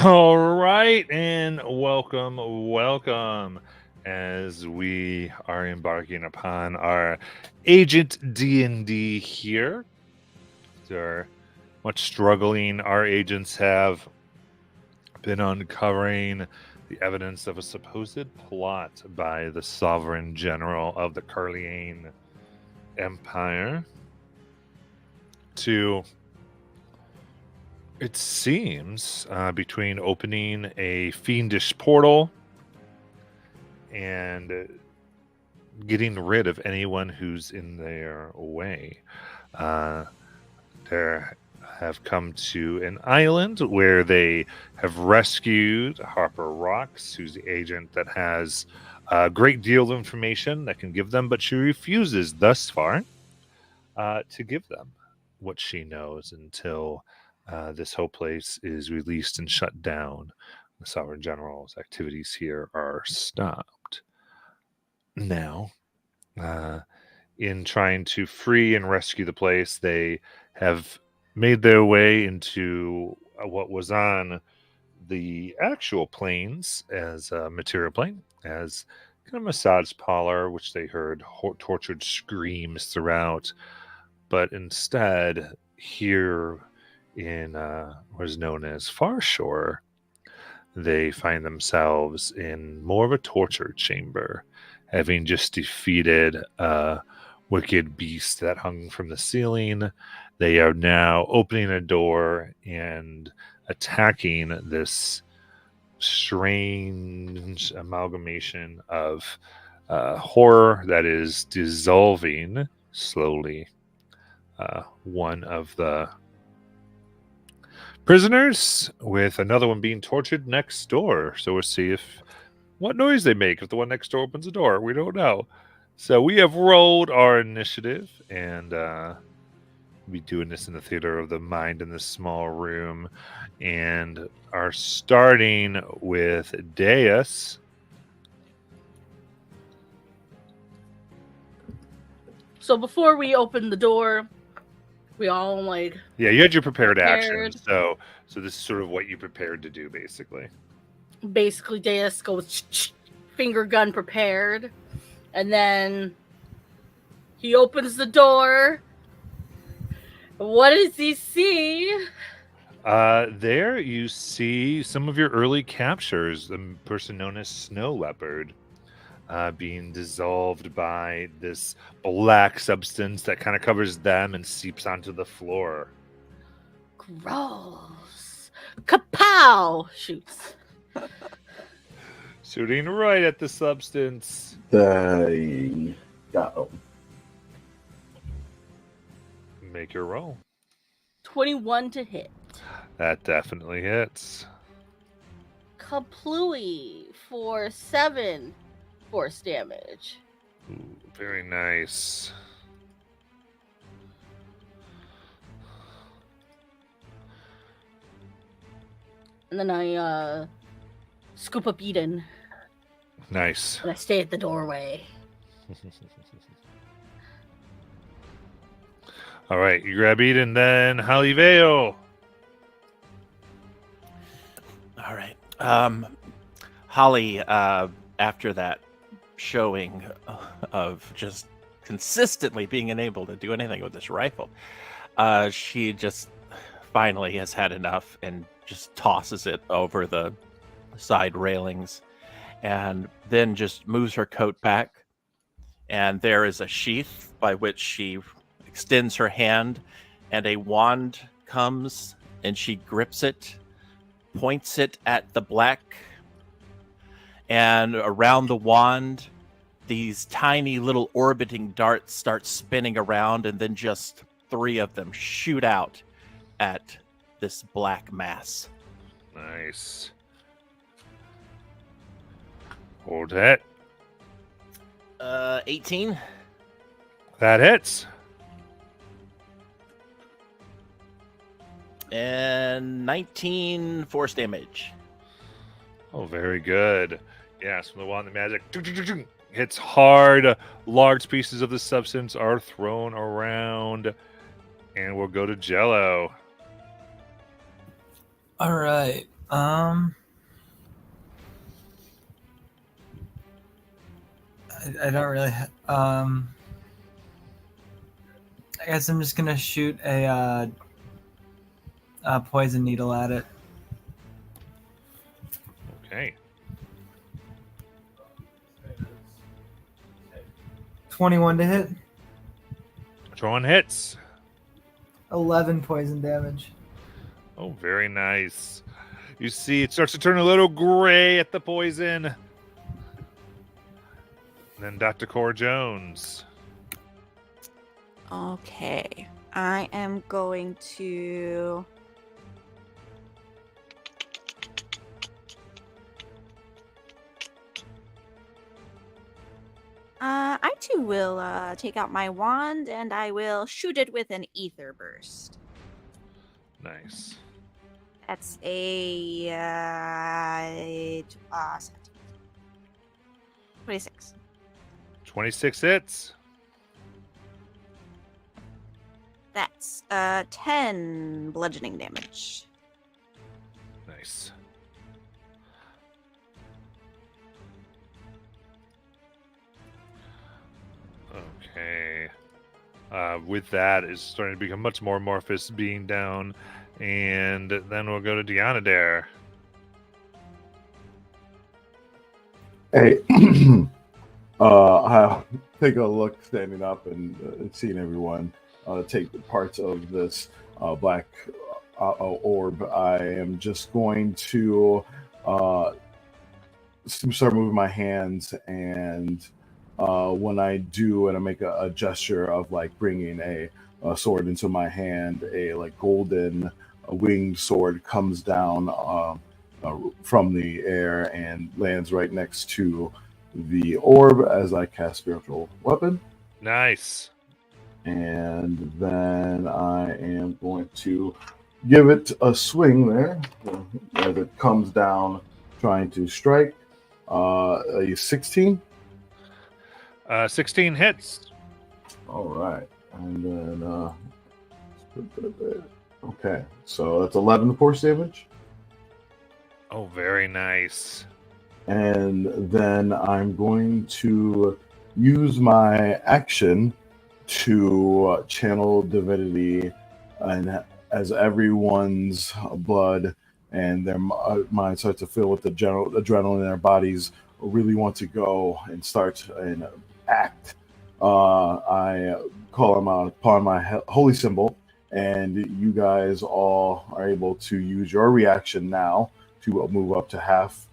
All right, and welcome, as we are embarking upon our Agent D&D here. After much struggling, our agents have been uncovering the evidence of a supposed plot by the Sovereign General of the Carliane Empire to, it seems, between opening a fiendish portal and getting rid of anyone who's in their way. They have come to an island where they have rescued Harper Rocks, who's the agent that has a great deal of information that can give them, but she refuses thus far to give them what she knows until this whole place is released and shut down. The Sovereign General's activities here are stopped. Now, in trying to free and rescue the place, they have made their way into what was on the actual plains as a material plane, as kind of massage parlor, which they heard tortured screams throughout. But instead, here in what is known as Far Shore, they find themselves in more of a torture chamber, having just defeated a wicked beast that hung from the ceiling. They are now opening a door and attacking this strange amalgamation of horror that is dissolving slowly one of the prisoners, with another one being tortured next door. So we'll see what noise they make if the one next door opens the door. We don't know. So we have rolled our initiative, and we'll be doing this in the Theater of the Mind in this small room, and are starting with Deus. So before we open the door, we all you had your prepared action. So this is sort of what you prepared to do, basically. Basically, Deus goes finger gun prepared, and then he opens the door. What does he see? There you see some of your early captures. The person known as Snow Leopard being dissolved by this black substance that kind of covers them and seeps onto the floor. Gross. Kapow! Shoots. Shooting right at the substance. They go. Make your roll. 21 to hit. That definitely hits. Kaplooey for 7 force damage. Ooh, very nice. And then I scoop up Eden. Nice. And I stay at the doorway. All right, you grab Eden, then Haliveo. All right. Holly, after that showing of just consistently being unable to do anything with this rifle, she just finally has had enough and just tosses it over the side railings and then just moves her coat back. And there is a sheath by which she extends her hand, and a wand comes and she grips it, points it at the black, and around the wand these tiny little orbiting darts start spinning around, and then just 3 of them shoot out at this black mass. Nice. Hold that. 18. That hits. And 19 force damage. Oh, very good. Yes, from the wand, the magic hits hard. Large pieces of the substance are thrown around. And we'll go to Jello. All right. Um, I don't really. I guess I'm just gonna shoot a poison needle at it. Okay. 21 to hit. Which one hits? 11 poison damage. Oh, very nice. You see it starts to turn a little gray at the poison. And then Dr. Cora Jones. Okay. I am going to. I too will take out my wand and I will shoot it with an ether burst. Nice. That's a 26. 26 hits. That's 10 bludgeoning damage. Nice. Okay. With that, it's starting to become much more amorphous being down. And then we'll go to Deonadare. Hey, I'll take a look standing up and seeing everyone take the parts of this black orb. I am just going to start moving my hands, and when I do, and I make a gesture of like bringing a sword into my hand, a like golden winged sword comes down from the air and lands right next to the orb as I cast spiritual weapon. Nice. And then I am going to give it a swing there as it comes down trying to strike. A 16. 16 hits. All right. And then okay, so that's 11 force damage. Oh, very nice. And then I'm going to use my action to channel divinity, and as everyone's blood and their mind starts to fill with the general adrenaline in their bodies, really want to go and start and act. I call them upon my holy symbol, and you guys all are able to use your reaction now to move up to half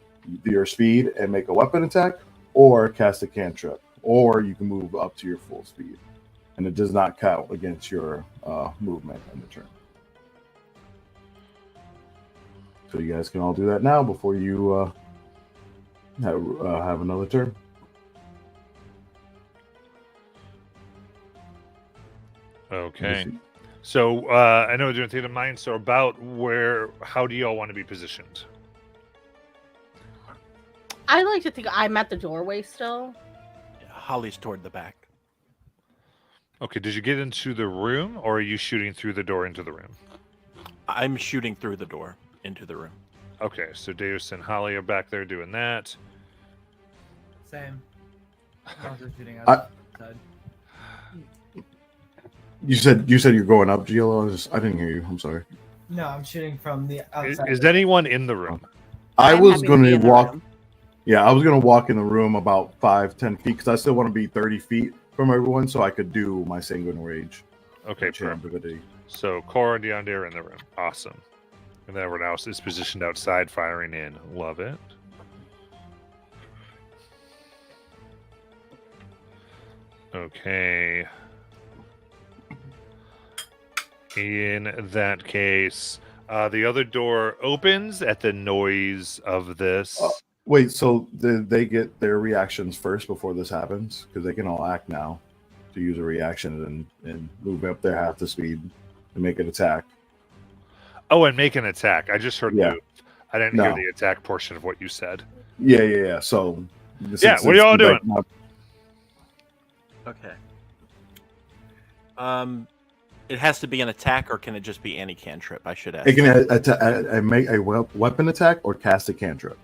your speed and make a weapon attack, or cast a cantrip, or you can move up to your full speed, and it does not count against your movement in the turn. So you guys can all do that now before you have another turn. Okay. So I know we're doing theater of mind. So about how do y'all want to be positioned? I like to think I'm at the doorway still. Holly's toward the back. Okay. Did you get into the room, or are you shooting through the door into the room? I'm shooting through the door into the room. Okay. So Deus and Holly are back there doing that. Same. I'm also shooting I- outside. You said you're going up, Gilo. I didn't hear you. I'm sorry. No, I'm shooting from the Is, outside. is anyone in the room? I I'm was happy going be to in the walk. room. Yeah, I was going to walk in the room about 5-10 feet because I still want to be 30 feet from everyone, so I could do my sanguine rage. Okay. Channel Perfect. divinity. So Cora and Deondaire are in the room. Awesome. And then everyone else is positioned outside, firing in. Love it. Okay. In that case, the other door opens at the noise of this. Wait, so they get their reactions first before this happens? Because they can all act now to use a reaction and move up their half the speed and make an attack. Oh, and make an attack. I just heard Yeah. move. I didn't No. hear the attack portion of what you said. Yeah. So, Yeah, what are y'all doing? Okay. It has to be an attack, or can it just be any cantrip? I should ask. It can make a weapon attack or cast a cantrip.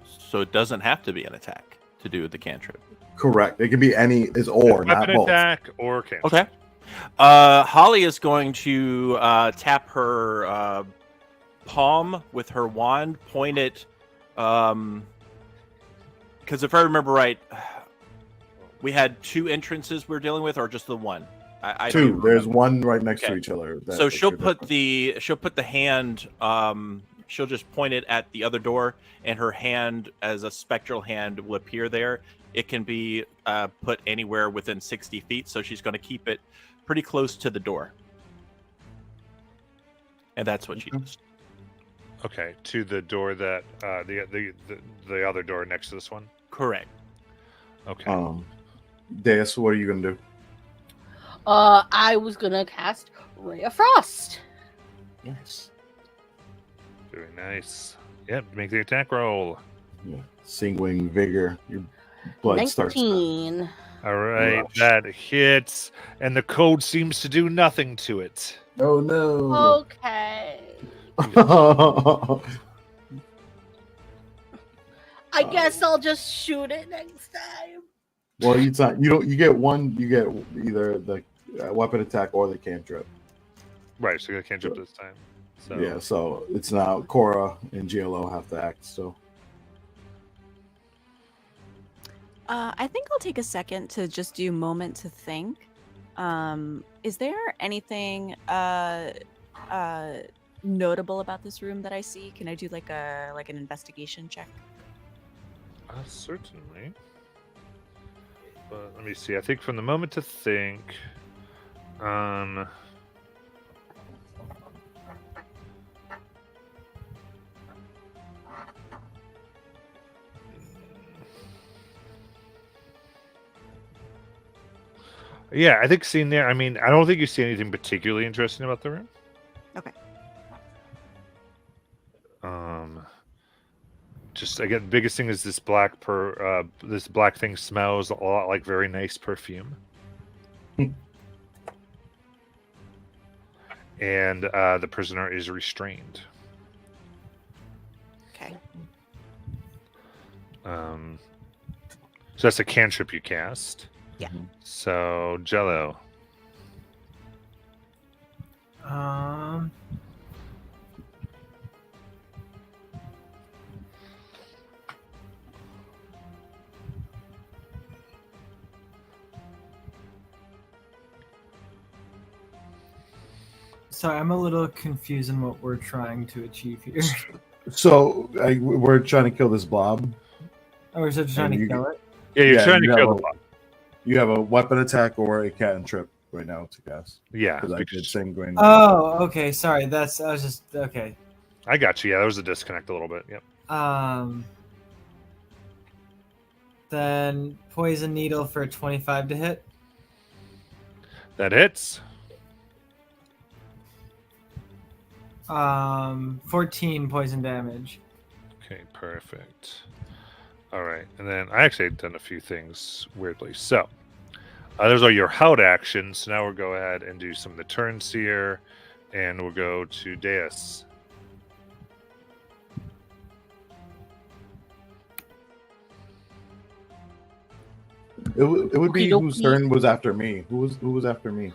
So it doesn't have to be an attack to do the cantrip. Correct. It can be any or not Weapon both. attack or cantrip. Okay. Holly is going to tap her palm with her wand, point it, because if I remember right, we had 2 entrances we're dealing with, or just the one. I don't 2. even There's remember. one right next to Okay. each other. So she'll put the hand. She'll just point it at the other door, and her hand, as a spectral hand, will appear there. It can be put anywhere within 60 feet, so she's going to keep it pretty close to the door. And that's what she does. Okay, to the door that the other door next to this one. Correct. Okay. Deus, what are you gonna do? I was gonna cast Ray of Frost. Yes. Very nice. Yep, make the attack roll. Yeah. Singling vigor. Your blood starts. 19. All right, Rush. that hits, and the code seems to do nothing to it. Oh no. Okay. Oh. I guess I'll just shoot it next time. Well, you get one. You get either the weapon attack or the cantrip. Right, so you cantrip this time. So Yeah, so it's now Cora and GLO have to act. So I think I'll take a second to just do a moment to think. Is there anything notable about this room that I see? Can I do like an investigation check? certainly. But let me see. I think from the moment to think. Yeah, I think seeing there. I mean, I don't think you see anything particularly interesting about the room. Okay. Just again, biggest thing is this black this black thing smells a lot like very nice perfume. And the prisoner is restrained. Okay. So that's a cantrip you cast. Yeah. So Jello. Sorry, I'm a little confused in what we're trying to achieve here. we're trying to kill this blob. Oh, we're just trying And to you- kill it? Yeah, you're Yeah, trying to you kill have the blob. You have a weapon attack or a cantrip right now to cast. Yeah, Because I did because- sanguine. Oh, okay. Sorry, I was just okay. I got you. Yeah, there was a disconnect a little bit. Yep. Then poison needle for 25 to hit. That hits. 14 poison damage. Okay, perfect. All right, and then I actually had done a few things weirdly. So those are your Hout actions. So now we'll go ahead and do some of the turns here, and we'll go to Deus. It would be Okie whose dokie. turn was after me. Who was after me?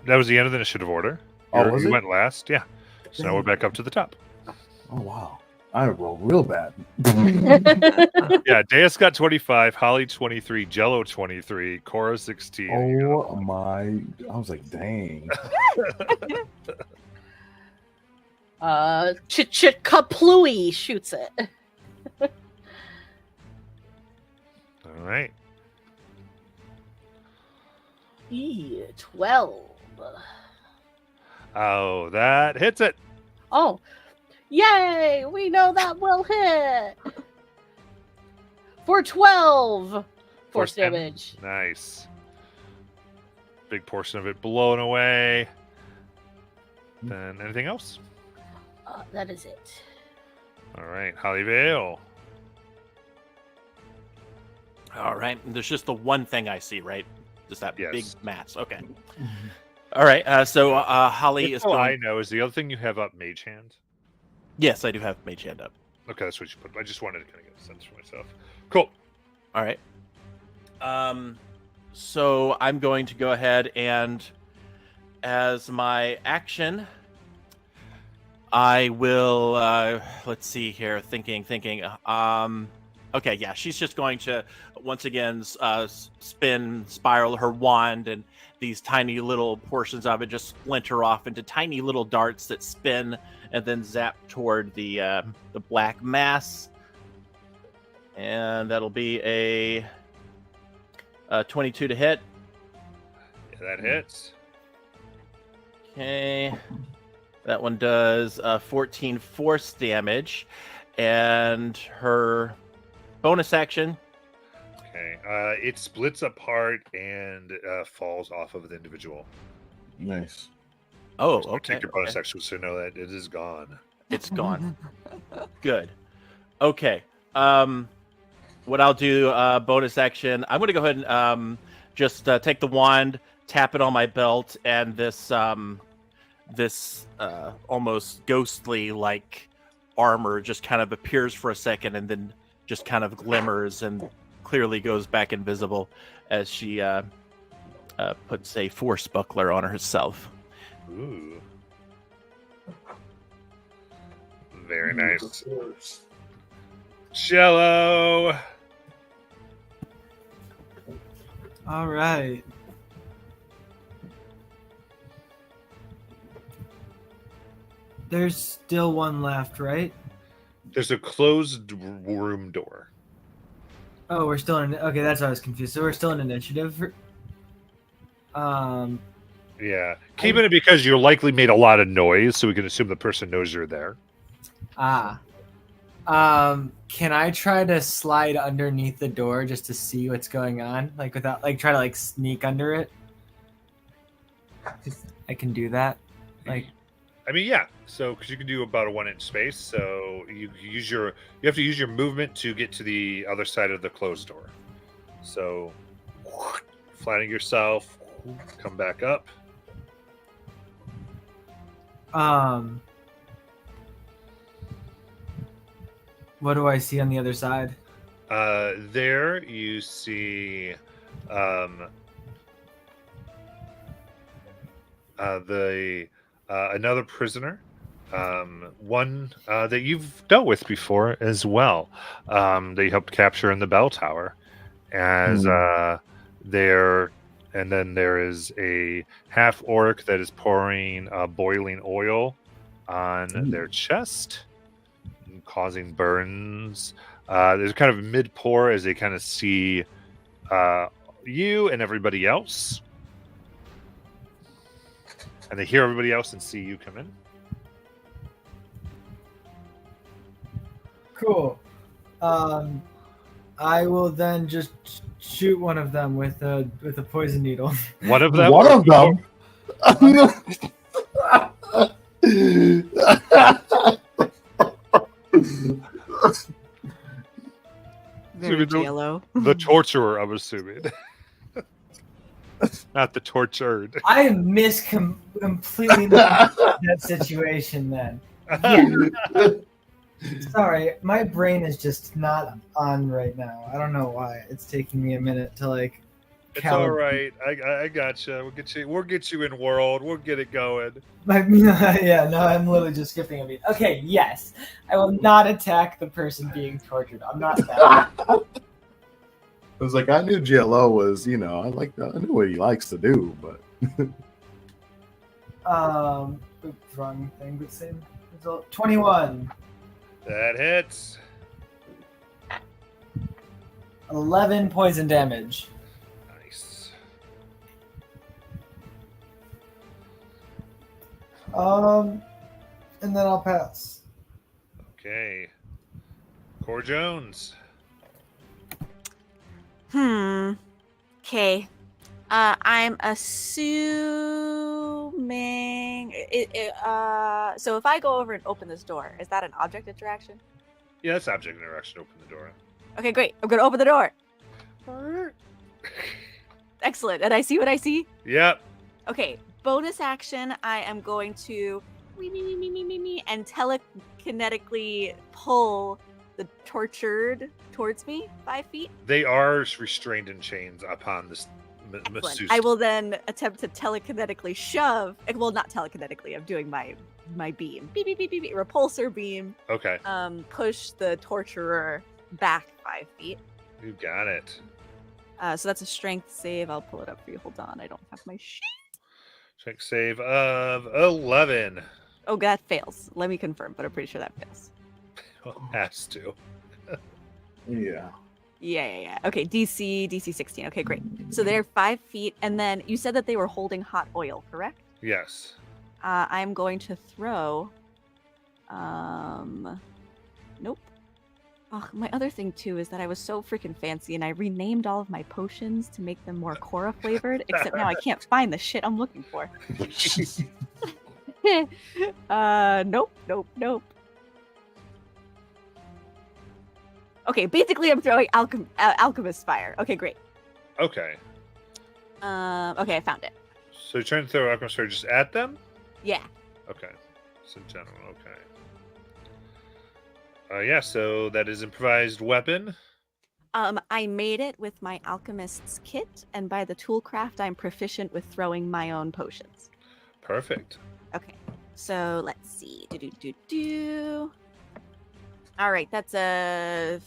That was the end of the initiative order. Oh, was You it? went last. Yeah. So now we're back up to the top. Oh wow, I rolled real bad. Yeah, Deus got 25, Holly 23, Jello 23, Cora 16. Oh my! I was like, dang. Kaplooey shoots it. All right. 12. Oh, that hits it. Oh, yay! We know that will hit. For 12 force damage. Nice. Big portion of it blown away. Then anything else? That is it. All right, Holly Vale. All right. There's just the one thing I see, right? Just that Yes. big mass. Okay. All right. So Holly is All I going. know is the other thing you have up, Mage Hand. Yes, I do have Mage Hand up. Okay, that's what you put. I just wanted to kind of get a sense for myself. Cool. All right. So I'm going to go ahead and, as my action, I will. Let's see here. Thinking. Okay, yeah, she's just going to once again spin, spiral her wand, and these tiny little portions of it just splinter off into tiny little darts that spin and then zap toward the black mass. And that'll be a 22 to hit. Yeah, that hits. Okay. That one does 14 force damage. And her bonus action. Okay. It splits apart and falls off of the individual. Nice. Oh, So okay. take your bonus okay. action so know that it is gone. It's gone. Good. Okay. What I'll do, bonus action, I'm going to go ahead and just take the wand, tap it on my belt, and this almost ghostly like armor just kind of appears for a second and then just kind of glimmers and clearly goes back invisible as she puts a force buckler on herself. Ooh. Very nice. Jello. All right. There's still one left, right? There's a closed room door. Oh, we're still in. Okay, that's why I was confused. So we're still in initiative. Yeah. Keeping it because you likely made a lot of noise, so we can assume the person knows you're there. Can I try to slide underneath the door just to see what's going on? Like without, like, try to like sneak under it. I can do that. Like, I mean, yeah. So, because you can do about a 1 inch space, so you have to use your movement to get to the other side of the closed door. So, flattening yourself, come back up. what do I see on the other side? There you see another prisoner, one that you've dealt with before as well, that you helped capture in the bell tower. As there, and then there is a half orc that is pouring boiling oil on their chest, causing burns. There's kind of mid pour as they kind of see you and everybody else, and they hear everybody else and see you come in. Cool. I will then just shoot one of them with a poison needle. One of them. One of them. Very the- yellow. The torturer, I'm assuming. Not the tortured. I completely that situation then. Yeah. Sorry, my brain is just not on right now. I don't know why. It's taking me a minute to like. It's all right. I gotcha. We'll get you in world. We'll get it going. Yeah, no, I'm literally just skipping a beat. Okay, yes, I will not attack the person being tortured. I'm not that. I was like, I knew GLO was, I knew what he likes to do, but Oops, wrong thing. But same result. 21. That hits. 11 poison damage. Nice. And then I'll pass. Okay. Core Jones. Okay. I'm assuming so if I go over and open this door, is that an object interaction? Yeah, that's object interaction. Open the door. Okay, great. I'm gonna open the door. Excellent. And I see what I see? Yep. Okay, bonus action. I am going to and telekinetically pull the tortured towards me 5 feet. They are restrained in chains upon this Excellent. masseuse. I will then attempt to telekinetically shove. Well, not telekinetically. I'm doing my beam. Beep, beep, beep, beep, beep, repulsor beam. Okay. Push the torturer back 5 feet. You got it. So that's a strength save. I'll pull it up for you. Hold on. I don't have my sheet. Check save of 11. Oh, that fails. Let me confirm, but I'm pretty sure that fails. Has to. Yeah. Yeah. Okay, DC 16. Okay, great. So they're 5 feet, and then you said that they were holding hot oil, correct? Yes. I'm going to throw. Nope. Oh, my other thing too is that I was so freaking fancy, and I renamed all of my potions to make them more Cora flavored. Except now I can't find the shit I'm looking for. Nope. Okay, basically I'm throwing alchemist fire. Okay, great. Okay. Okay, I found it. So you're trying to throw alchemist fire just at them? Yeah. Okay. So general. Okay. Yeah. So that is improvised weapon. I made it with my alchemist's kit, and by the toolcraft, I'm proficient with throwing my own potions. Perfect. Okay, so let's see. All right, that's a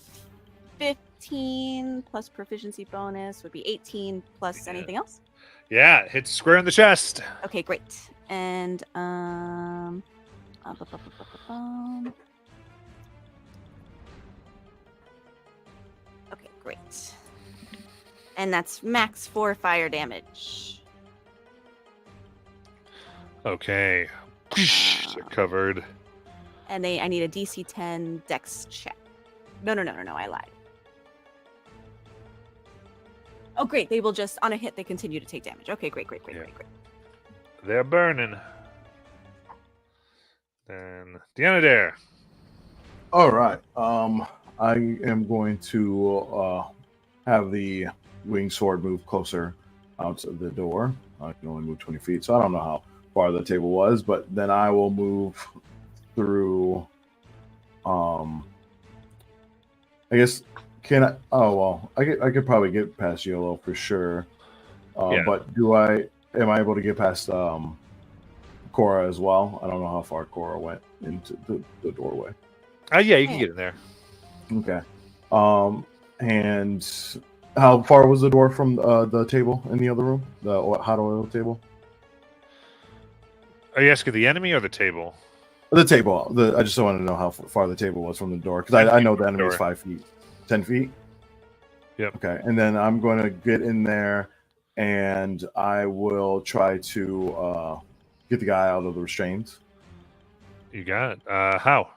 15 plus proficiency bonus would be 18 plus anything else. Yeah. Hits square in the chest. Okay, great. And okay, great. And that's max 4 fire damage. Okay. They're covered. And I need a DC 10 Dex check. No, I lied. Oh, great. They will just, on a hit, they continue to take damage. Okay, great. They're burning. Then Deanadair. All right. I am going to have the winged sword move closer out to the door. I can only move 20 feet, so I don't know how far the table was, but then I will move through. I guess can I? Oh well, I could probably get past Yolo for sure. Yeah. But am I able to get past Cora as well? I don't know how far Cora went into the doorway. Yeah, you can get in there. Okay. And how far was the door from the table in the other room? The hot oil table? Are you asking the enemy or the table? The table. I just want to know how far the table was from the door, because I know the enemy is 5 feet. 10 feet? Yep. Okay. And then I'm going to get in there, and I will try to get the guy out of the restraints. You got it. How?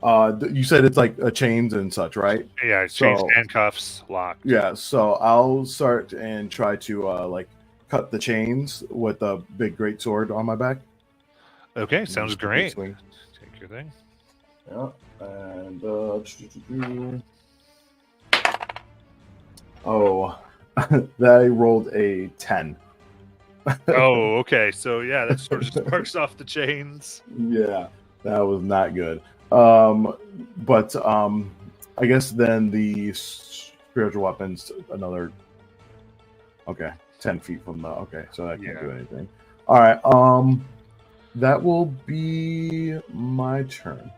You said it's like chains and such, right? Yeah, chains, So- handcuffs, locked. Yeah, so I'll start and try to cut the chains with a big great sword on my back. Okay, sounds Just a big great. swing. Take your thing. Yeah, and oh, I rolled a 10. Oh, okay. So yeah, that sort of just sparks off the chains. Yeah, that was not good. But I guess then the spiritual weapons another. Okay, 10 feet from the. Okay, so I can't do anything. All right. That will be my turn.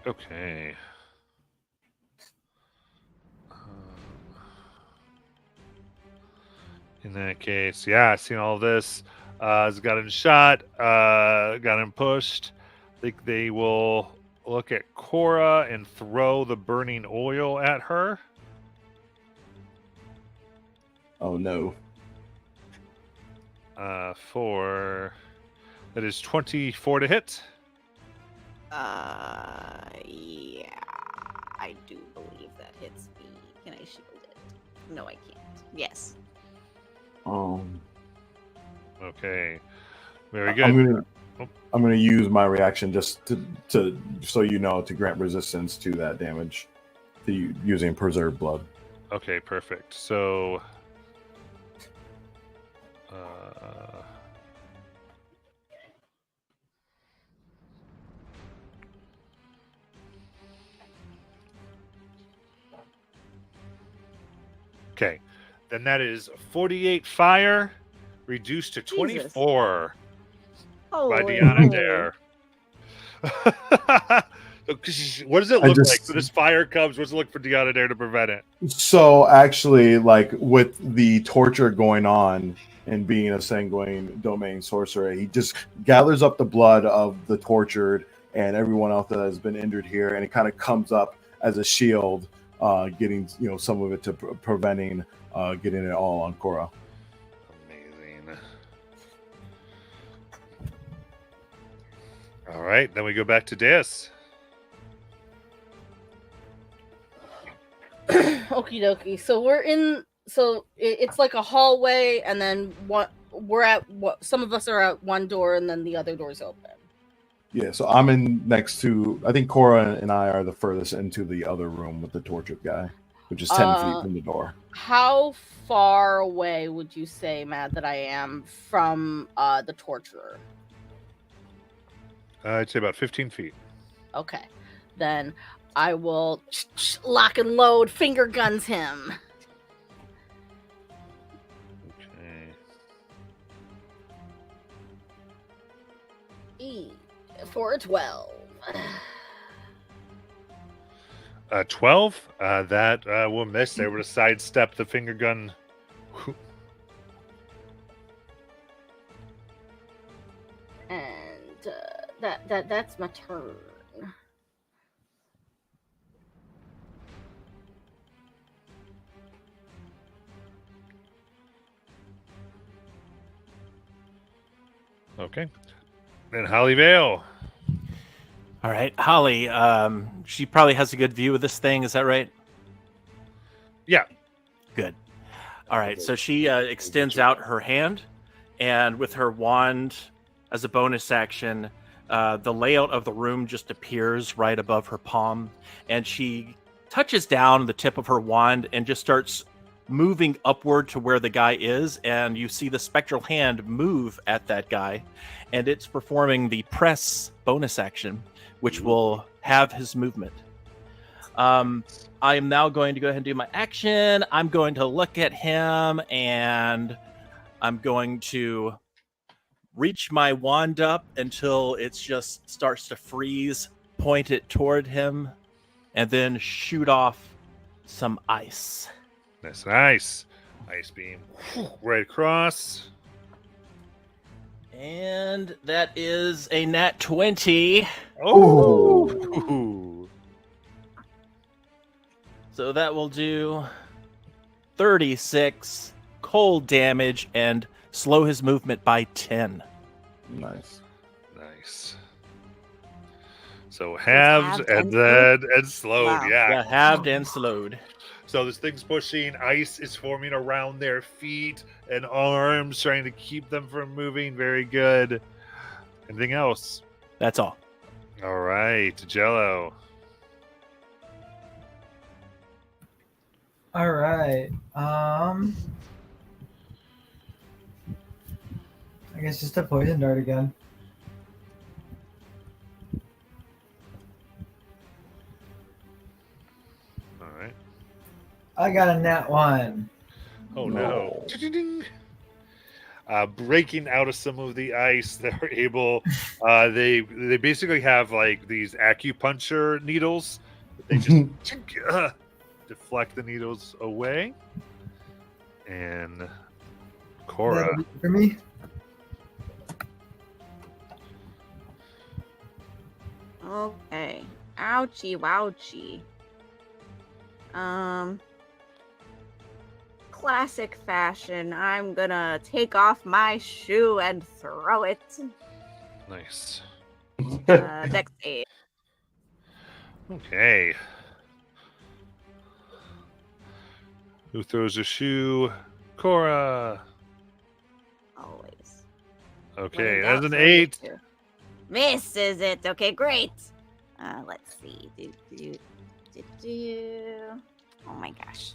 Okay. In that case, yeah, I've seen all this. Has got him shot, got him pushed. I think they will look at Cora and throw the burning oil at her. Oh no. For that is 24 to hit. Yeah, I do believe that hits me. Can I shield it? No, I can't. Yes. Okay, very good. I'm gonna use my reaction just to so you know, to grant resistance to that damage, to using preserve blood. Okay, perfect. So Okay, then that is 48 fire reduced to 24 by Holy Deanna moly. Dare. What does it look like? So this fire comes. What's it look for Deanna Dare to prevent it? So actually, like with the torture going on and being a sanguine domain sorcerer, he just gathers up the blood of the tortured and everyone else that has been injured here, and it kind of comes up as a shield, getting some of it to preventing getting it all on Cora. Amazing. All right, then we go back to Dis. Okie dokie. So we're in. So it's like a hallway, and then some of us are at one door, and then the other door's open. Yeah, so I'm in next to. I think Cora and I are the furthest into the other room with the tortured guy, which is 10 feet from the door. How far away would you say, Matt, that I am from the torturer? I'd say about 15 feet. Okay, then I will lock and load, finger guns him. Okay. For 12. 12? That will miss. They were to sidestep the finger gun. And that's my turn. Okay. Then Holly Vale. All right, Holly. She probably has a good view of this thing. Is that right? Yeah. Good. All right. So she extends out her hand, and with her wand as a bonus action, the layout of the room just appears right above her palm, and she touches down the tip of her wand and just starts moving upward to where the guy is, and you see the spectral hand move at that guy, and it's performing the press bonus action, which will have his movement. I am now going to go ahead and do my action. I'm going to look at him, and I'm going to reach my wand up until it just starts to freeze, point it toward him, and then shoot off some ice. That's nice. Ice beam right across. And that is a nat 20. Oh. Ooh. So that will do 36 cold damage and slow his movement by 10. Nice. Nice. So halved and slowed. Wow. Yeah. Halved and slowed. So this thing's pushing. Ice is forming around their feet and arms, trying to keep them from moving. Very good. Anything else? That's all. All right, Jello. All right. I guess just a poison dart again. All right. I got a nat 1. Oh no. Breaking out of some of the ice, they're able. They basically have like these acupuncture needles. They just deflect the needles away. And Cora. That'll be for me. Okay. Ouchie wouchie. Classic fashion. I'm gonna take off my shoe and throw it. Nice. Dex 8. Okay. Who throws a shoe? Cora. Always. Okay, When in that's doubt, an throw your 8. shoe. Misses it. Okay, great. Let's see. Oh my gosh.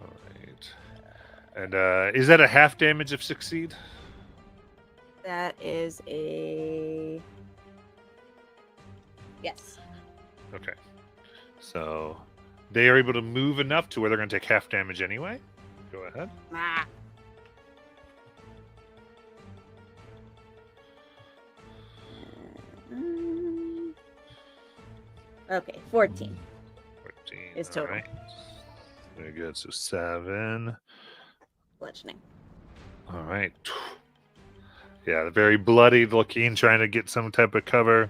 All right. And is that a half damage if succeed? That is a yes. Okay. So they are able to move enough to where they're going to take half damage anyway. Go ahead. Ah. Mm. Okay, 14. 14. Is all total. right. Very good. So 7. Bludgeoning. All right. Yeah, very bloodied looking, trying to get some type of cover.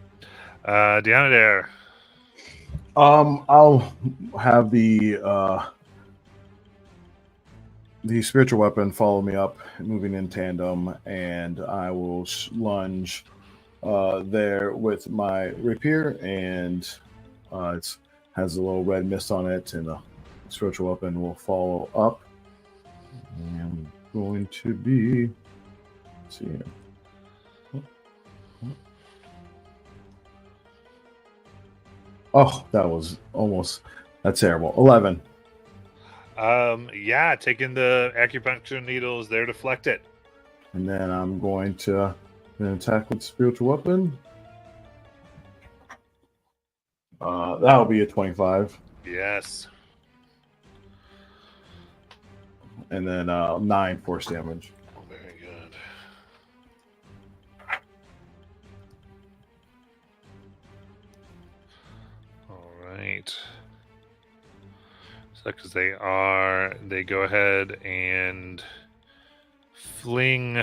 Deanna there. I'll have the spiritual weapon follow me up, moving in tandem, and I will lunge there with my rapier, and it has a little red mist on it, and the spiritual weapon will follow up. And I'm going to be, let's see here. Oh, that was almost, that's terrible. 11. Yeah, taking the acupuncture needles, they're deflected. And then I'm going to attack with spiritual weapon. That'll be a 25. Yes. And then 9 force damage. Very good. All right. So because they go ahead and fling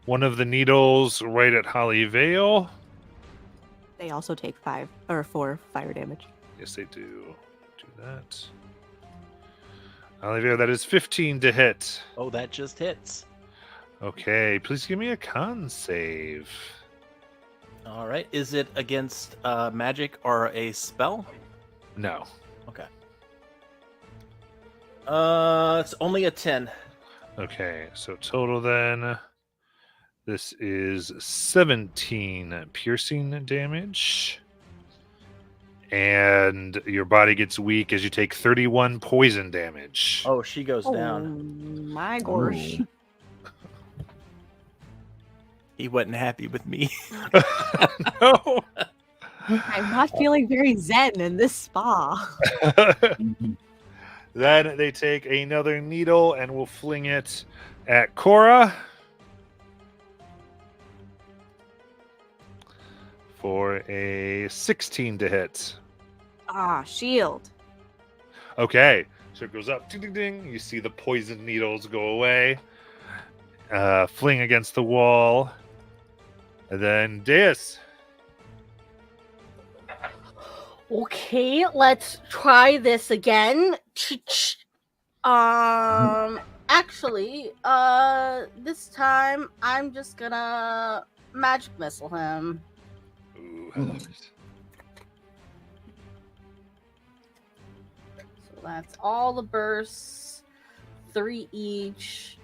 one of the needles right at Holly Vale. They also take 5 or 4 fire damage. Yes, they do. Do that. Holly Vale, that is 15 to hit. Oh, that just hits. Okay, please give me a con save. All right. Is it against magic or a spell? No. Okay. It's only a 10. Okay, so total then, this is 17 piercing damage. And your body gets weak as you take 31 poison damage. Oh, she goes Oh down. my gosh. Ooh. He wasn't happy with me. No. I'm not feeling very zen in this spa. Then they take another needle and will fling it at Cora for a 16 to hit. Ah, shield. Okay, so it goes up, ding, ding, ding. You see the poison needles go away, fling against the wall, and then Deus. Okay, let's try this again. Actually, this time I'm just gonna magic missile him. Ooh, So that's all the bursts, 3 each.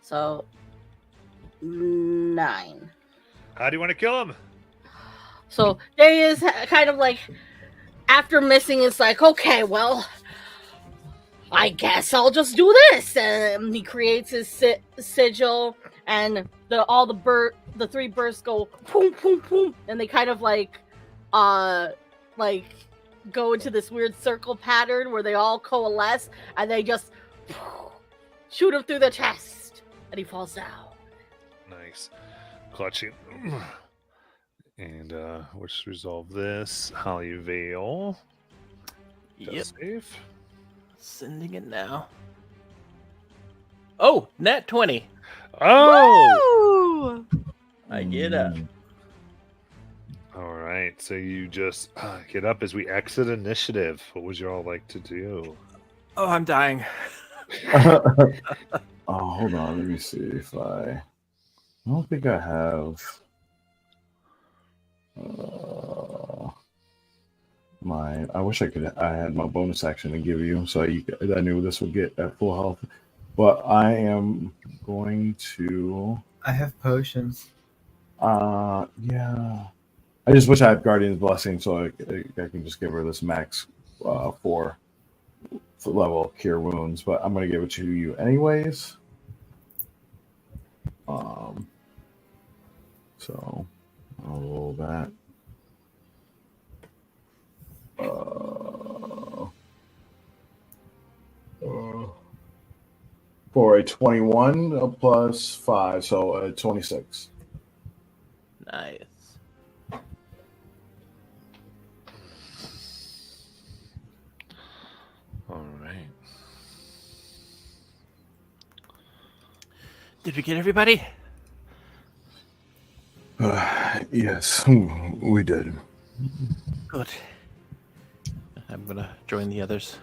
So 9. how do you want to kill him? So there is kind of like, after missing, it's like, okay, well, I guess I'll just do this. And he creates his sigil, and the 3 bursts go boom, boom, boom, and they kind of like go into this weird circle pattern where they all coalesce, and they just shoot him through the chest, and he falls down. Nice. Clutching. And let's resolve this. Holly Vale. Yep. Save. Sending it now. Oh, nat 20. Oh! Woo! I get up. All right. So you just get up as we exit initiative. What would you all like to do? Oh, I'm dying. Oh, hold on. Let me see if I don't think I have I wish I had my bonus action to give you, so I knew this would get at full health. But I am going to. I have potions. Yeah. I just wish I had Guardian's Blessing, so I can just give her this max 4. level cure wounds, but I'm going to give it to you anyways. So I'll roll that. For a 21 plus 5, so 26. Nice. All right. Did we get everybody? Yes, we did. Good. I'm gonna join the others.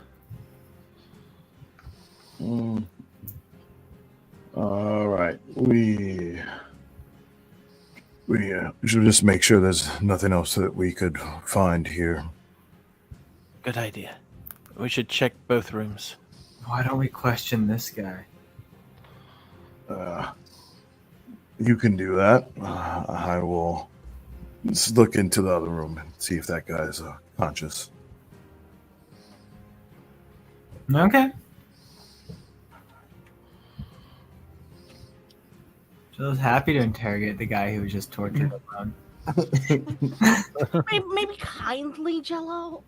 All right, we should just make sure there's nothing else that we could find here. Good idea. We should check both rooms. Why don't we question this guy? You can do that. I will just look into the other room and see if that guy's conscious. Okay. Jill's happy to interrogate the guy who was just tortured alone. Maybe kindly, Jello.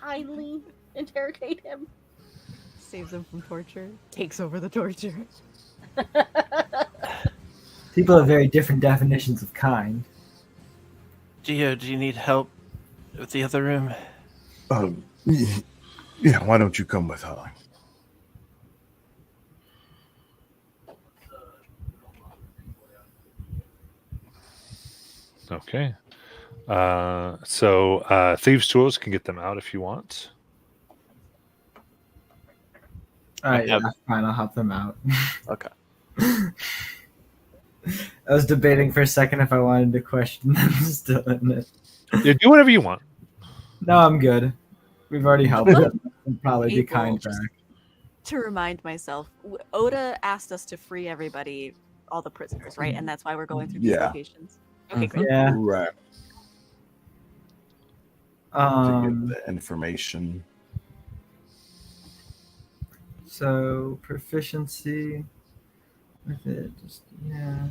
Kindly interrogate him. Saves him from torture. Takes over the torture. People have very different definitions of kind. Gio, do you need help with the other room? Yeah, why don't you come with Holly? Okay. So Thieves' Tools can get them out if you want. All right, Yep. yeah, fine. I'll help them out. Okay. I was debating for a second if I wanted to question them still in it. Yeah, do whatever you want. No, I'm good. We've already helped them. We'll probably be April, kind just- back. To remind myself, Oda asked us to free everybody, all the prisoners, right? And that's why we're going through these Yeah. locations. Okay, Mhm. great. Yeah. Right. To get the information. So proficiency with it, just yeah.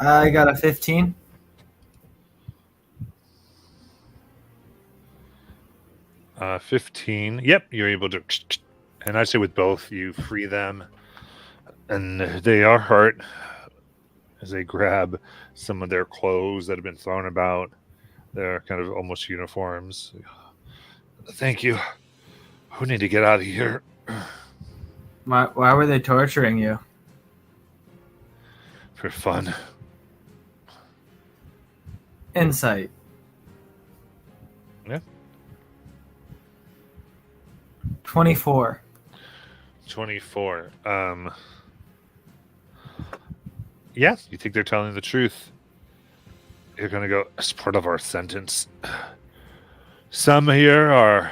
I got a 15. Uh, 15. Yep, you're able to. And I say with both, you free them, and they are hurt as they grab some of their clothes that have been thrown about. They're kind of almost uniforms. Thank you. We need to get out of here. Why were they torturing you? For fun. Insight. Yeah. 24. 24. Yeah, you think they're telling the truth. You're going to go as part of our sentence. Some here are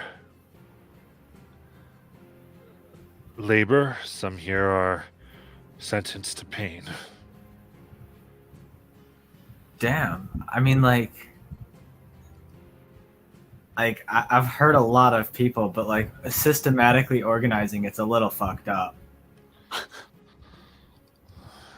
labor, some here are sentenced to pain. Damn. I mean, I've heard a lot of people, but like systematically organizing, it's a little fucked up.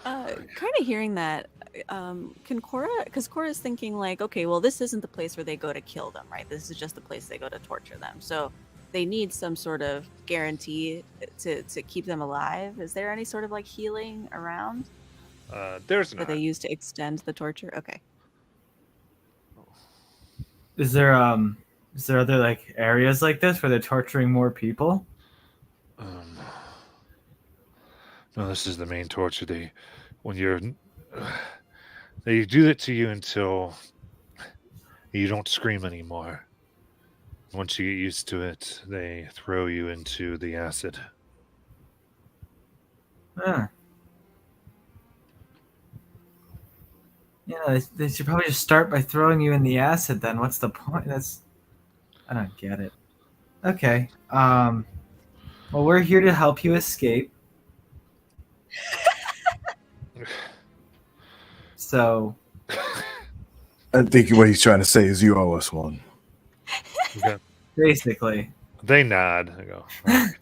Kind of hearing that, can Cora, because Cora's thinking like, okay, well, this isn't the place where they go to kill them, right? This is just the place they go to torture them. So they need some sort of guarantee to keep them alive. Is there any sort of like healing around There's that not. they use to extend the torture? Okay. Is there other like areas like this where they're torturing more people? No, this is the main torture. They do it to you until you don't scream anymore. Once you get used to it, they throw you into the acid. Huh. Yeah, they should probably just start by throwing you in the acid then. What's the point? I don't get it. Okay. Well, we're here to help you escape. So, I think what he's trying to say is you owe us one. Okay. basically. They nod. I go, "All right."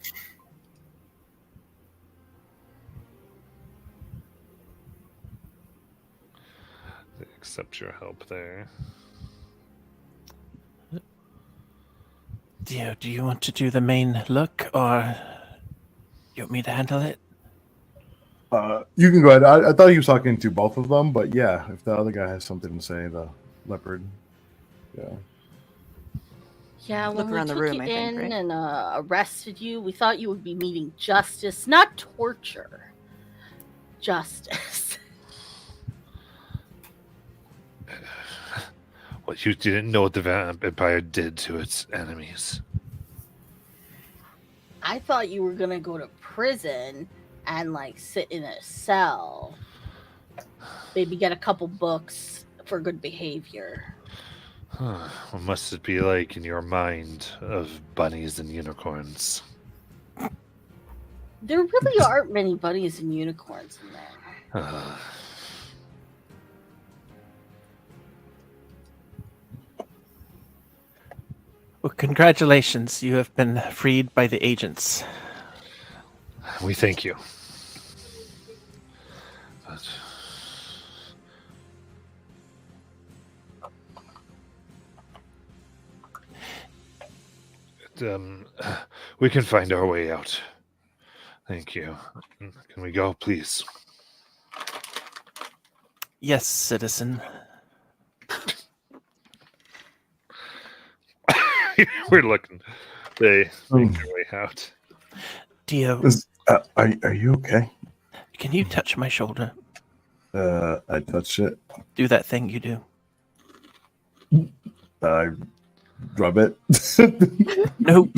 They accept your help there. Dio, do you want to do the main look, or you want me to handle it? You can go ahead. I thought he was talking to both of them, but yeah, if the other guy has something to say, the leopard. Yeah. Yeah, Look when we around the took room, you I think, in right? and arrested you, we thought you would be meeting justice, not torture. Justice. Well, you didn't know what the vampire did to its enemies. I thought you were gonna go to prison and like sit in a cell. Maybe get a couple books for good behavior. What must it be like in your mind of bunnies and unicorns? There really aren't many bunnies and unicorns in there. Well, congratulations. You have been freed by the agents. We thank you. But, we can find our way out. Thank you. Can we go, please? Yes, citizen. We're looking. They make their way out. Dio, Are you okay? can you touch my shoulder? I touched it. Do that thing you do. I rub it. No,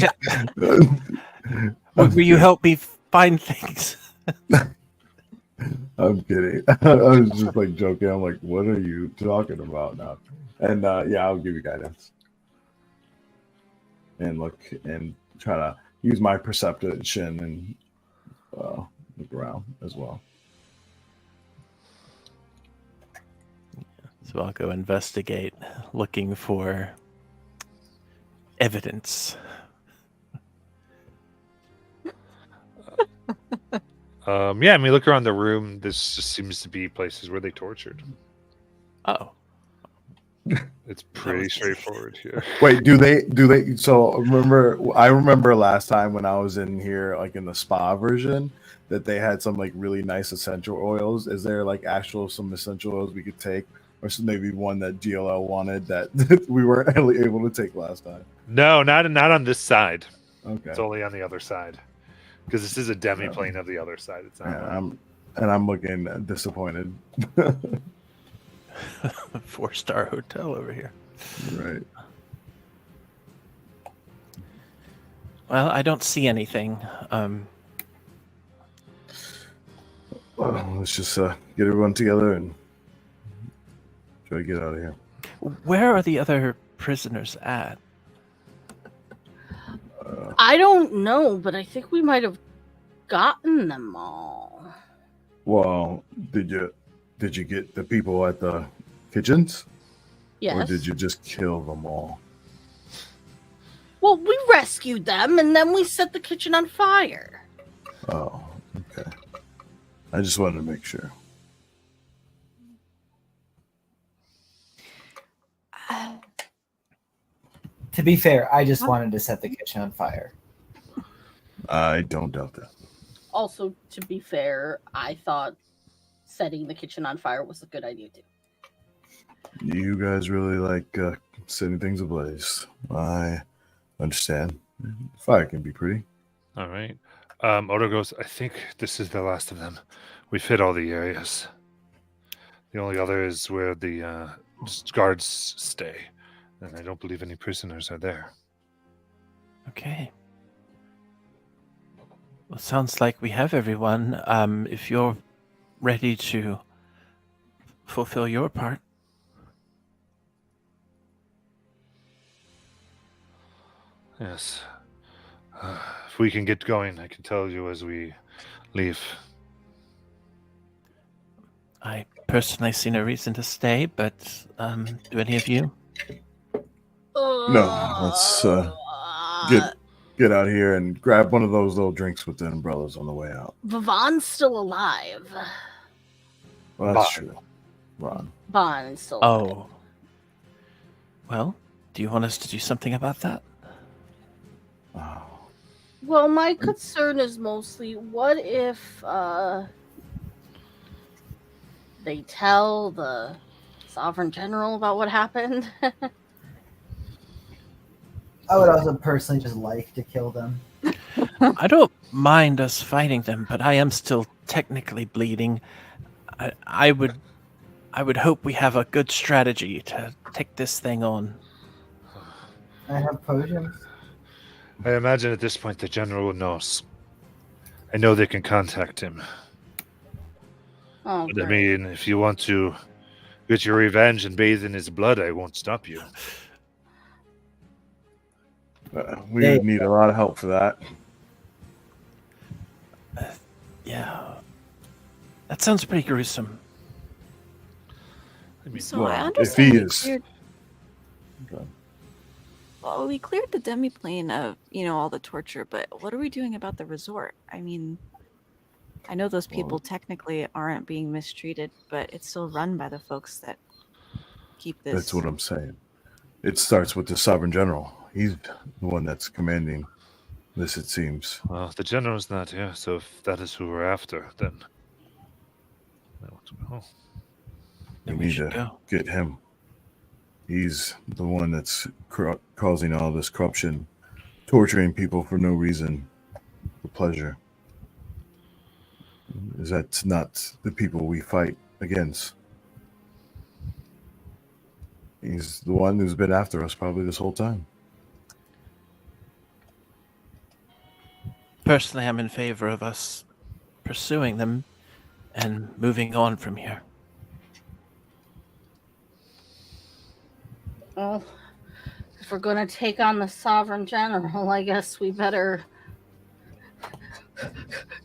will you help me find things? I'm kidding. I was just like joking. I'm like, what are you talking about now? And yeah, I'll give you guidance. And look and try to use my perception and look around as well. So I'll go investigate, looking for evidence. Yeah, I mean, look around the room. This just seems to be places where they tortured. Oh, It's pretty straightforward here. Wait, do they? So I remember last time when I was in here, like in the spa version, that they had some like really nice essential oils. Is there like actual some essential oils we could take, or maybe one that GLL wanted that we weren't able to take last time? No, not on this side. Okay. It's only on the other side. Because this is a demi-plane of the other side. It's not. Yeah, I'm looking disappointed. 4-star hotel over here. Right. Well, I don't see anything. Well, let's just get everyone together and try to get out of here. Where are the other prisoners at? I don't know, but I think we might have gotten them all. Well, did you get the people at the kitchens? Yes. Or did you just kill them all? Well, we rescued them and then we set the kitchen on fire. Oh, okay. I just wanted to make sure. To be fair, I just wanted to set the kitchen on fire. I don't doubt that. Also, to be fair, I thought setting the kitchen on fire was a good idea too. You guys really like setting things ablaze. I understand. Fire can be pretty. All right. Odo goes, I think this is the last of them. We've hit all the areas. The only other is where the guards stay. And I don't believe any prisoners are there. Okay. Well, sounds like we have everyone. If you're ready to fulfill your part. Yes. If we can get going, I can tell you as we leave. I personally see no reason to stay, but do any of you? No, let's get get out here and grab one of those little drinks with the umbrellas on the way out. Vavon's still alive. Well, that's Bond. true. Ron. Bond's still alive. Oh. Well, do you want us to do something about that? Oh. Well, my concern is mostly what if they tell the Sovereign General about what happened? I would also personally just like to kill them. I don't mind us fighting them, but I am still technically bleeding. I would hope we have a good strategy to take this thing on. I have potions. I imagine at this point the general knows. I know they can contact him. Oh, But I great. mean, if you want to get your revenge and bathe in his blood, I won't stop you. We would need a lot of help for that. Yeah. That sounds pretty gruesome. I mean, So well, I if understand he we is- cleared. Okay. Well, we cleared the demiplane of all the torture, but what are we doing about the resort? I mean, I know those people Well- technically aren't being mistreated, but it's still run by the folks that keep this. That's what I'm saying. It starts with the Sovereign General. He's the one that's commanding this, it seems. well, the general's not here, so if that is who we're after, then I want to go. Then We we need should to go. get him. He's the one that's causing all this corruption, torturing people for no reason, for pleasure. Is that not the people we fight against? He's the one who's been after us probably this whole time. Personally, I'm in favor of us pursuing them and moving on from here. Well, if we're going to take on the Sovereign General, I guess we better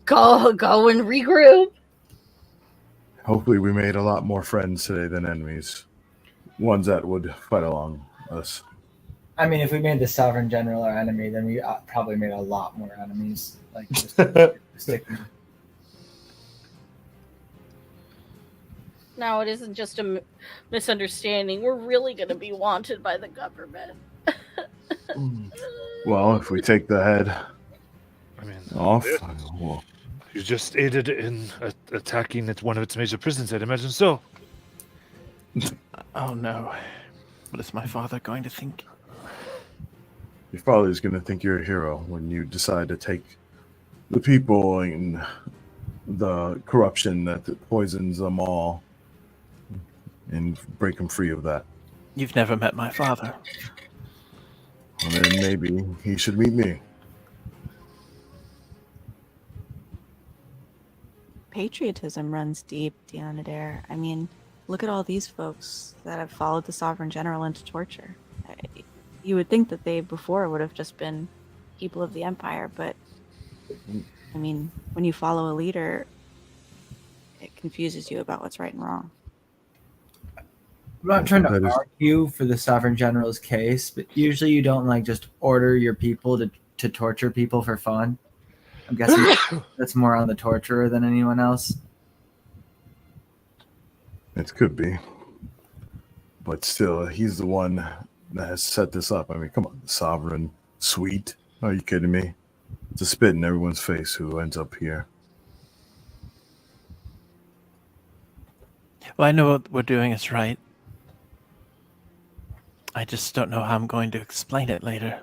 go and regroup. Hopefully, we made a lot more friends today than enemies. Ones that would fight along us. I mean, if we made the Sovereign General our enemy, then we probably made a lot more enemies. Like, just stick. Now, it isn't just a misunderstanding. We're really going to be wanted by the government. Well, if we take the head I mean, off, it- well, you just aided in attacking at one of its major prisons, I'd imagine so. Oh no. What is my father going to think? your father's going to think you're a hero when you decide to take the people and the corruption that poisons them all and break them free of that. You've never met my father. And then maybe he should meet me. Patriotism runs deep, Dianadair. I mean, look at all these folks that have followed the Sovereign General into torture. You would think that they before would have just been people of the Empire, but I mean, when you follow a leader, it confuses you about what's right and wrong. I'm not trying That to is- argue for the Sovereign General's case, but usually you don't like just order your people to torture people for fun. I'm guessing that's more on the torturer than anyone else. It could be. But still, he's the one that has set this up. I mean, come on, sovereign, sweet. Are you kidding me? It's a spit in everyone's face who ends up here. Well, I know what we're doing is right. I just don't know how I'm going to explain it later.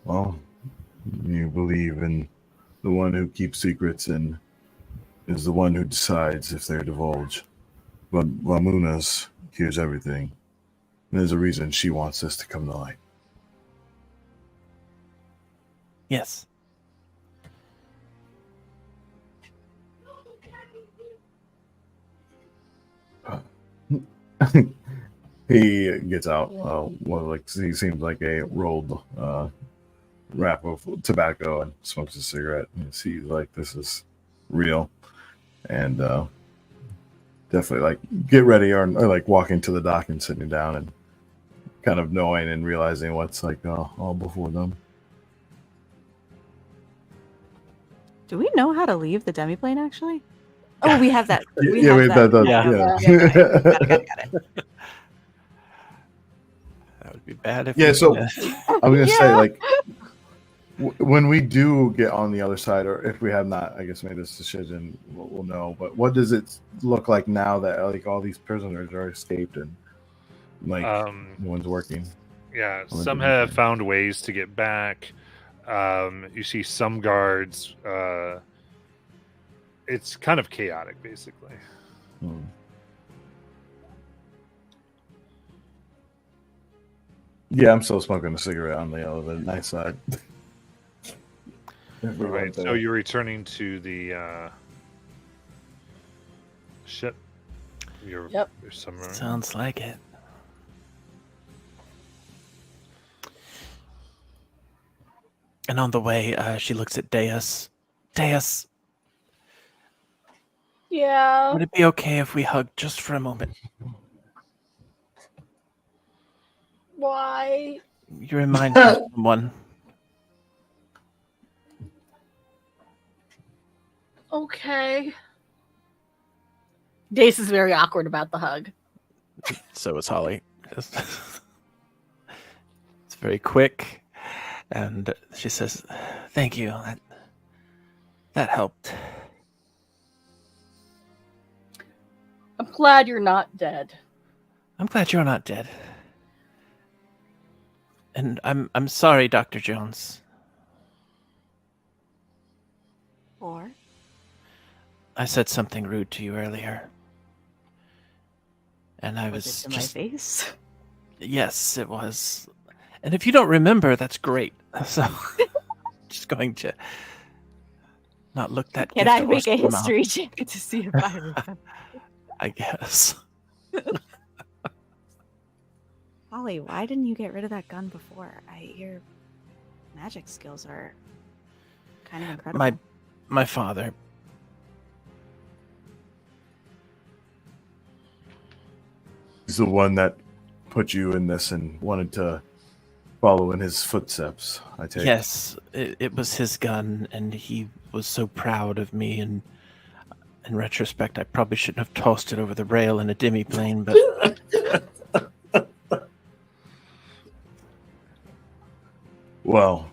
Well, you believe in the one who keeps secrets and is the one who decides if they're divulged. But Lamunas hears everything. And there's a reason she wants this to come to light. Yes. He gets out. He seems like a rolled wrap of tobacco and smokes a cigarette. And sees like this is real, and definitely like get ready or like walking to the dock and sitting down and kind of knowing and realizing what's like all before them. Do we know how to leave the demiplane? Actually? Oh, we have that. We yeah, have wait, that. Yeah. Got it. That would be bad if. Yeah, we so- did. I'm gonna say Yeah. like when we do get on the other side, or if we have not, I guess made this decision, we'll know. But what does it look like now that like all these prisoners are escaped and like no one's working? Yeah, Well, some that'd be have fine. found ways to get back. You see some guards. It's kind of chaotic, basically. Hmm. Yeah, I'm still smoking a cigarette on the nice side. All right, so you're returning to the ship. Your submarine. Sounds like it. And on the way, she looks at Deus. Deus, Yeah. would it be okay if we hug just for a moment? Why? You remind me of someone. Okay. Dace is very awkward about the hug. So is Holly. It's very quick, and she says, "Thank you. That helped." I'm glad you're not dead. I'm glad you're not dead. And I'm sorry, Dr. Jones. Or I said something rude to you earlier. And I was was it to just my face? yes, it was. And if you don't remember, that's great. So just going to not look that Can gift I horse make a in the mouth, history check to see if I remember? I guess. Holly, why didn't you get rid of that gun before? Your magic skills are kind of incredible. My father. He's the one that put you in this and wanted to follow in his footsteps. I take. Yes, it was his gun, and he was so proud of me. And in retrospect, I probably shouldn't have tossed it over the rail in a demi-plane, but Well,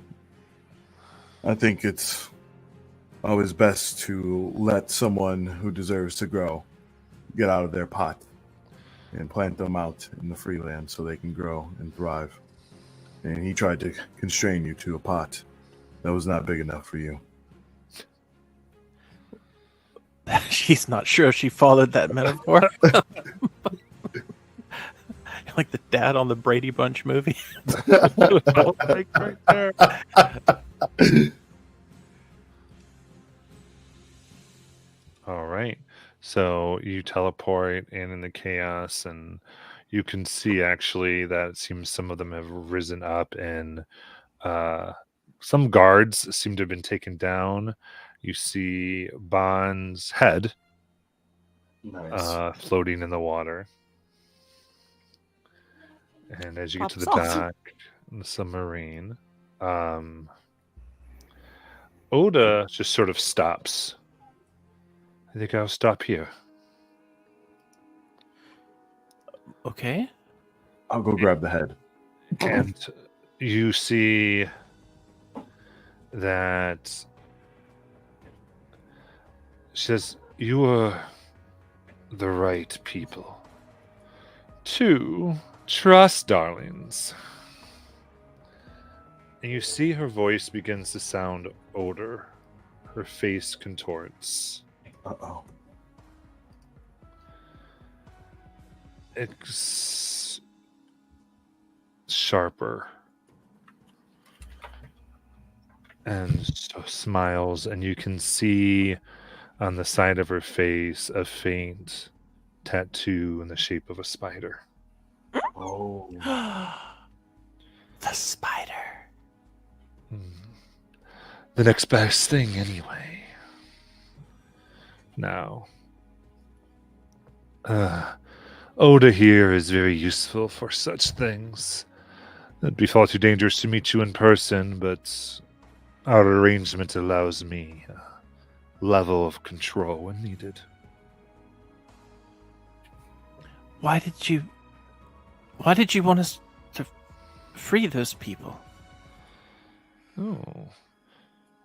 I think it's always best to let someone who deserves to grow get out of their pot and plant them out in the free land so they can grow and thrive. And he tried to constrain you to a pot that was not big enough for you. she's not sure she followed that metaphor. Like the dad on the Brady Bunch movie. All right. So you teleport in the chaos, and you can see actually that it seems some of them have risen up, and some guards seem to have been taken down. You see Bond's head Nice. floating in the water. And as you get to the Pop salt. dock, in the submarine, Oda just sort of stops. I think I'll stop here. Okay. I'll go grab the head. And you see that she says, "You are the right people to trust, darlings." And you see her voice begins to sound older. Her face contorts. Uh-oh. It's sharper. And so smiles, and you can see on the side of her face a faint tattoo in the shape of a spider. Oh. The spider. The next best thing, anyway. Now, Oda here is very useful for such things. It'd be far too dangerous to meet you in person, but our arrangement allows me level of control when needed. Why did you want us to free those people? Oh.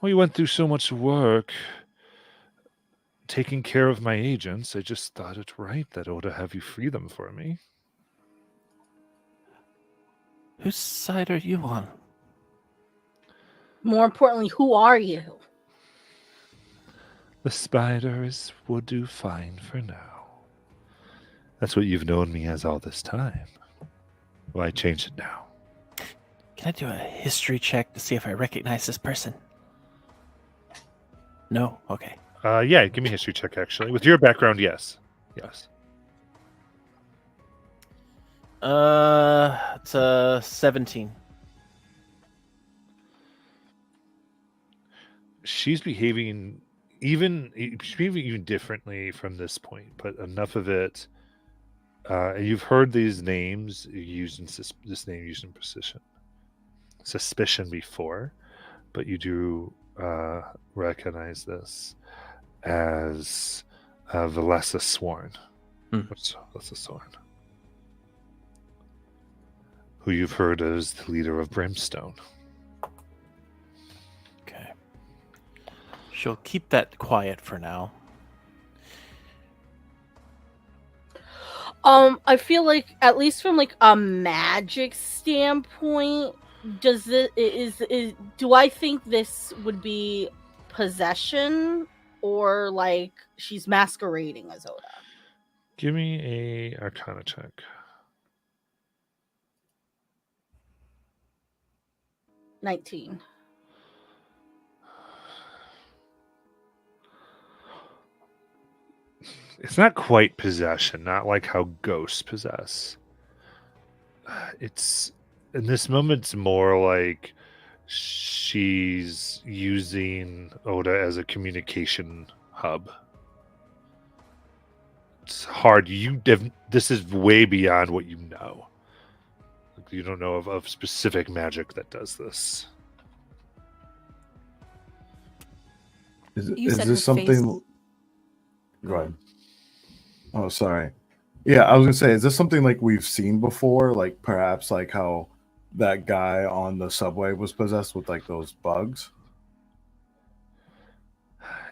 Well, you went through so much work taking care of my agents. I just thought it right that I ought to have you free them for me. Whose side are you on? More importantly, who are you? The spiders would do fine for now. That's what you've known me as all this time. Why change it now? Can I do a history check to see if I recognize this person? No? Okay. Yeah, give me a history check, actually. With your background, yes. Yes. It's a 17. She's behaving even differently from this point, but enough of it. You've heard these names used in this name used in suspicion before, but you do recognize this as Valessa Sworn. What's Valessa Sworn? Who you've heard as the leader of Brimstone. Okay. She'll keep that quiet for now. I feel like, at least from like a magic standpoint, do I think this would be possession, or like she's masquerading as Oda? Give me a Arcana check. $19. It's not quite possession, not like how ghosts possess. It's in this moment, it's more like she's using Oda as a communication hub. It's hard. This is way beyond what you know. You don't know of specific magic that does this. You Is said this her face- something? Go ahead. Oh, sorry. Yeah, I was gonna say, is this something like we've seen before? Like perhaps like how that guy on the subway was possessed with like those bugs?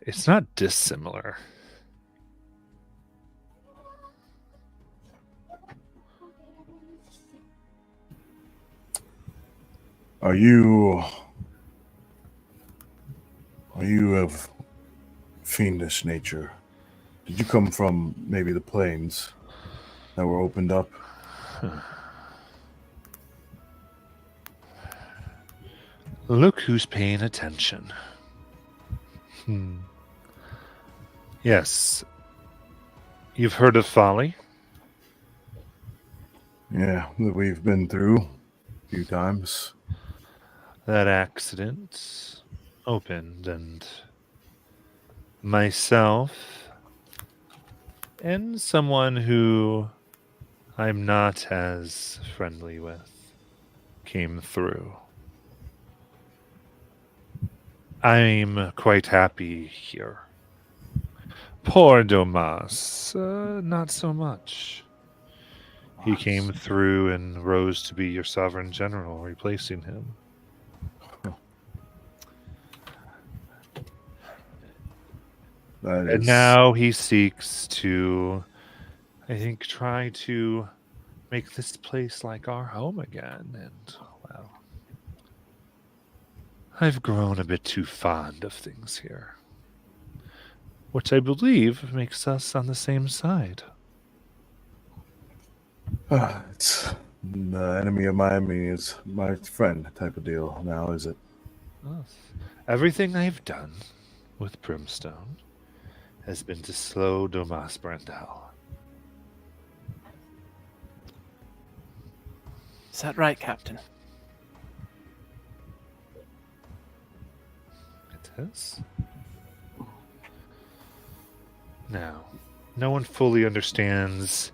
It's not dissimilar. Are you of fiendish nature? Did you come from maybe the plains that were opened up? Look who's paying attention. Yes. You've heard of Folly? Yeah, that we've been through a few times. That accident opened, and myself and someone who I'm not as friendly with came through. I'm quite happy here. Poor Domas, not so much. He came through and rose to be your sovereign general, replacing him. And now he seeks to, I think, try to make this place like our home again. And, well, I've grown a bit too fond of things here, which I believe makes us on the same side. It's the enemy of my enemy is my friend type of deal now, is it? Yes. Everything I've done with Brimstone has been to slow Domas Brandel. Is that right, Captain? It is. Now, no one fully understands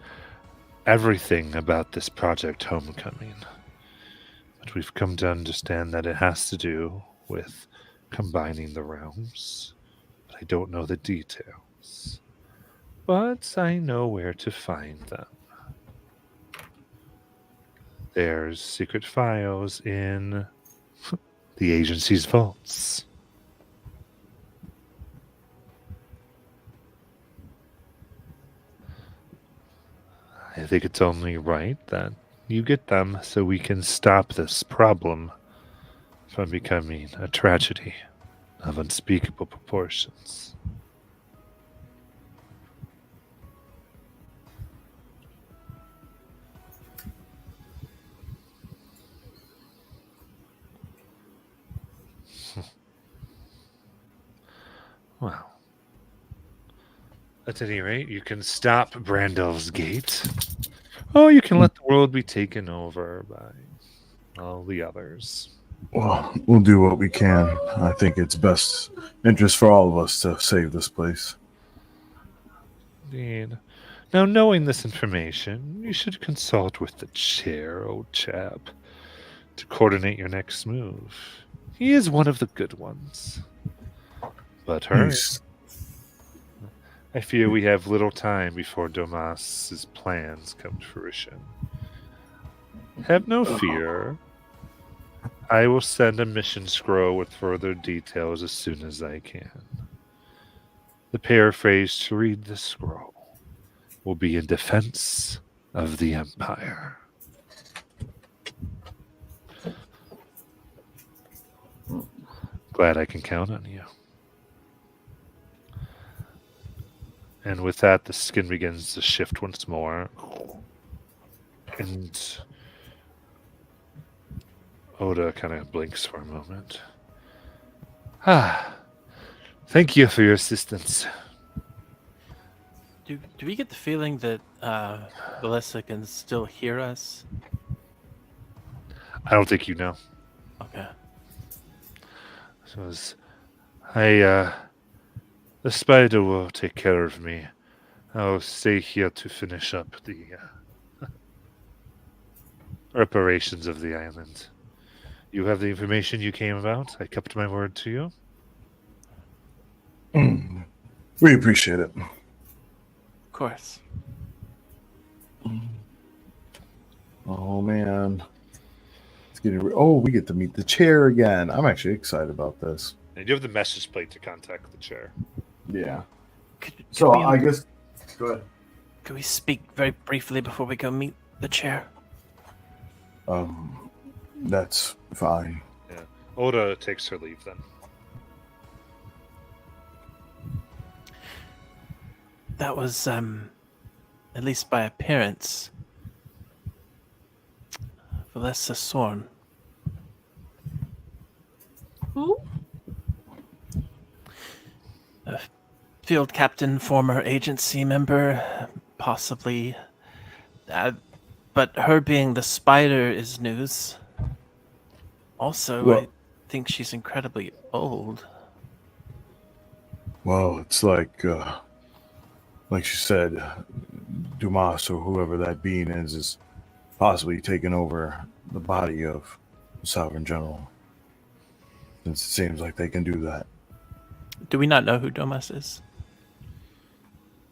everything about this project Homecoming, but we've come to understand that it has to do with combining the realms but I don't know the details. But I know where to find them. There's secret files in the agency's vaults. I think it's only right that you get them so we can stop this problem from becoming a tragedy of unspeakable proportions. Well, at any rate, you can stop Brandel's Gate. Oh, you can let the world be taken over by all the others. Well, we'll do what we can. I think it's best interest for all of us to save this place. Indeed. Now, knowing this information, you should consult with the chair, old chap, to coordinate your next move. He is one of the good ones. But hurry. I fear we have little time before Domas's plans come to fruition. Have no fear. I will send a mission scroll with further details as soon as I can. The paraphrase to read the scroll will be in defense of the Empire. Glad I can count on you. And with that, the skin begins to shift once more. And Oda kind of blinks for a moment. Thank you for your assistance. Do we get the feeling that Valessa can still hear us? I don't think you know. Okay. So the spider will take care of me. I'll stay here to finish up the reparations of the island. You have the information you came about. I kept my word to you. We appreciate it. Of course. Oh, man. It's getting we get to meet the chair again. I'm actually excited about this. And you have the message plate to contact the chair. Yeah. Could So we, I guess... Go ahead. Could we speak very briefly before we go meet the chair? That's fine. Yeah. Oda takes her leave then. That was, at least by appearance, Valessa Sorn. Who? A field captain, former agency member, possibly. But her being the spider is news. Also, Well- I think she's incredibly old. Well, it's like she said, Dumas or whoever that being is possibly taking over the body of the Sovereign General. Since it seems like they can do that. Do we not know who Domas is?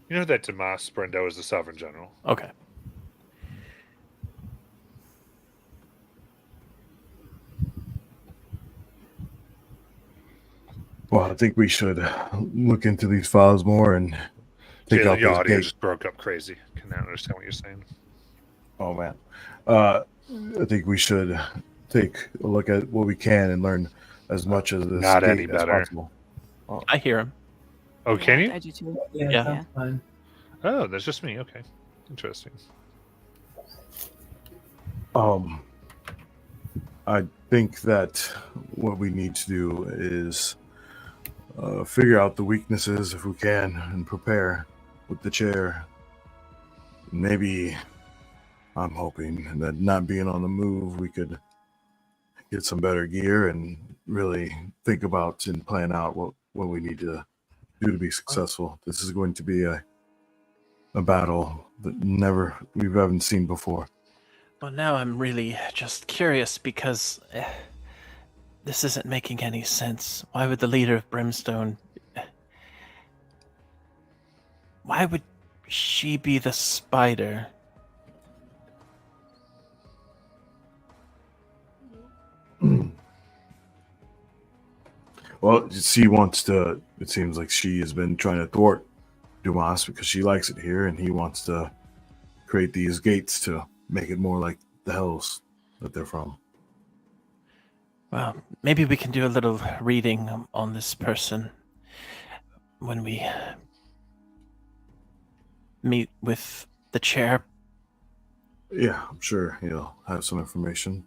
You know that Damas Brendo is the Sovereign General. Okay. Well, I think we should look into these files more and take Jalen, out your those audio gates. just broke up crazy. Can I understand what you're saying? Oh man, I think we should take a look at what we can and learn as much of this Not gate any as better. possible. I hear him. Oh, can you? I do too. Yeah, Yeah. sounds fine. Oh, that's just me. Okay. Interesting. I think that what we need to do is figure out the weaknesses if we can and prepare with the chair. Maybe I'm hoping that not being on the move, we could get some better gear and really think about and plan out what we need to do to be successful. This is going to be a battle that we haven't seen before. Well, now I'm really just curious because this isn't making any sense. Why would the leader of Brimstone Why would she be the spider? Well, she wants to. It seems like she has been trying to thwart Dumas because she likes it here, and he wants to create these gates to make it more like the hells that they're from. Well, maybe we can do a little reading on this person when we meet with the chair. Yeah, I'm sure he'll have some information.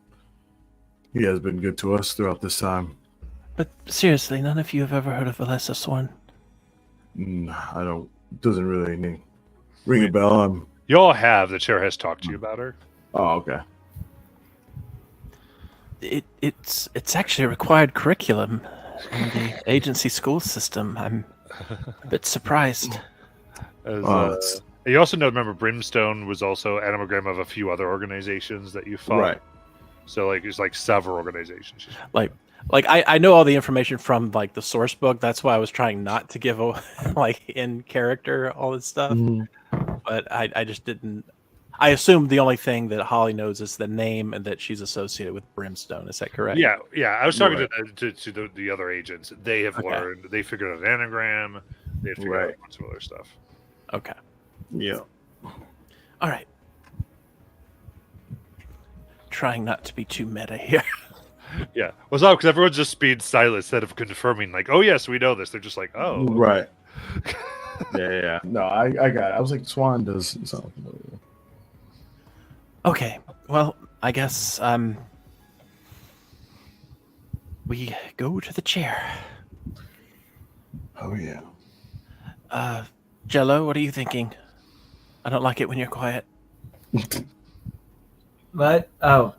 He has been good to us throughout this time. But seriously, none of you have ever heard of Alessa Swan? I don't. Doesn't really ring a bell. You all have. The chair has talked to you about her. Oh, okay. It's actually a required curriculum in the agency school system. I'm a bit surprised. You also know, remember, Brimstone was also an anagram of a few other organizations that you fought. Right. So, like, there's like several organizations. Like I know all the information from like the source book. That's why I was trying not to give like in character all this stuff. But I just didn't. I assumed the only thing that Holly knows is the name and that she's associated with Brimstone. Is that correct? Yeah. I was talking Right. to the other agents. They have Okay. learned. They figured out an anagram. They figured out Right. a bunch of other stuff. Okay. Yeah. All right. Trying not to be too meta here. Yeah. What's up? Because everyone's just being silent instead of confirming, like, "Oh yes, we know this." They're just like, "Oh, okay." Right. Yeah. No, I got it. I was like, Swan does something. Okay. Well, I guess we go to the chair. Oh yeah. Jello, what are you thinking? I don't like it when you're quiet. What? Oh,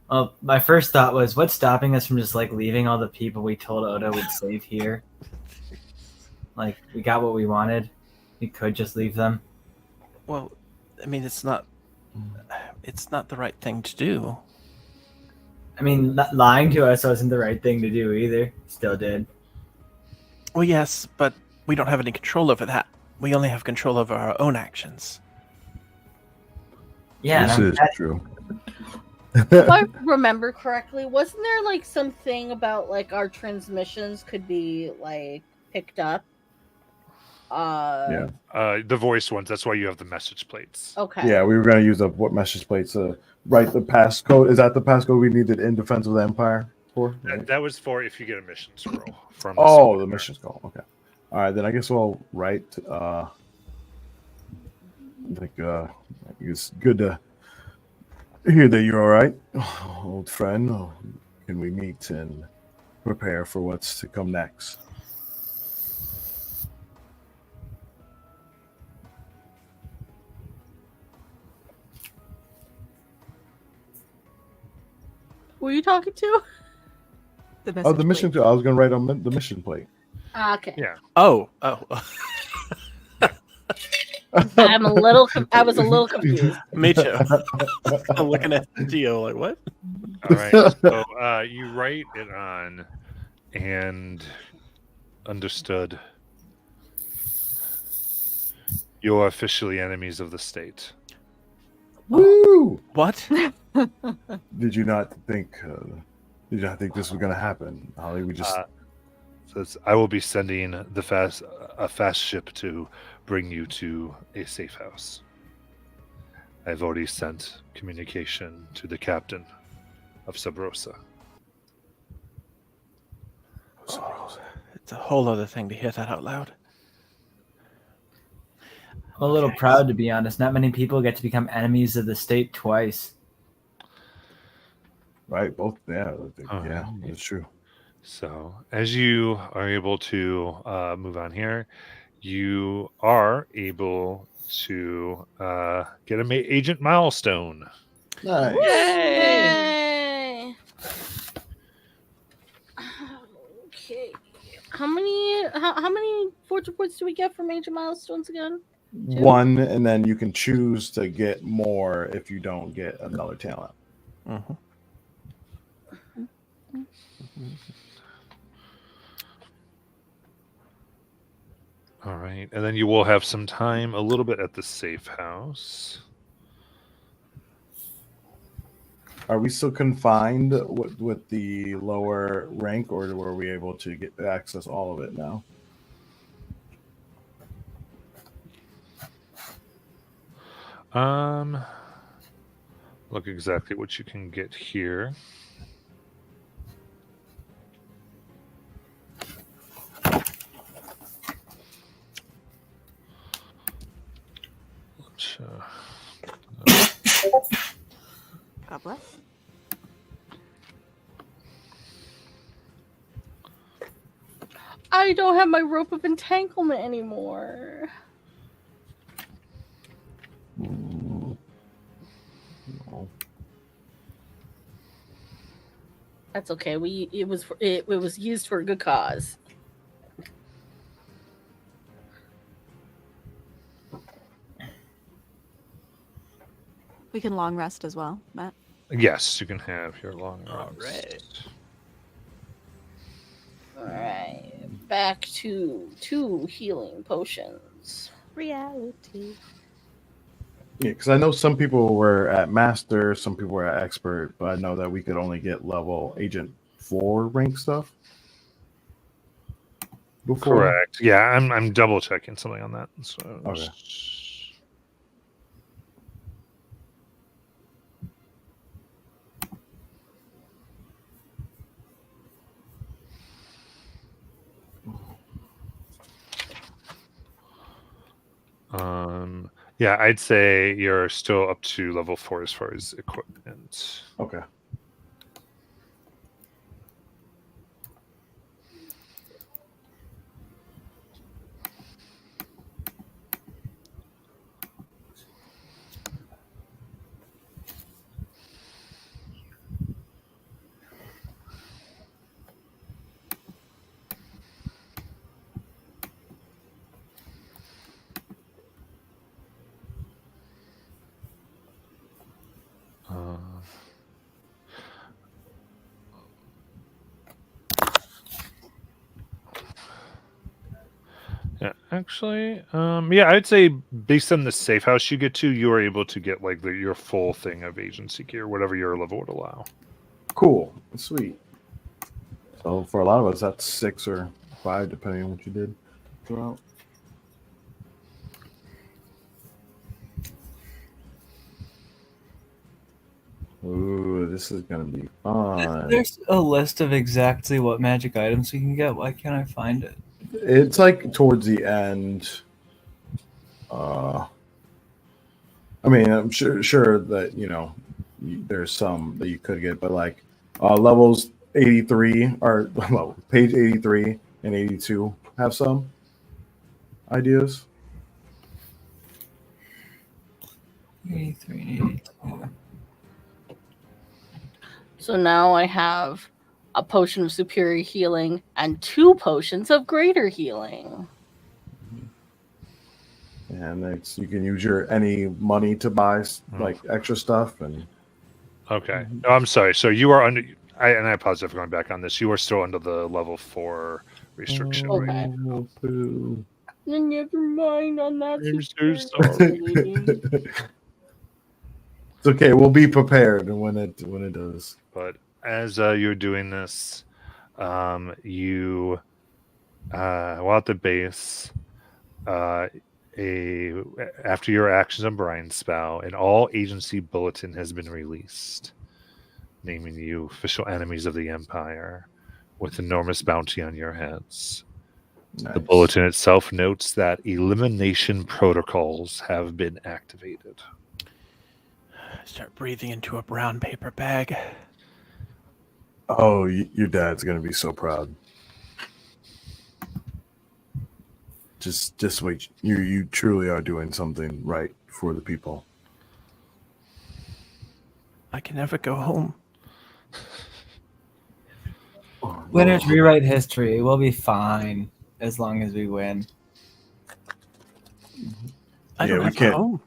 well, my first thought was, what's stopping us from just like leaving all the people we told Oda we'd save here? Like, we got what we wanted. We could just leave them. Well, I mean, it's not the right thing to do. I mean, lying to us wasn't the right thing to do either. Still did. Well, yes, but we don't have any control over that. We only have control over our own actions. Yeah, This and is true. If I remember correctly, wasn't there like something about like our transmissions could be like picked up? Yeah. The voice ones. That's why you have the message plates. Okay. Yeah, we were going to use what message plates to write the passcode. Is that the passcode we needed in Defense of the Empire for? That was for if you get a mission scroll from. Oh, the mission scroll. Okay. All right, then I guess we'll write. It's good to hear that you're all right, old friend. Can we meet and prepare for what's to come next? Who are you talking to? The Oh, the message mission. plate. I was going to write on the mission plate. Okay. Yeah. Oh. I'm a little. I was a little confused. Me too. I'm looking at Dio like, what? All right. So you write it on, and understood. You are officially enemies of the state. Woo! What? Did you not think? Did you not think this was going to happen, Holly? We just. Says, I will be sending a fast ship to bring you to a safe house. I've already sent communication to the captain of Sub Rosa. It's a whole other thing to hear that out loud. I'm a little proud, to be honest. Not many people get to become enemies of the state twice. Right, both. Yeah, I think, Oh, yeah, that's true. So, as you are able to move on here, you are able to get an agent milestone. Nice. Yay! Okay. How many fortune points do we get from major milestones again? One, and then you can choose to get more if you don't get another talent. Mm-hmm. All right, and then you will have some time a little bit at the safe house. Are we still confined with the lower rank, or were we able to get access all of it now? Look exactly what you can get here. Let's, God bless. I don't have my rope of entanglement anymore. No. That's okay. It was used for a good cause. We can long rest as well, Matt. yes, you can have your long All rest. All right, back to 2 healing potions. Reality. Yeah, because I know some people were at master, some people were at expert, but I know that we could only get level agent 4 rank stuff. Before. Correct. Yeah, I'm double checking something on that. So Okay. Yeah, I'd say you're still up to level 4 as far as equipment. Okay. Yeah, actually, yeah, I'd say based on the safe house you get to, you are able to get like your full thing of agency gear, whatever your level would allow. Cool. Sweet. So for a lot of us, that's 6 or 5, depending on what you did throughout. Ooh, this is gonna be fun. There's a list of exactly what magic items we can get. Why can't I find it? It's like towards the end. I mean, I'm sure that there's some that you could get, but like levels 83 or well, page 83 and 82 have some ideas. 83 and 82. So now I have a potion of superior healing and 2 potions of greater healing. And you can use your any money to buy like extra stuff and. Okay. No, I'm sorry. So you are under. I apologize for going back on this. You are still under the level 4 restriction. Okay. Right? Oh, poo. Never mind on that. I'm so sorry. It's okay. We'll be prepared when it does. But as you're doing this, you while at the base, after your actions on Brian's spell, an all agency bulletin has been released, naming you official enemies of the Empire, with enormous bounty on your heads. Nice. The bulletin itself notes that elimination protocols have been activated. Start breathing into a brown paper bag. Oh, your dad's gonna be so proud. Just wait. You truly are doing something right for the people. I can never go home. Winners rewrite history. We'll be fine as long as we win. I don't we have can't. a home.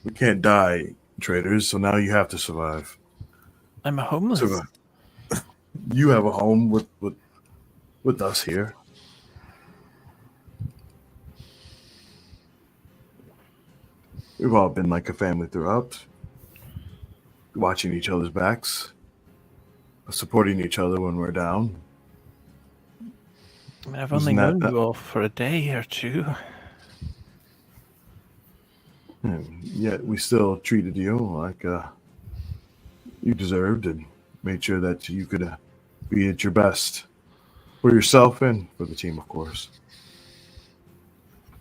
We can't die, traitors. So now you have to survive. I'm a homeless. Survive. You have a home with us here. We've all been like a family throughout, watching each other's backs, supporting each other when we're down. I mean, I've Isn't only that- known you all for a day or two. And yet we still treated you like you deserved and made sure that you could be at your best for yourself and for the team, of course.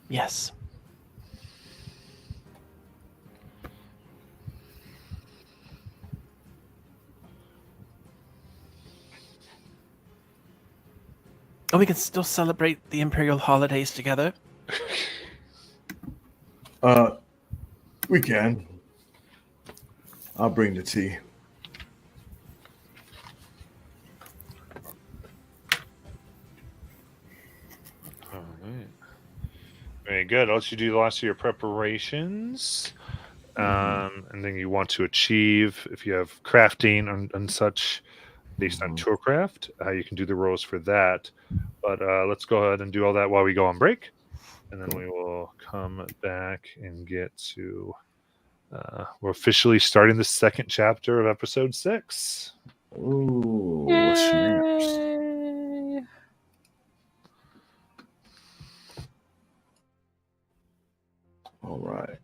Yes. Oh, we can still celebrate the Imperial holidays together. We can. I'll bring the tea. All right. Very good. I'll let you do the last of your preparations. And then you want to achieve, if you have crafting and such based on Tourcraft, you can do the rolls for that. But let's go ahead and do all that while we go on break. And then we will come back and get to. We're officially starting the second chapter of episode 6. Ooh, snaps. Yay. All right.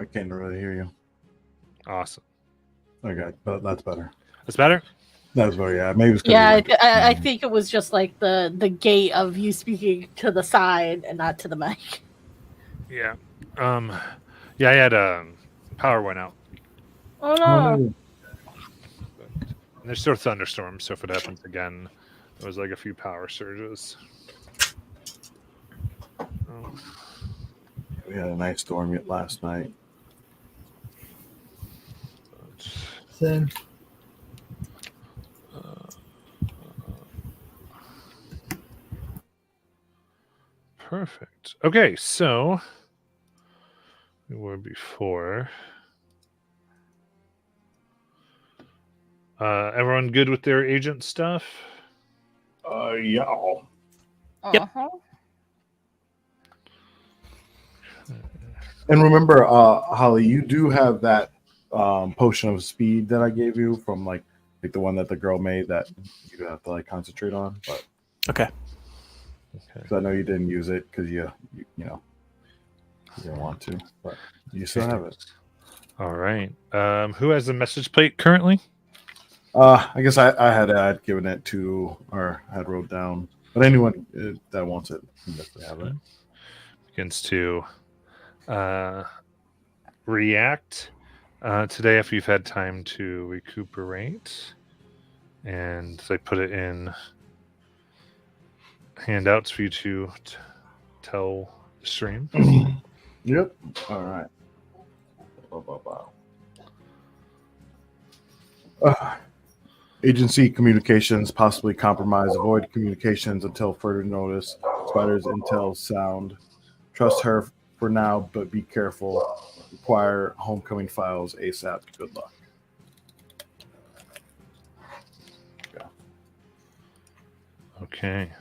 I can't really hear you. Awesome. Okay, but that's better. That's better? That's better, yeah. Maybe it's 'cause Yeah, you- I think it was just like the gate of you speaking to the side and not to the mic. Yeah. Yeah, I had power went out. Oh Oh, no! no. And there's still thunderstorms, so if it happens again, it was like a few power surges. We had a nice storm yet last night. Same. Perfect. Okay, so we were before. Everyone good with their agent stuff? Yeah. Yep. Uh-huh. And remember, Holly, you do have that potion of speed that I gave you from like the one that the girl made that you have to like concentrate on. But Okay. because I know you didn't use it because you know you didn't want to, but you still have it. All right. Who has the message plate currently? I guess I had given it to or had wrote down, but anyone that wants it can definitely have it. Begins to react today after you've had time to recuperate, and they put it in handouts for you to tell the stream. Yep. All right. Agency communications possibly compromised. Avoid communications until further notice. Spider's intel sound. Trust her for now, but be careful. Require homecoming files ASAP. Good luck. Yeah. Okay.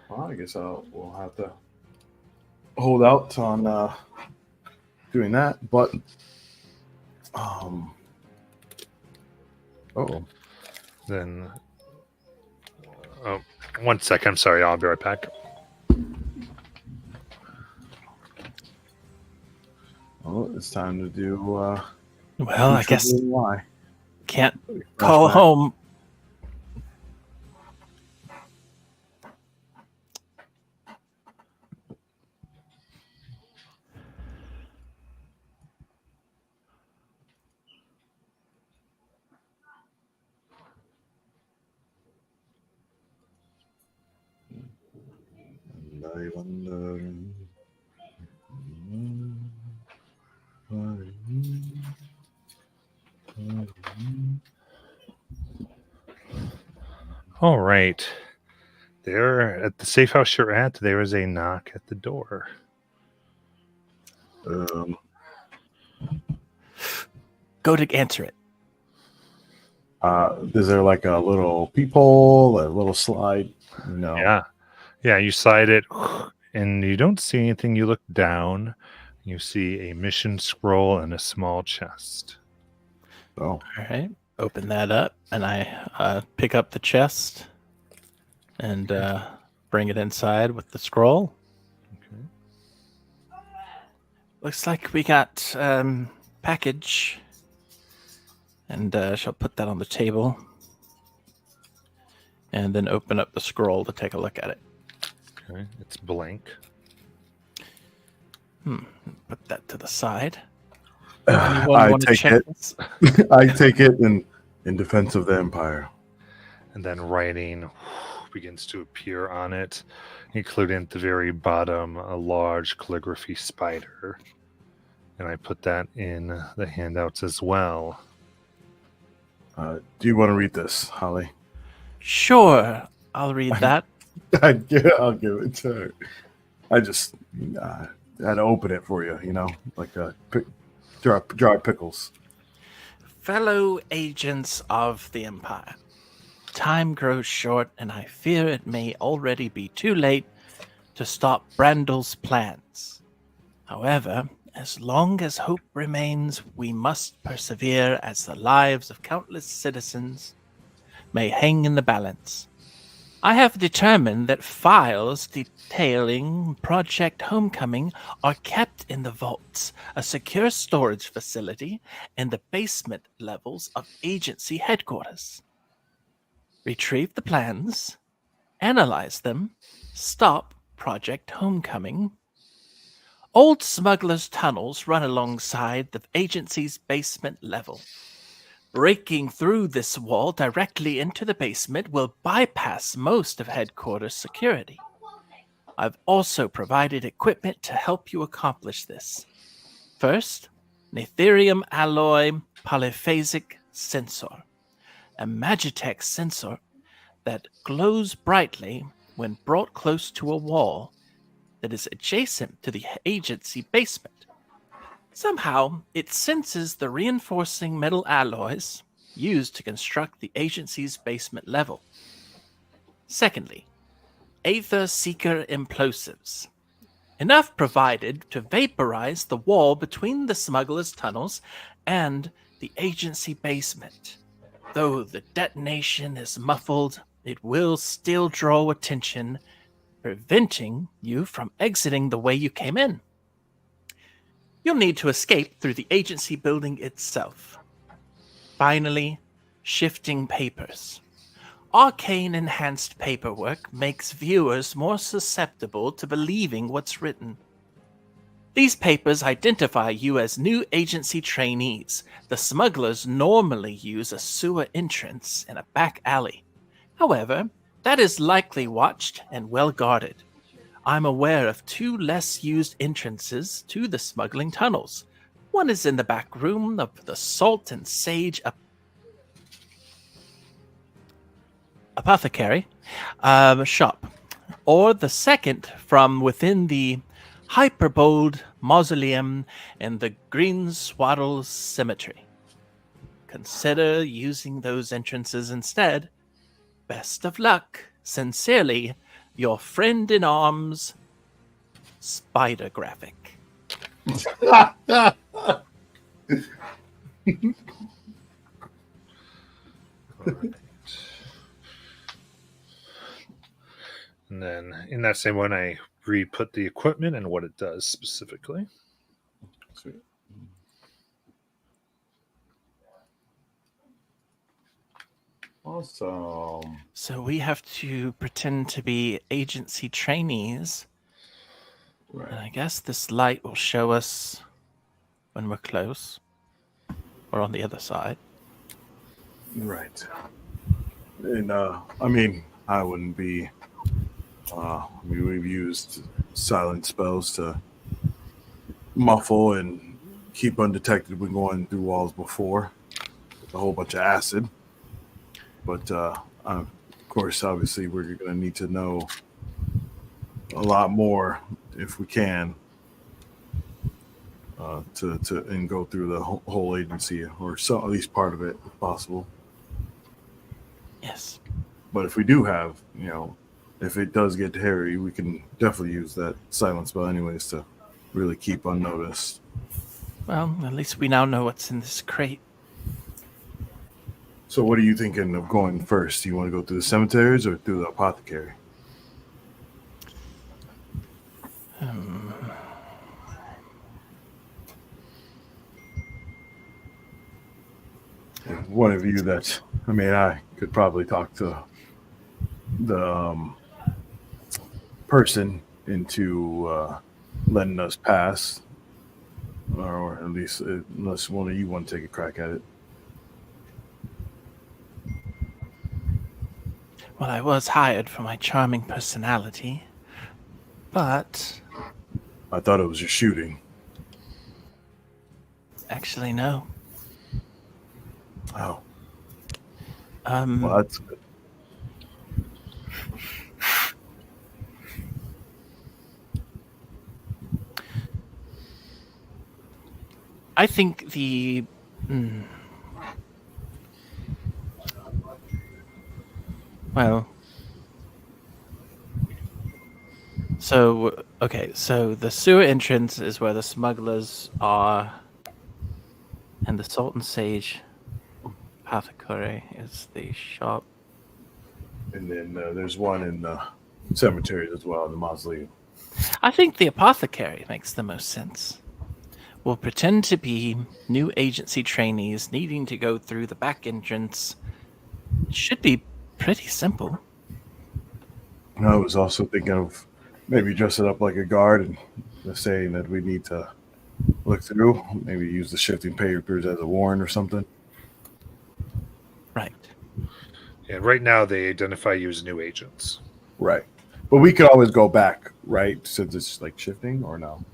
Well, I guess we'll have to hold out on doing that, but Then, oh, 1 second. I'm sorry. I'll be right back. well, it's time to do. Well, I guess why can't call home. I wonder. All right. There at the safe house you're at, there is a knock at the door. Go to answer it. Is there like a little peephole, a little slide? No. Yeah. Yeah, you slide it and you don't see anything. You look down, you see a mission scroll and a small chest. Oh. All right. Open that up, and I pick up the chest and bring it inside with the scroll. Okay. Looks like we got package, and shall put that on the table, and then open up the scroll to take a look at it. Okay. It's blank. Put that to the side. I wanna take check it. this? I take it in defense of the Empire. And then writing begins to appear on it, including at the very bottom a large calligraphy spider. And I put that in the handouts as well. Do you want to read this, Holly? Sure, I'll read that. I'll give it to her. I just had to open it for you, like a dry pickles. Fellow agents of the Empire, time grows short, and I fear it may already be too late to stop Brandel's plans. However, as long as hope remains, we must persevere, as the lives of countless citizens may hang in the balance. I have determined that files detailing Project Homecoming are kept in the vaults, a secure storage facility in the basement levels of agency headquarters. Retrieve the plans, analyze them, stop Project Homecoming. Old smugglers' tunnels run alongside the agency's basement level. Breaking through this wall directly into the basement will bypass most of headquarters security. I've also provided equipment to help you accomplish this. First, an Ethereum alloy polyphasic sensor, a Magitech sensor that glows brightly when brought close to a wall that is adjacent to the agency basement. Somehow, it senses the reinforcing metal alloys used to construct the agency's basement level. Secondly, Aether Seeker implosives. Enough provided to vaporize the wall between the smugglers' tunnels and the agency basement. Though the detonation is muffled, it will still draw attention, preventing you from exiting the way you came in. You'll need to escape through the agency building itself. Finally, shifting papers. Arcane-enhanced paperwork makes viewers more susceptible to believing what's written. These papers identify you as new agency trainees. The smugglers normally use a sewer entrance in a back alley. However, that is likely watched and well guarded. I'm aware of 2 less used entrances to the smuggling tunnels. One is in the back room of the Salt and Sage Apothecary shop, or the second from within the Hyperbold Mausoleum in the Green Swaddle Cemetery. Consider using those entrances instead. Best of luck. Sincerely, your friend in arms, Spider Graphic. And then in that same one, I re-put the equipment and what it does specifically. Sweet. Awesome. So we have to pretend to be agency trainees. Right. And I guess this light will show us when we're close or on the other side. Right. And I mean, I wouldn't be. We've used silent spells to muffle and keep undetected when going through walls before with a whole bunch of acid. But of course, obviously, we're going to need to know a lot more if we can to and go through the whole agency or so at least part of it if possible. Yes. But if we do have, if it does get hairy, we can definitely use that silent spell anyways to really keep unnoticed. Well, at least we now know what's in this crate. So what are you thinking of going first? Do you want to go through the cemeteries or through the apothecary? One of you that's, I could probably talk to the person into letting us pass, or at least unless one of you want to take a crack at it. Well, I was hired for my charming personality, but I thought it was your shooting. actually, no. Oh, Um, well, that's good. I think the well, so okay, so the sewer entrance is where the smugglers are, and the Salt and Sage Apothecary is the shop. And then there's one in the cemetery as well, in the mausoleum. I think the apothecary makes the most sense. We'll pretend to be new agency trainees needing to go through the back entrance. It should be pretty simple. And I was also thinking of maybe dress it up like a guard and saying that we need to look through. Maybe use the shifting papers as a warrant or something. Right. And right now they identify you as new agents. Right. But we could always go back, right? Since it's like shifting, or no?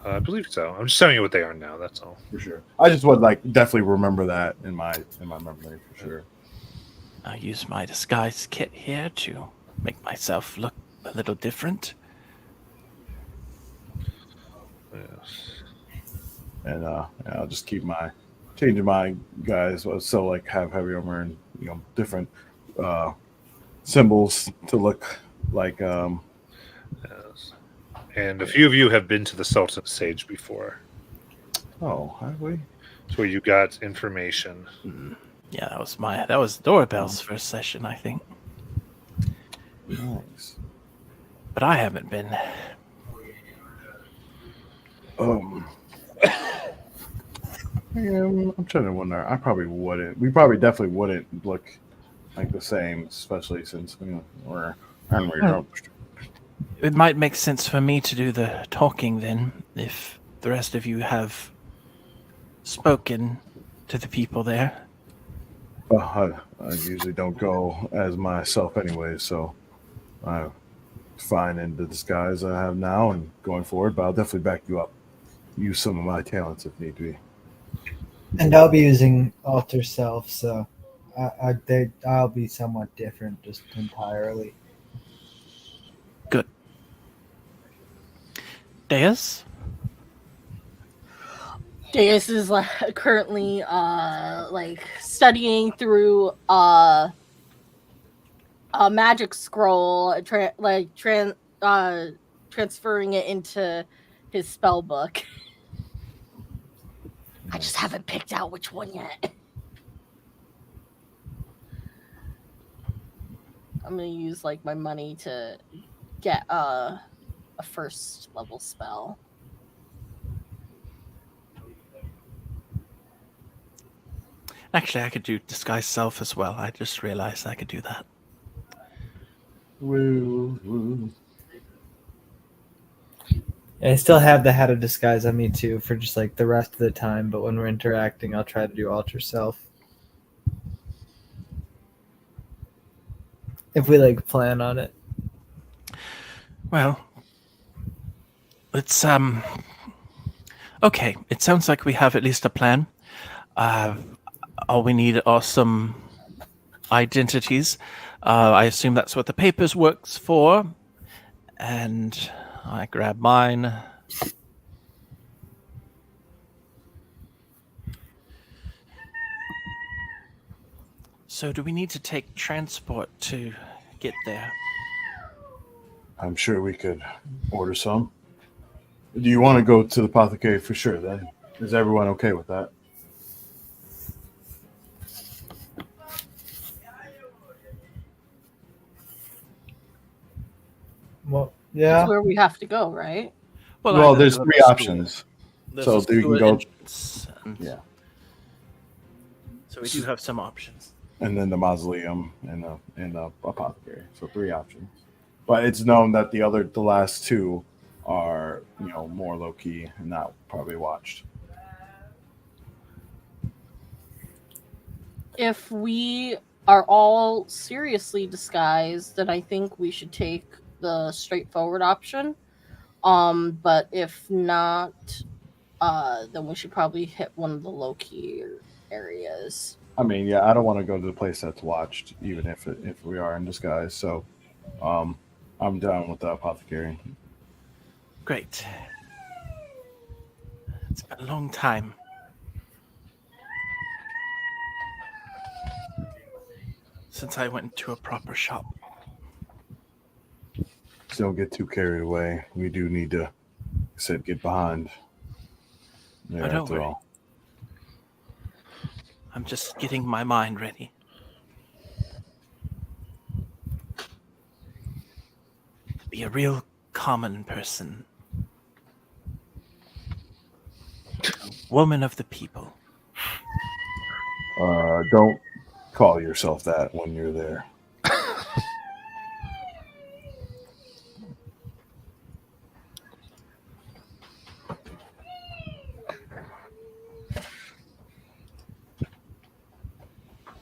I believe so. I'm just telling you what they are now. That's all. For sure. I just would like definitely remember that in my memory for sure. I'll use my disguise kit here to make myself look a little different. Yes. And I'll just keep changing my guys so like have heavy armor and different symbols to look like. Yes. And a few of you have been to the Sultan Sage before. Oh, have we? It's where you got information. Yeah, that was Dorabelle's first session, I think. Nice. But I haven't been. Yeah, I'm trying to wonder. I probably wouldn't. We probably definitely wouldn't look like the same, especially since we're Henry. It might make sense for me to do the talking then, if the rest of you have spoken to the people there. I usually don't go as myself anyway, so I'm fine in the disguise I have now and going forward, but I'll definitely back you up. Use some of my talents if need be. And I'll be using alter self, so I'll be somewhat different, just entirely. Good. Deus? Deus is currently studying through a magic scroll, transferring it into his spell book. I just haven't picked out which one yet. I'm gonna use my money to get a first level spell. Actually, I could do disguise self as well. I just realized I could do that. Woo, woo. I still have the hat of disguise on me too for just the rest of the time, but when we're interacting, I'll try to do alter self. If we plan on it. Well, let's okay, it sounds like we have at least a plan. All we need are some identities. I assume that's what the papers works for. And I grab mine. So do we need to take transport to get there? I'm sure we could order some. Do you want to go to the apothecary for sure then? Is everyone okay with that? Well, yeah. That's where we have to go, right? Well, either there's go to three school. options. There's So a we can sewer go- entrance, and Yeah. so we do have some options. And then the mausoleum and the apothecary. So 3 options. But it's known that the last 2 are, more low key and not probably watched. If we are all seriously disguised, then I think we should take the straightforward option. But if not, then we should probably hit one of the low key areas. I mean, yeah, I don't want to go to the place that's watched, even if we are in disguise. So, I'm down with the apothecary. Great. It's been a long time. Since I went into a proper shop. Just don't get too carried away. We do need to, get behind. There, don't after worry. all. I'm just getting my mind ready. be a real common person. Woman of the people. Don't call yourself that when you're there.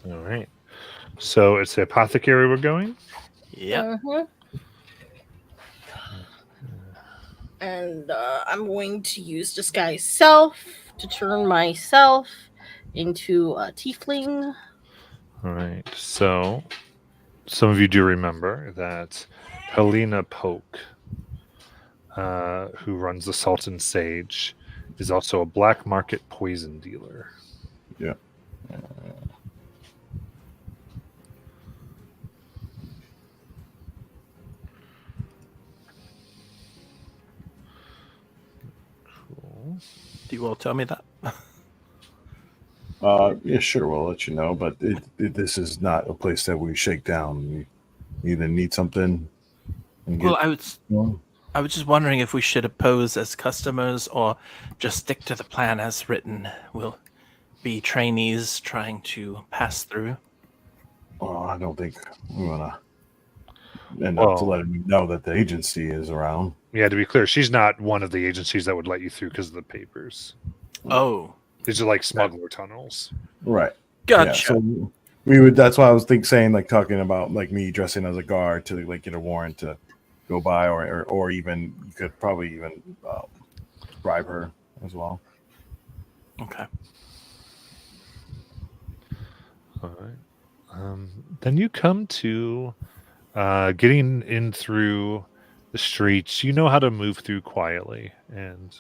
All right. So it's the apothecary we're going? Yep. Mhm. And I'm going to use disguise self to turn myself into a tiefling. All right. So some of you do remember that Helena Polk, who runs the Salt and Sage, is also a black market poison dealer. Yeah. Cool. Do you all tell me that? Yeah, sure. We'll let you know, but this is not a place that we shake down. We either need something. And Well, get, I was just wondering if we should oppose as customers or just stick to the plan as written. We'll be trainees trying to pass through. well, I don't think we want to. And not to let him know that the agency is around. Yeah, to be clear, she's not one of the agencies that would let you through because of the papers. Oh. These are like smuggler tunnels. Right. Gotcha. Yeah, so we would. That's why I was saying, like, talking about like me dressing as a guard to like get a warrant to go by, or even you could probably even bribe her as well. Okay. All right. Then you come to getting in through the streets. You know how to move through quietly and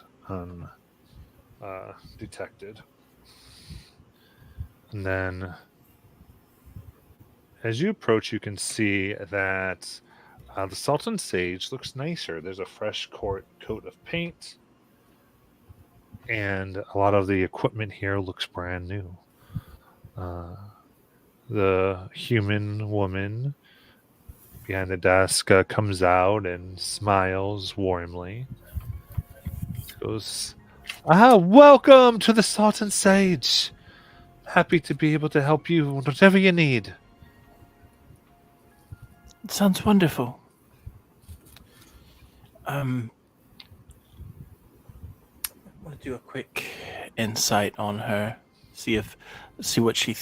detected. And then as you approach, you can see that the Salt and Sage looks nicer. There's a fresh coat of paint, and a lot of the equipment here looks brand new. The human woman behind the desk comes out and smiles warmly. Goes, welcome to the Salt and Sage. Happy to be able to help you whatever you need. It sounds wonderful. I want to do a quick insight on her. See what she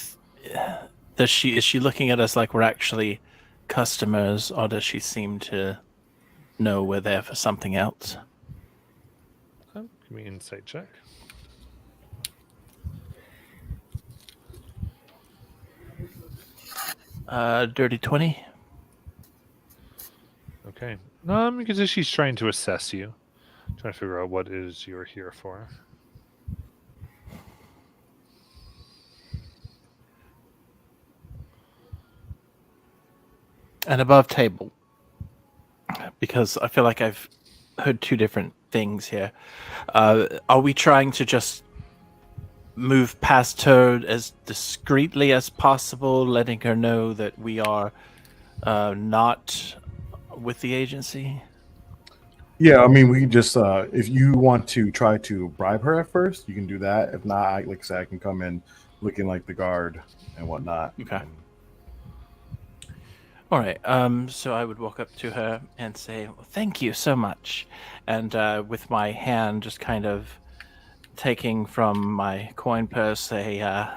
is she looking at us like we're actually customers, or does she seem to know we're there for something else? Give me an insight check. Dirty 20. Okay. Because she's trying to assess you, trying to figure out what is you're here for. And above table, because I feel like I've heard two different things here. Are we trying to just move past her as discreetly as possible, letting her know that we are not with the agency? Yeah, I mean, we can just if you want to try to bribe her at first, you can do that. If not, like I said, I can come in looking like the guard and whatnot. Okay. All right. So I would walk up to her and say, well, "Thank you so much," and with my hand just kind of taking from my coin purse a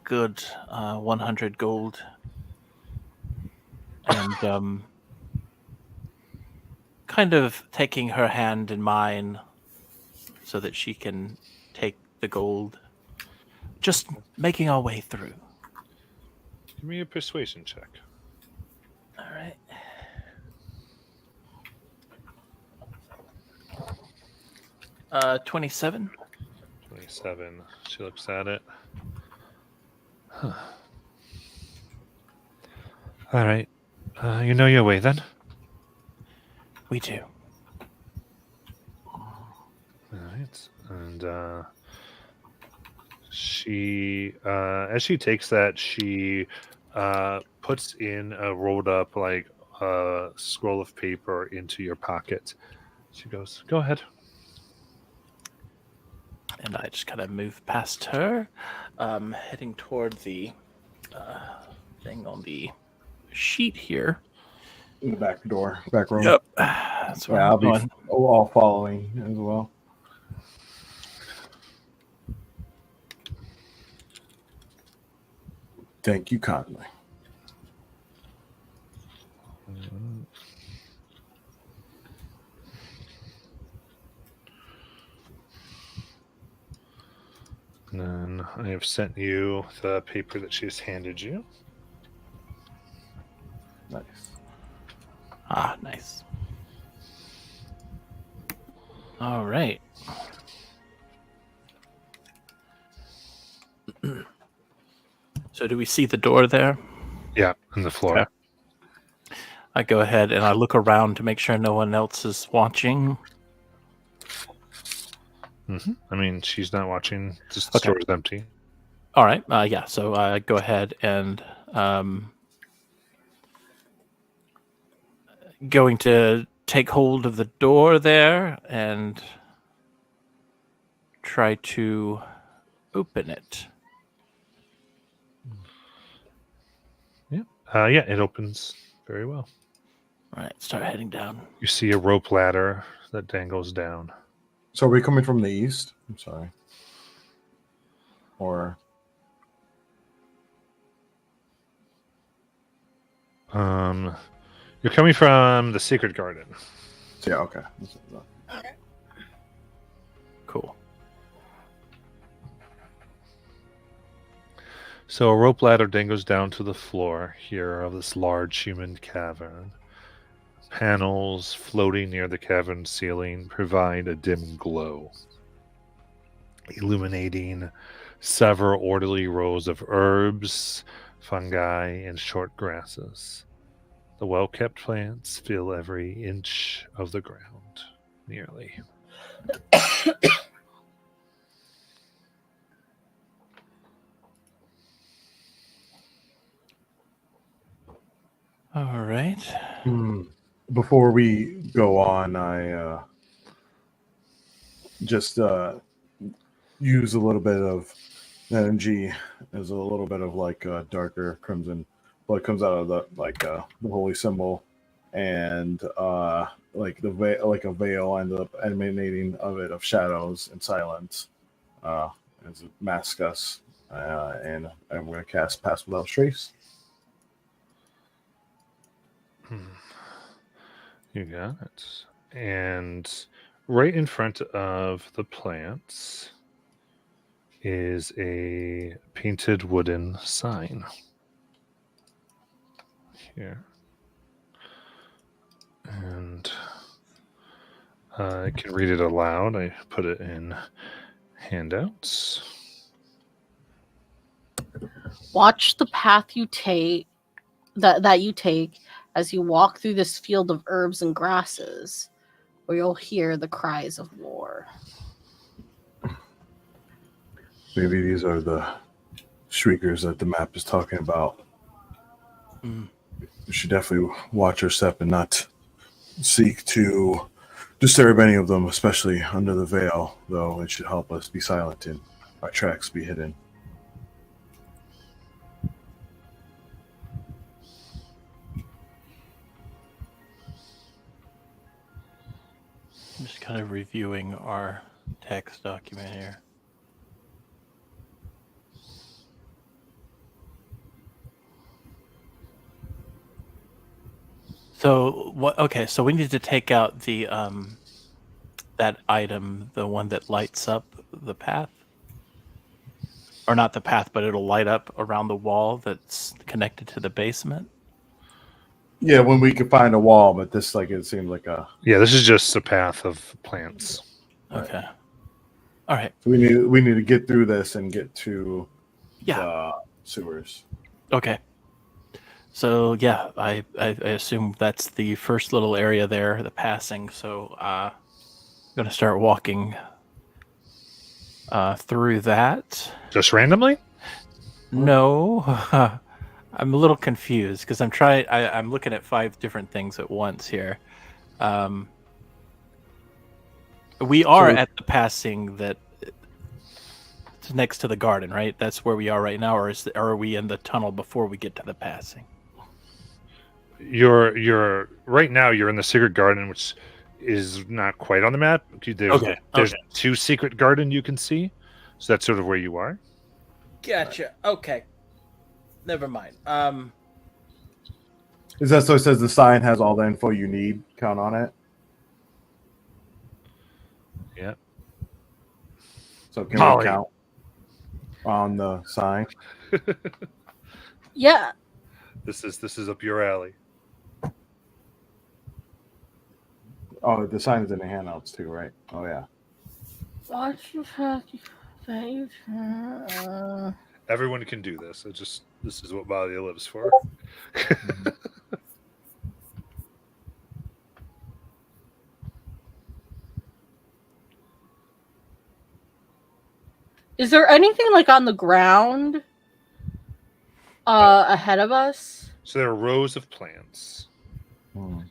good 100 gold, and kind of taking her hand in mine so that she can take the gold. Just making our way through. Give me a persuasion check. All right. Uh, 27. 27. She looks at it. Huh. All right. You know your way then? We do. All right. And she, as she takes that, she puts in a rolled up, like, a scroll of paper into your pocket. She goes, "Go ahead." And I just kind of move past her, heading toward the thing on the sheet here. In the back door, back room. Yep. That's where Yeah, I'm I'll be going. all following as well. Thank you kindly. And then I have sent you the paper that she has handed you. Nice. Ah, nice. All right. So do we see the door there? Yeah, on the floor. Okay. I go ahead and I look around to make sure no one else is watching. I mean, she's not watching. Just the Okay. store is empty. All right. Yeah. So I go ahead and going to take hold of the door there and try to open it. Yeah, it opens very well. All right. Start heading down. You see a rope ladder that dangles down. So are we coming from the east? I'm sorry. Or You're coming from the Sacred Garden. yeah, okay. Cool. So a rope ladder dangles down to the floor here of this large human cavern. Panels floating near the cavern ceiling provide a dim glow, illuminating several orderly rows of herbs, fungi, and short grasses. The well-kept plants fill every inch of the ground, nearly. All right. Before we go on, I just use a little bit of energy as a little bit of like darker crimson blood comes out of the the holy symbol, and like the like a veil ended up emanating of it of shadows and silence as it masks us, and I'm going to cast Pass Without Trace. You got it. And right in front of the plants is a painted wooden sign. Here. And I can read it aloud. I put it in handouts. Watch the path you take that you take as you walk through this field of herbs and grasses, where you'll hear the cries of war. Maybe these are the shriekers that the map is talking about. We should definitely watch our step and not seek to disturb any of them, especially under the veil, though it should help us be silent and our tracks be hidden. I'm just kind of reviewing our text document here. So what? Okay, so we need to take out the that item, the one that lights up the path, or not the path, but it'll light up around the wall that's connected to the basement. Yeah, when we could find a wall, but this it seemed like a. Yeah, this is just a path of plants. Okay. All right. So we need to get through this and get to Yeah. the sewers. Okay. So yeah, I assume that's the first little area there, the passing. So I'm gonna start walking through that. Just randomly? No, I'm a little confused because I'm looking at 5 different things at once here. We are at the passing that it's next to the garden, right? That's where we are right now, or are we in the tunnel before we get to the passing? You're right now. You're in the secret garden, which is not quite on the map. There's 2 secret garden you can see, so that's sort of where you are. Gotcha. Okay. Never mind. Is that so? It says the sign has all the info you need. Count on it. Yeah. So can Molly. we count on the sign? Yeah. This is up your alley. Oh, the sign is in the handouts too, right? Oh yeah. Watch your face. Everyone can do this. This is what Valia lives for. Is there anything like on the ground ahead of us? So there are rows of plants. Hmm.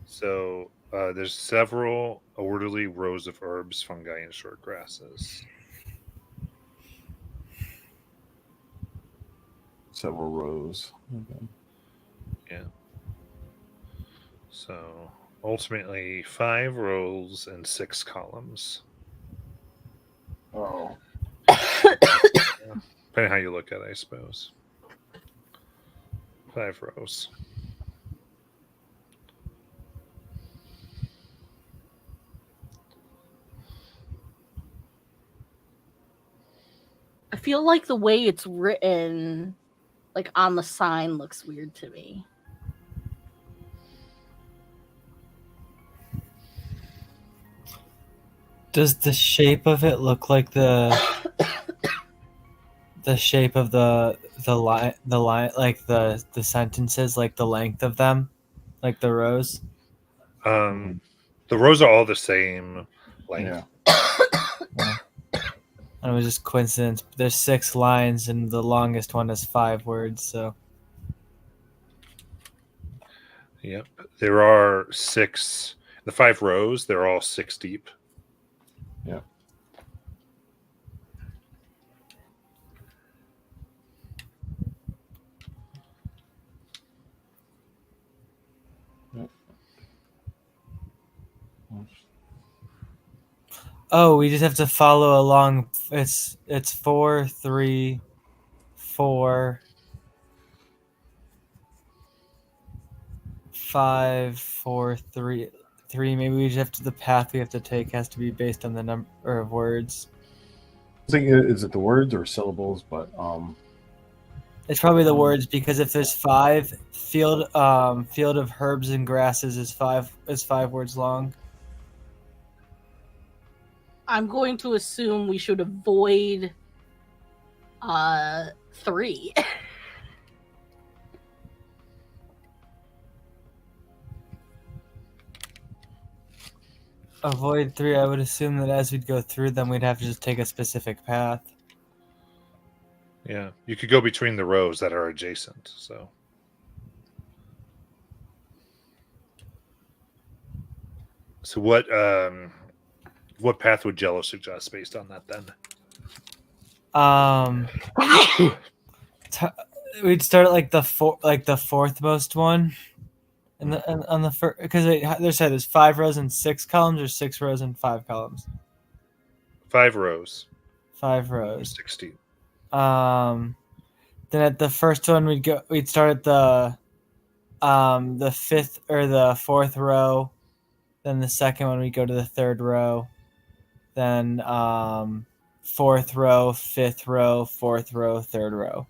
So there's several orderly rows of herbs, fungi, and short grasses. Several rows. Okay. Yeah. So ultimately 5 rows and 6 columns. Oh. Depending how you look at it, I suppose. 5 rows. I feel like the way it's written, like on the sign, looks weird to me. Does the shape of it look like the shape of the line like the sentences, like the length of them, like the rows? The rows are all the same length. Yeah. And it was just coincidence. There's 6 lines, and the longest one is 5 words. So Yep. There are 6. The 5 rows, they're all 6 deep. Yeah. oh, we just have to follow along. It's 4, 3, 4, 5, 4, 3. Maybe we just have to. The path we have to take has to be based on the number of words. I think is it the words or syllables? But It's probably the words, because if there's 5 field of herbs and grasses is 5 words long. I'm going to assume we should avoid 3. Avoid 3. I would assume that as we'd go through them, we'd have to just take a specific path. Yeah. You could go between the rows that are adjacent. So what path would Jello suggest based on that then? We'd start at like the fourth most one, and on the first, because they said there's 5 rows and 6 columns, or 6 rows and 5 columns. 5 rows. 5 rows. 60. Then at the first one we'd start at the 5th or the 4th row. Then the second one we'd go to the 3rd row. Then 4th row, 5th row, 4th row, 3rd row.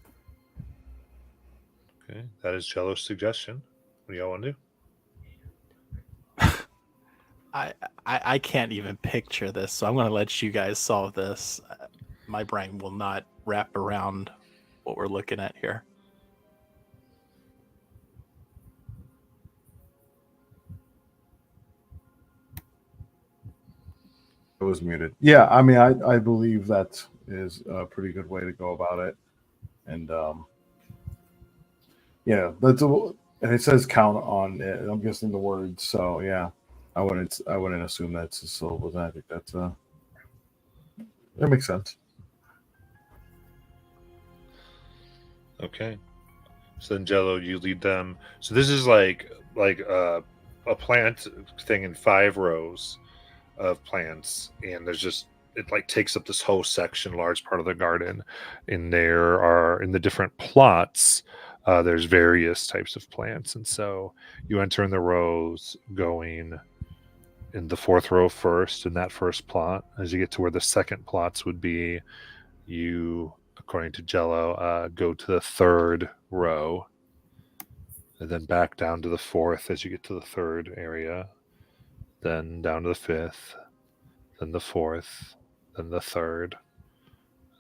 Okay. That is Jello's suggestion. What do y'all want to do? I can't even picture this, so I'm going to let you guys solve this. My brain will not wrap around what we're looking at here. it was muted. Yeah, I mean, I believe that is a pretty good way to go about it, and Yeah, and it says count on it. I'm guessing the words. So yeah, I wouldn't assume that's a syllable. I think that makes sense. Okay. So then Jello, you lead them. So this is like a plant thing in 5 rows of plants, and there's just it like takes up this whole section, large part of the garden. And there are in the different plots, there's various types of plants, and so you enter in the rows going in the 4th row first in that first plot. As you get to where the second plots would be, you, according to Jello, go to the 3rd row, and then back down to the 4th as you get to the 3rd area, then down to the 5th, then the 4th, then the 3rd,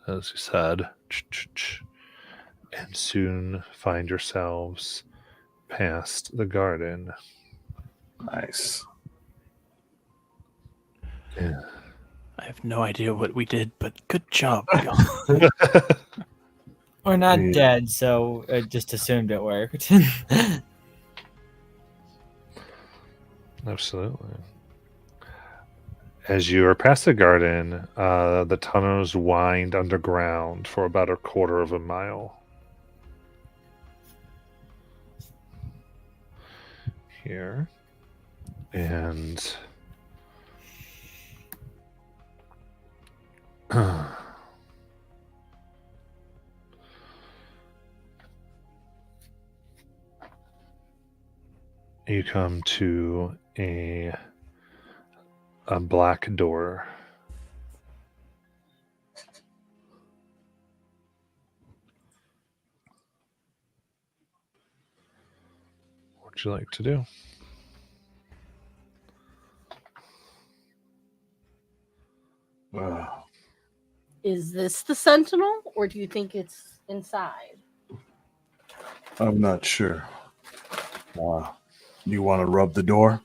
as you said, and soon find yourselves past the garden. Nice. Yeah. I have no idea what we did, but good job. We're not Yeah. dead, so I just assumed it worked. Absolutely. As you are past the garden, the tunnels wind underground for about a quarter of a mile. Here. And you come to a black door. What would you like to do? Is this the Sentinel, or do you think it's inside? I'm not sure. You want to rub the door?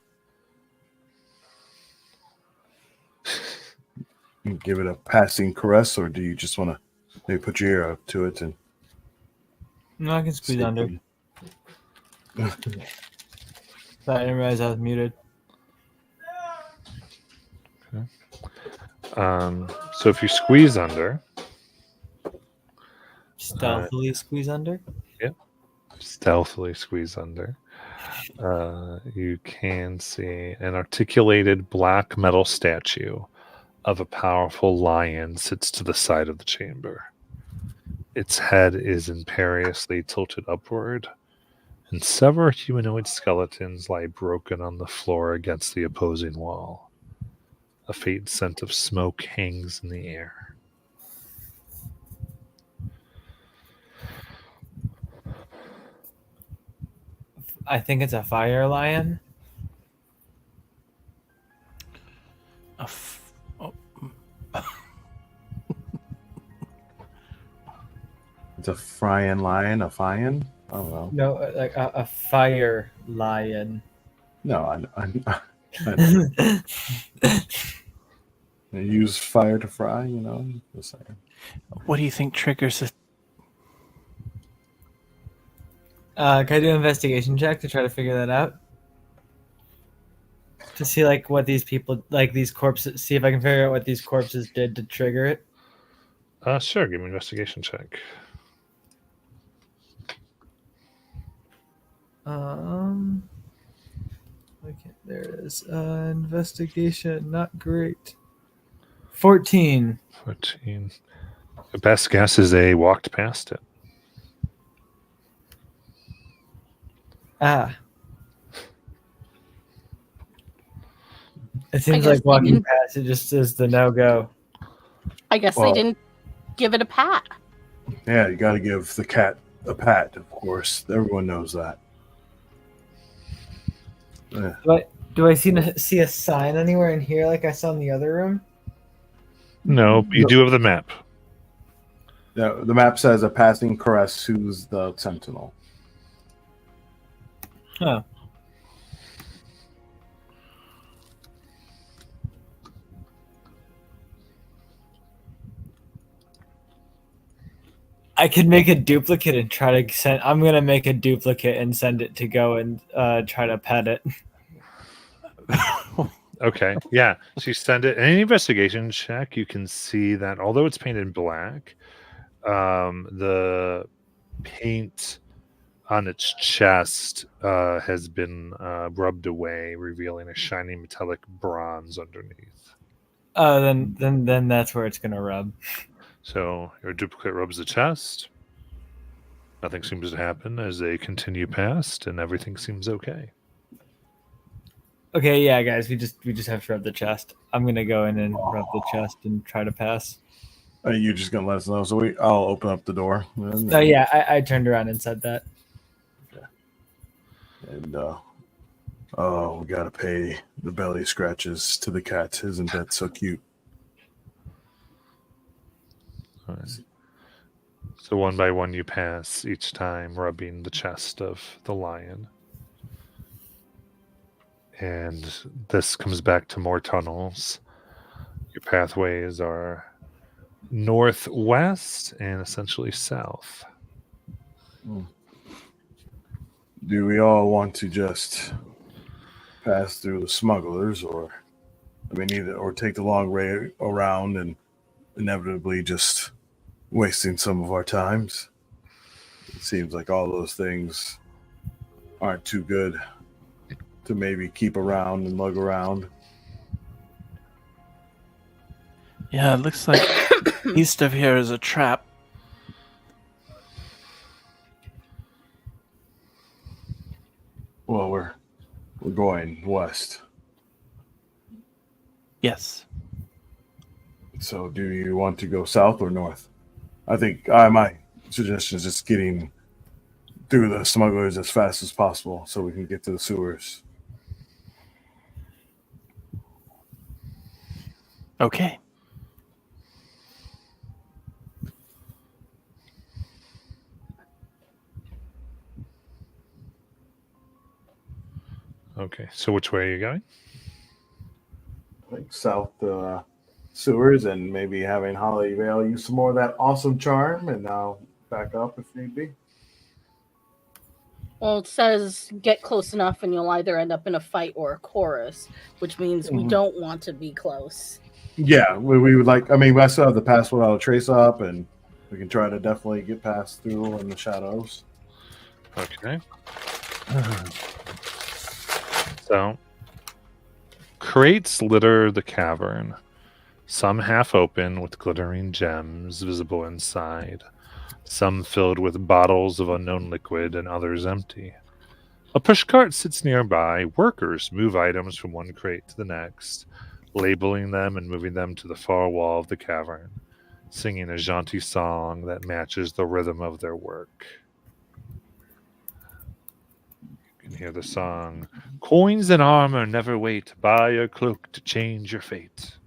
You give it a passing caress, or do you just want to maybe put your ear up to it and? No, I can squeeze under. I didn't realize I was muted. So if you squeeze under, Stealthily squeeze under. stealthily squeeze under, you can see an articulated black metal statue of a powerful lion sits to the side of the chamber. Its head is imperiously tilted upward, and several humanoid skeletons lie broken on the floor against the opposing wall. A faint scent of smoke hangs in the air. I think it's a fire lion. It's a frying lion, a fian? I don't know. No, like a fire lion. No, I use fire to fry. Just saying. What do you think triggers it? Can I do an investigation check to try to figure that out? To see like what these people, like these corpses, see if I can figure out what these corpses did to trigger it. Sure, give me an investigation check. Okay, there it is. Investigation, not great. 14. 14. The best guess is they walked past it. Ah. It seems guess like they walking didn't- past it just is the no-go. I guess Well- they didn't give it a pat. Yeah, you got to give the cat a pat, of course. Everyone knows that. Yeah. Do I see a sign anywhere in here like I saw in the other room? No, but you do have the map. The map says a passing caress who's the sentinel. Oh. I could make a duplicate and try to send. I'm gonna make a duplicate and send it to go and try to pet it. Okay, yeah. So you send it. In any investigation check, you can see that although it's painted black, the paint on its chest has been rubbed away, revealing a shiny metallic bronze underneath. Then that's where it's gonna rub. So your duplicate rubs the chest. Nothing seems to happen as they continue past, and everything seems okay. Okay, yeah, guys, we just have to rub the chest. I'm gonna go in and rub the chest and try to pass. Are you just gonna let us know? So I'll open up the door. Oh yeah, I turned around and said that. And oh, we gotta pay the belly scratches to the cat. Isn't that so cute? All right. So one by one you pass, each time rubbing the chest of the lion. And this comes back to more tunnels. Your pathways are northwest and essentially south. Do we all want to just pass through the smugglers, or or take the long way around and inevitably just wasting some of our times? It seems like all those things aren't too good to maybe keep around and lug around. Yeah, it looks like east of here is a trap. Well, we're going west. Yes. So do you want to go south or north? I think my suggestion is just getting through the smugglers as fast as possible so we can get to the sewers. Okay. Okay, so which way are you going? I think south sewers, and maybe having Hollyvale use some more of that awesome charm, and now back up if need be. Well, it says get close enough and you'll either end up in a fight or a chorus, which means we don't want to be close. Yeah, we would like. I mean, I still have the pass without a trace up, and we can try to definitely get past through in the shadows. Okay. So, crates litter the cavern, some half open with glittering gems visible inside, some filled with bottles of unknown liquid, and others empty. A pushcart sits nearby. Workers move items from one crate to the next, labeling them and moving them to the far wall of the cavern, singing a jaunty song that matches the rhythm of their work. You can hear the song, "Coins and armor never wait, buy a cloak to change your fate."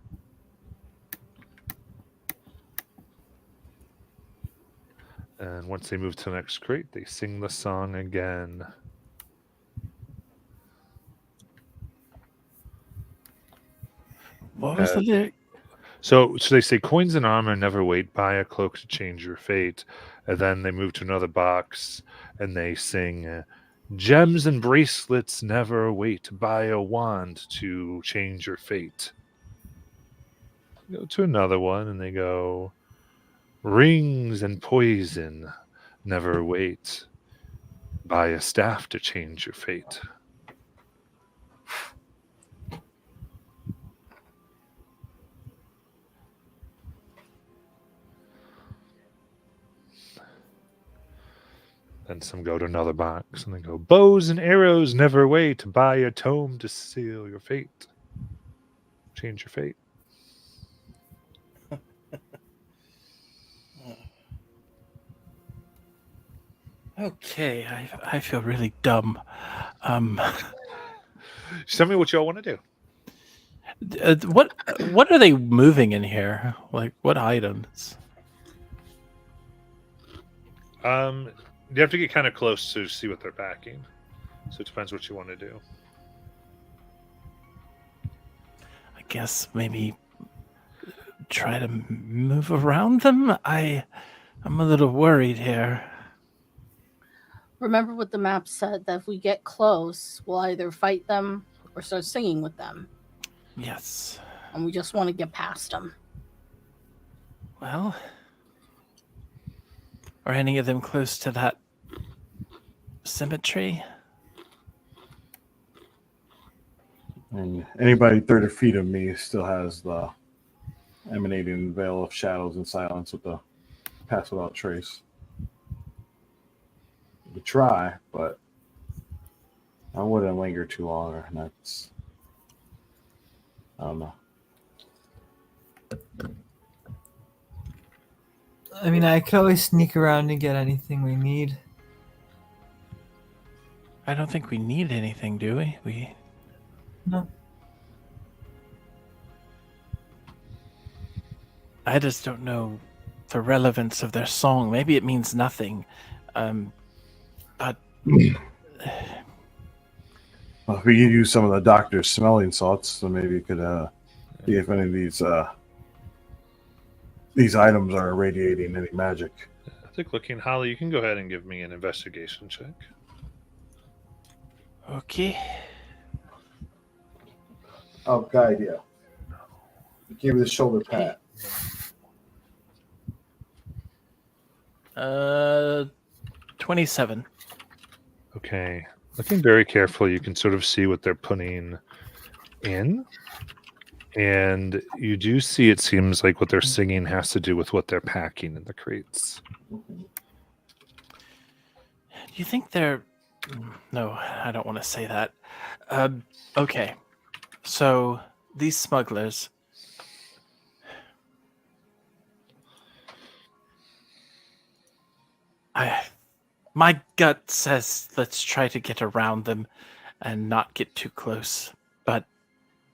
And once they move to the next crate, they sing the song again. What was the lyric? So they say, "Coins and armor never wait, buy a cloak to change your fate." And then they move to another box and they sing, "Gems and bracelets never wait, buy a wand to change your fate." Go to another one and they go, "Rings and poison never wait, buy a staff to change your fate." Then some go to another box and they go, "Bows and arrows never wait, buy a tome to seal your fate. Change your fate." Okay, I feel really dumb. Just tell me what y'all want to do. What are they moving in here? Like what items? You have to get kind of close to see what they're packing. So it depends what you want to do. I guess maybe try to move around them. I'm a little worried here. Remember what the map said, that if we get close, we'll either fight them or start singing with them. Yes. And we just want to get past them. Well, are any of them close to that cemetery? And anybody 30 feet of me still has the emanating veil of shadows and silence with the pass without trace. We try, but I wouldn't linger too long, or that's, I don't know. I mean, I could always sneak around and get anything we need. I don't think we need anything, do we? No. I just don't know the relevance of their song. Maybe it means nothing. But Well, if we could use some of the doctor's smelling salts, so maybe you could see if any of these items are irradiating any magic. I think looking, Holly, you can go ahead and give me an investigation check. okay. Oh, good idea. Give me the shoulder pat. 27. Okay. Looking very carefully, you can sort of see what they're putting in. And you do see, it seems like what they're singing has to do with what they're packing in the crates. Do you think they're... No, I don't want to say that. Okay. So, these smugglers... My gut says let's try to get around them and not get too close. But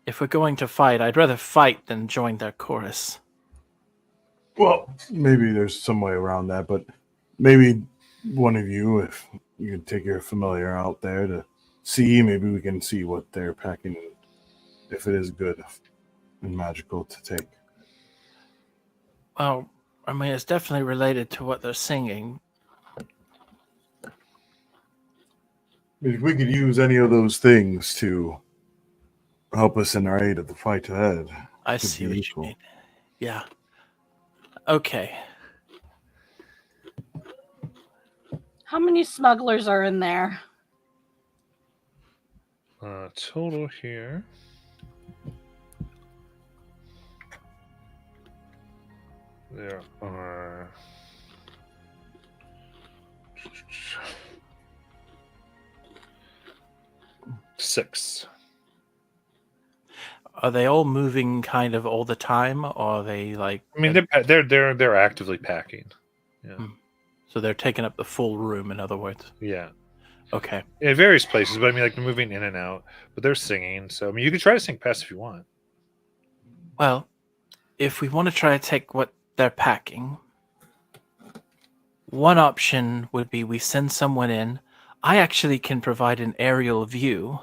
if we're going to fight, I'd rather fight than join their chorus. Well, maybe there's some way around that, but maybe one of you, if you can take your familiar out there to see, maybe we can see what they're packing, if it is good and magical to take. Well, I mean, it's definitely related to what they're singing. If we could use any of those things to help us in our aid of the fight ahead. I could see be what useful. you mean. Yeah. Okay. How many smugglers are in there? Total here. There are 6. Are they all moving kind of all the time, or are they like? I mean, they're actively packing. Yeah, So they're taking up the full room. In other words. yeah. Okay. In various places, but I mean, like they're moving in and out. But they're singing, so I mean, you could try to sing past if you want. Well, if we want to try to take what they're packing, one option would be we send someone in. I actually can provide an aerial view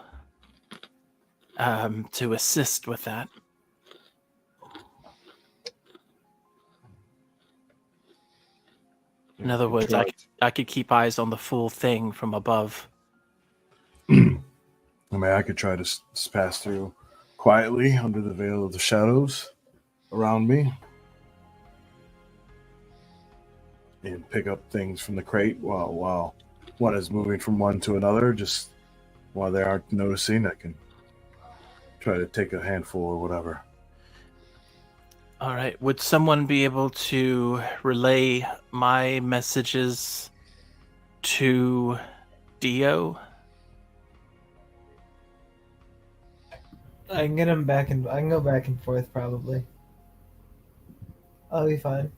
to assist with that. In other words, I could keep eyes on the full thing from above. I mean, I could try to pass through quietly under the veil of the shadows around me and pick up things from the crate while one is moving from one to another. Just while they aren't noticing, I can try to take a handful or whatever. All right. Would someone be able to relay my messages to Dio? I can get him back and I can go back and forth probably. I'll be fine.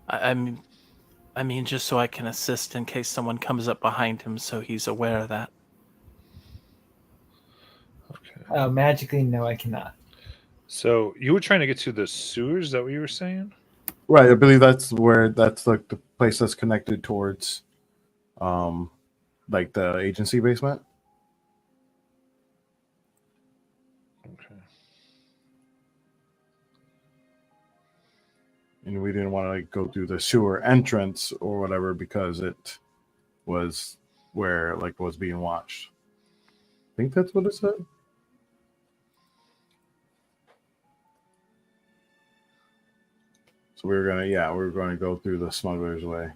I mean, just so I can assist in case someone comes up behind him, so he's aware of that. Okay. Magically, no, I cannot. So you were trying to get to the sewers? Is that what you were saying? Right, I believe that's like the place that's connected towards, like the agency basement. Okay. and we didn't want to like go through the sewer entrance or whatever because it was where like was being watched. I think that's what it said. So we were gonna go through the smuggler's way.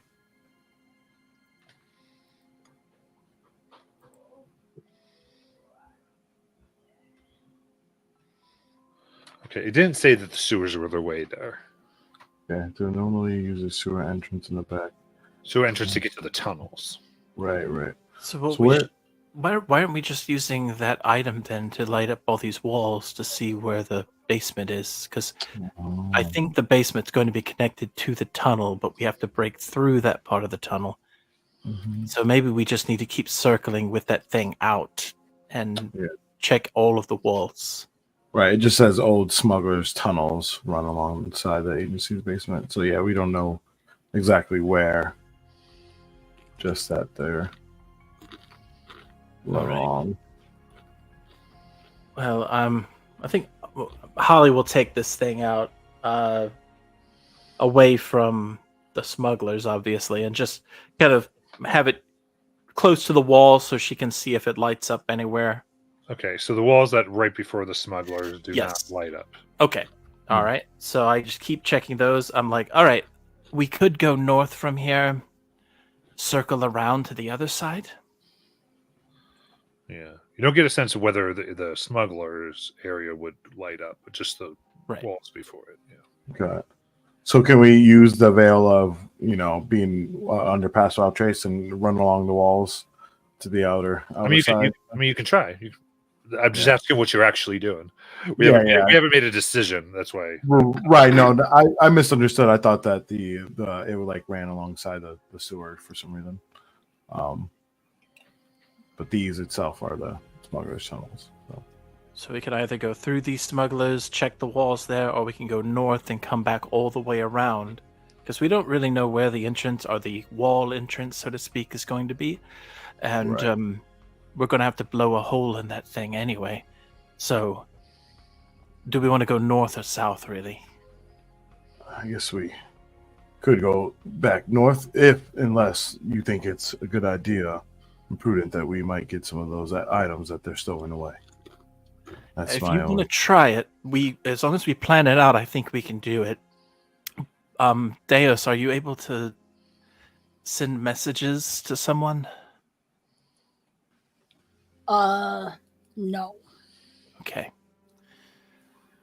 Okay, it didn't say that the sewers were the way there. Yeah, they normally use a sewer entrance in the back. Sewer entrance to get to the tunnels. Right. So, what So we where- should- why aren't we just using that item then to light up all these walls to see where the basement is? Because I think the basement's going to be connected to the tunnel, but we have to break through that part of the tunnel. Mhm. So maybe we just need to keep circling with that thing out and Yeah. check all of the walls. Right, it just says old smugglers' tunnels run alongside the agency's basement. So yeah, we don't know exactly where. Just that they're All right. wrong. Well, I think Holly will take this thing out away from the smugglers, obviously, and just kind of have it close to the wall so she can see if it lights up anywhere. Okay, so the walls that right before the smugglers do Yes. not light up. Okay. All right. So I just keep checking those. I'm like, all right, we could go north from here, circle around to the other side. Yeah, you don't get a sense of whether the smugglers area would light up, but just the Right. walls before it. Yeah. Got it. So can we use the veil of being under pass without trace and run along the walls to the outer I mean, side? you can try. I'm just Yeah. asking what you're actually doing. We Yeah, haven't yeah. we haven't made a decision. That's why. Right. No, I misunderstood. I thought that the it would like ran alongside the sewer for some reason. But these itself are the smugglers' tunnels. So we can either go through these smugglers, check the walls there, or we can go north and come back all the way around. Because we don't really know where the entrance or the wall entrance, so to speak, is going to be. And Right. we're going to have to blow a hole in that thing anyway. So do we want to go north or south, really? I guess we could go back north unless you think it's a good idea and prudent that we might get some of those items that they're stowing away. That's If my you want only. to try it, as long as we plan it out, I think we can do it. Deus, are you able to send messages to someone? No. Okay.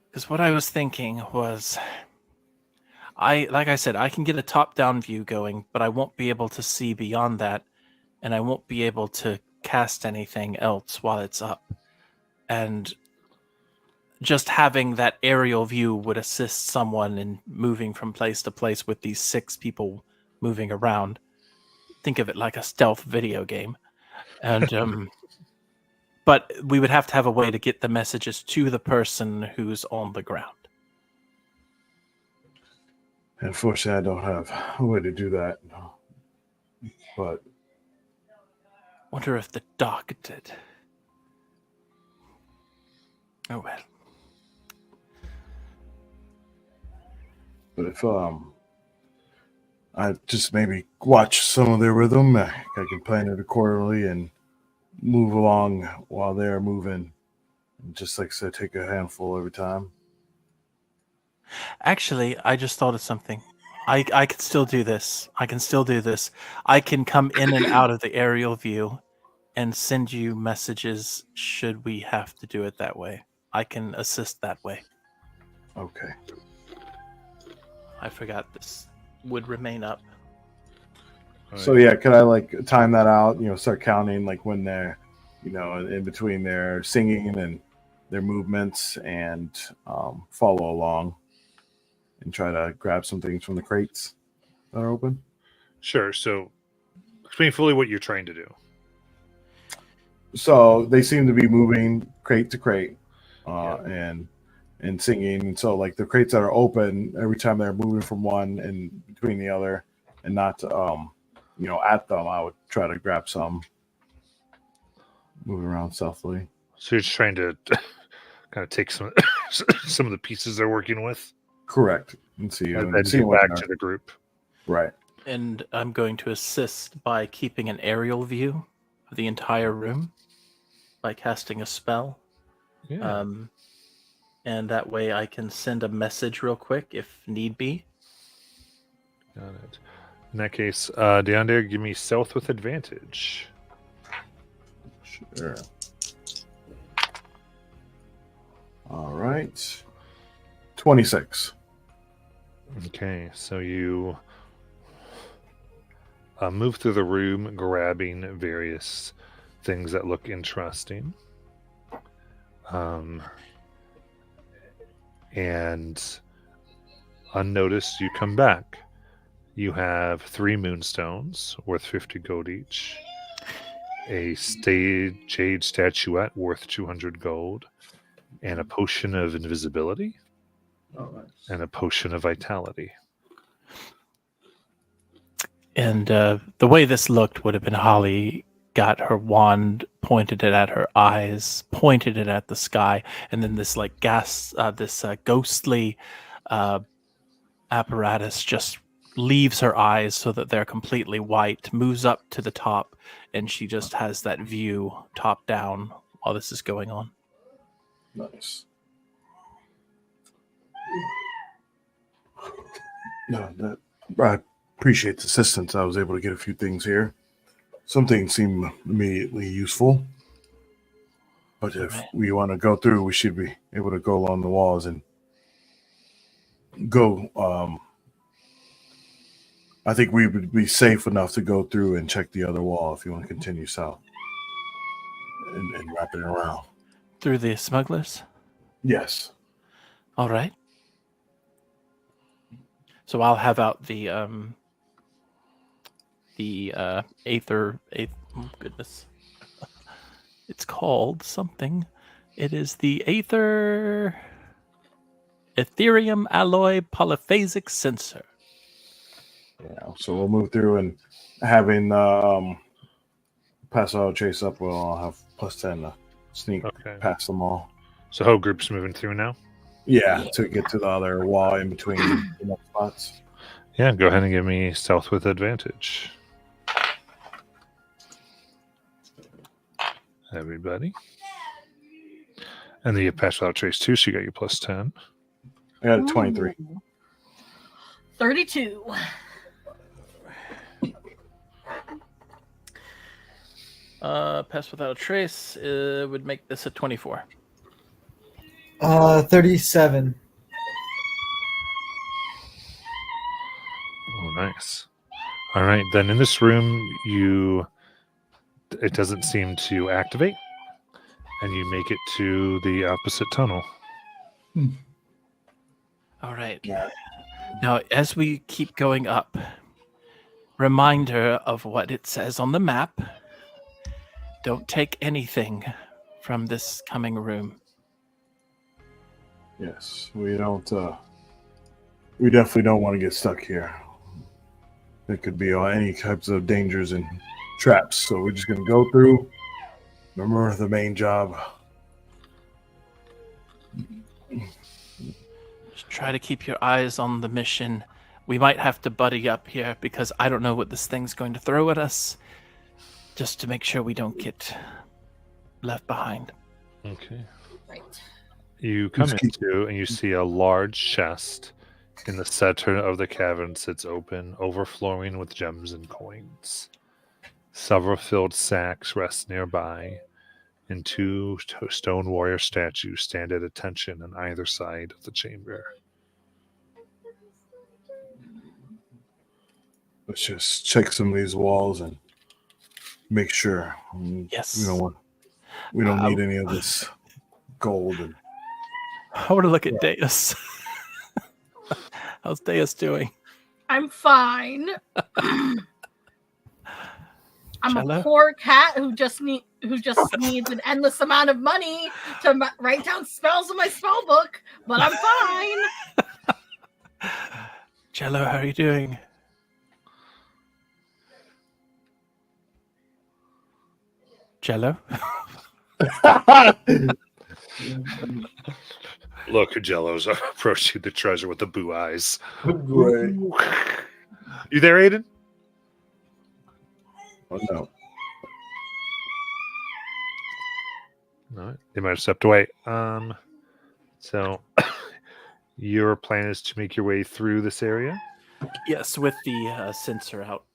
Because what I was thinking was, like I said, I can get a top-down view going, but I won't be able to see beyond that, and I won't be able to cast anything else while it's up. And just having that aerial view would assist someone in moving from place to place with these 6 people moving around. Think of it like a stealth video game. And but we would have to have a way to get the messages to the person who's on the ground. Unfortunately, I don't have a way to do that. But Wonder if the doc did. Oh well. if I just maybe watch some of their rhythm, I can plan it accordingly and move along while they're moving. And just like I said, take a handful every time. Actually, I just thought of something. I could still do this. I can still do this. I can come in and out of the aerial view and send you messages should we have to do it that way. I can assist that way. Okay. I forgot this would remain up. So yeah, could I like time that out? Start counting like when they're, in between their singing and their movements, and follow along, and try to grab some things from the crates that are open. Sure. So explain fully what you're trying to do. So they seem to be moving crate to crate, and singing. And so like the crates that are open, every time they're moving from one and between the other, and not at them, I would try to grab some, moving around stealthily. So you're just trying to kind of take some of the pieces they're working with. Correct. And see, and then see get what back they're- to the group. right. And I'm going to assist by keeping an aerial view of the entire room by casting a spell. Yeah. And that way I can send a message real quick if need be. Got it. In that case, Deander, give me stealth with advantage. Sure. All right. 26. Okay, so you move through the room, grabbing various things that look interesting. And unnoticed, you come back. You have 3 moonstones worth 50 gold each, a jade statuette worth 200 gold, and a potion of invisibility, and a potion of vitality. And the way this looked would have been Holly got her wand, pointed it at her eyes, pointed it at the sky, and then this like ghostly apparatus just leaves her eyes so that they're completely white, moves up to the top, and she just has that view top down while this is going on. Nice. No, I appreciate the assistance. I was able to get a few things here. Some things seem immediately useful. But if we want to go through, we should be able to go along the walls and go. I think we would be safe enough to go through and check the other wall if you want to continue south and wrap it around. Through the smugglers? Yes. All right. So I'll have out the Aether. Oh goodness, it's called something. It is the Ethereum Alloy Polyphasic Sensor. Yeah. So we'll move through and having pass out chase up. Well, I'll have +10 to sneak Okay. past them all. So whole group's moving through now? Yeah, to get to the other wall in between the next spots. Yeah, go ahead and give me stealth with advantage. Everybody. And then you pass without trace too, so you got your +10. I got a 23. 32. Pass without a trace would make this a 24. 37. Oh, nice. All right, then in this room, it doesn't seem to activate, and you make it to the opposite tunnel. All right. Yeah. Now, as we keep going up, reminder of what it says on the map. Don't take anything from this coming room. Yes, we don't. We definitely don't want to get stuck here. There could be any types of dangers and traps, so we're just gonna go through. Remember the main job. Just try to keep your eyes on the mission. We might have to buddy up here because I don't know what this thing's going to throw at us. Just to make sure we don't get left behind. Okay. Right. You come Just keep- into and you see a large chest in the center of the cavern sits open, overflowing with gems and coins. Several filled sacks rest nearby, and 2 stone warrior statues stand at attention on either side of the chamber. Let's just check some of these walls and make sure. Yes. We don't need any of this gold. And I want to look at Deus. How's Deus doing? I'm fine. I'm Cello? a poor cat who just needs an endless amount of money to write down spells in my spell book, but I'm fine. Jello, how are you doing? Jello? Look, Jello's approaching the treasure with the blue eyes. Great. You there, Aiden? Oh, no. No, they might have stepped away. So your plan is to make your way through this area? Yes, with the sensor out.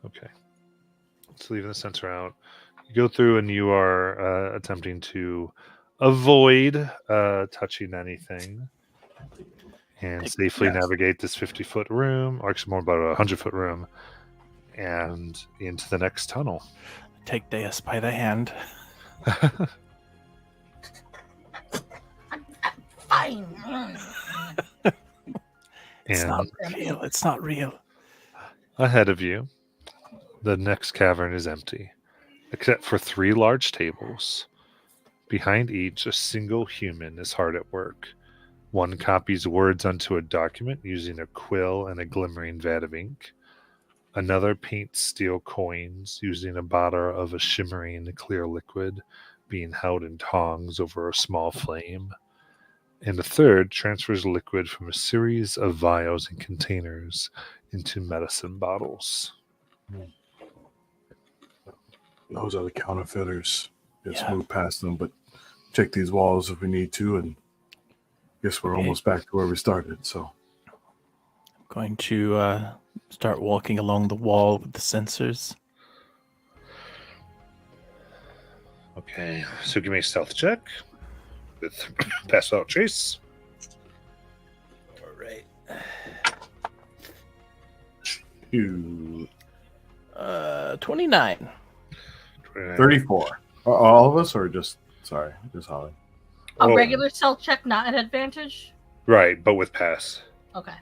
Okay. So leaving the sensor out. You go through and you are attempting to avoid touching anything and safely Yes. navigate this 50-foot room, or actually more about a 100-foot room, and into the next tunnel. Take Deus by the hand. Fine. It's And not real. It's not real. ahead of you, the next cavern is empty, except for 3 large tables. Behind each, a single human is hard at work. One copies words onto a document using a quill and a glimmering vat of ink. Another paints steel coins using a bottle of a shimmering clear liquid being held in tongs over a small flame. And a third transfers liquid from a series of vials and containers into medicine bottles. Those are the counterfeiters. Just Yeah. move past them, but check these walls if we need to, and guess we're Okay. almost back to where we started. So Going to start walking along the wall with the sensors. Okay, so give me a stealth check with pass without trace. All right. Ew. 29. 29. 34. All of us, or just Holly? A Oh, regular stealth check, not an advantage. right, but with pass. Okay.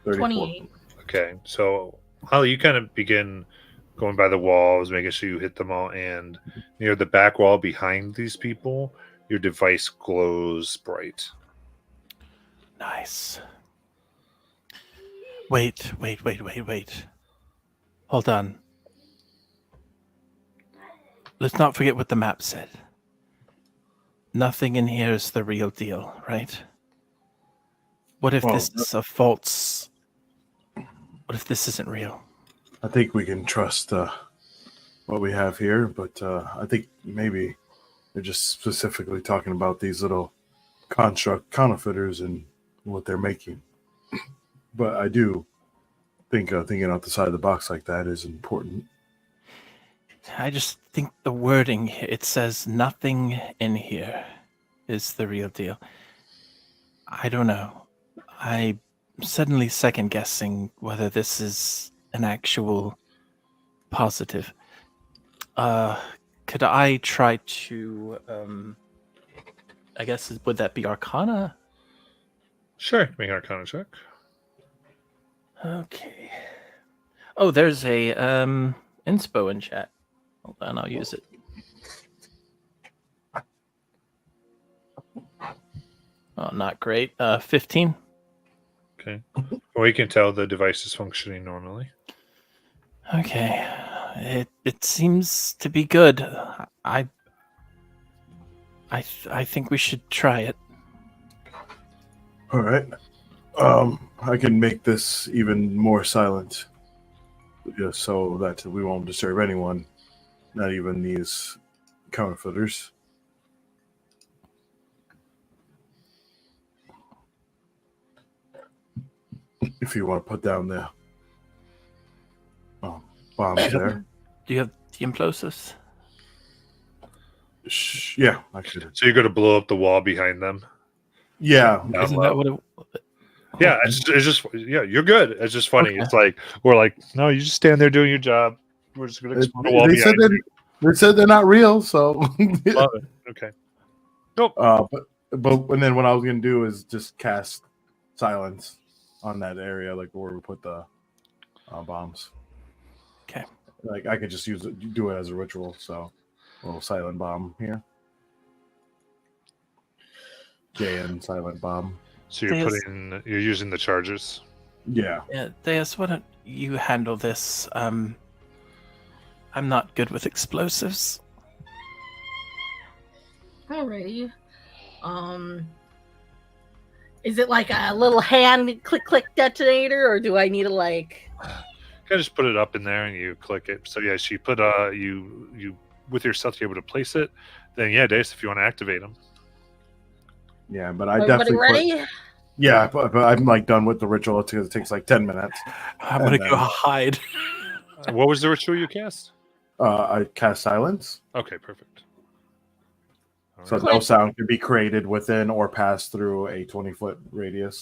34. 28. Okay, so Holly, you kind of begin going by the walls, making sure you hit them all, and near the back wall behind these people, your device glows bright. Nice. Wait. Hold on. Let's not forget what the map said. Nothing in here is the real deal, right? What if Well, this is a false... What if this isn't real? I think we can trust what we have here, but I think maybe they're just specifically talking about these little counterfeiters and what they're making. But I do think thinking out the side of the box like that is important. I just think the wording, it says nothing in here is the real deal. I don't know. I'm suddenly second guessing whether this is an actual positive. Could I try to, I guess, would that be Arcana? Sure, make an Arcana check. Okay. Oh, there's a inspo in chat. Hold on, I'll use it. Oh, not great. 15. Okay. Well, you can tell the device is functioning normally. Okay. It seems to be good. I think we should try it. All right. I can make this even more silent, just so that we won't disturb anyone, not even these counterfeiters. If you want to put down the bombs there. Do you have the implosives? Yeah, I could. So you're going to blow up the wall behind them? Yeah. Down Isn't low. that what it... Yeah, it's just yeah, you're good. It's just funny. Okay. It's like we're like, no, you just stand there doing your job. We're just going to explode the wall They said behind they said they're not real, so. you. Love it. Okay. Nope. But and then what I was gonna do is just cast silence on that area, like where we put the bombs. Okay. Like I could just do it as a ritual. So a little silent bomb here. JN silent bomb. So you're Yes. you're using the charges. Yeah. Yeah, Deus, why don't you handle this? I'm not good with explosives. Alrighty. Is it like a little hand click detonator, or do I need to like? Kind of just put it up in there and you click it. So yes, you put you with your stealth, you're able to place it. Then yeah, Dace, if you want to activate them. Yeah, but I Everybody definitely ready? yeah, but I'm like done with the ritual because it takes like 10 minutes. I'm gonna And go then- hide. What was the ritual you cast? I cast silence, Okay, perfect. All so right. no sound can be created within or pass through a 20-foot radius.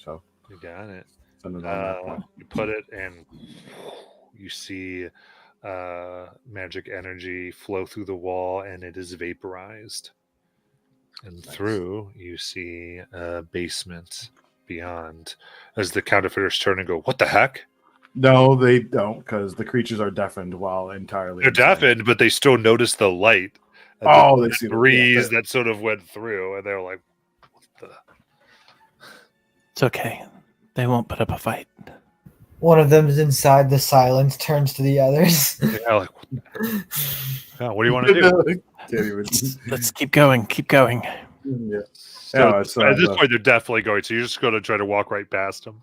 So You got it. send it on that point. You put it and you see magic energy flow through the wall and it is vaporized. And through you see a basement beyond as the counterfeiters turn and go, "What the heck?" No, they don't, because the creatures are deadened while entirely. They're insane. deafened, but they still notice the light. And Oh, they the see the breeze yeah, that sort of went through, and they're like, "What the?" It's okay. They won't put up a fight. One of them's inside the silence, turns to the others. They're like, "What the? Oh, what do you want to do?" Can't even. Let's keep going. Keep going. Yeah. So Yeah, it's, at this the- point, they're definitely going. So you're just going to try to walk right past them.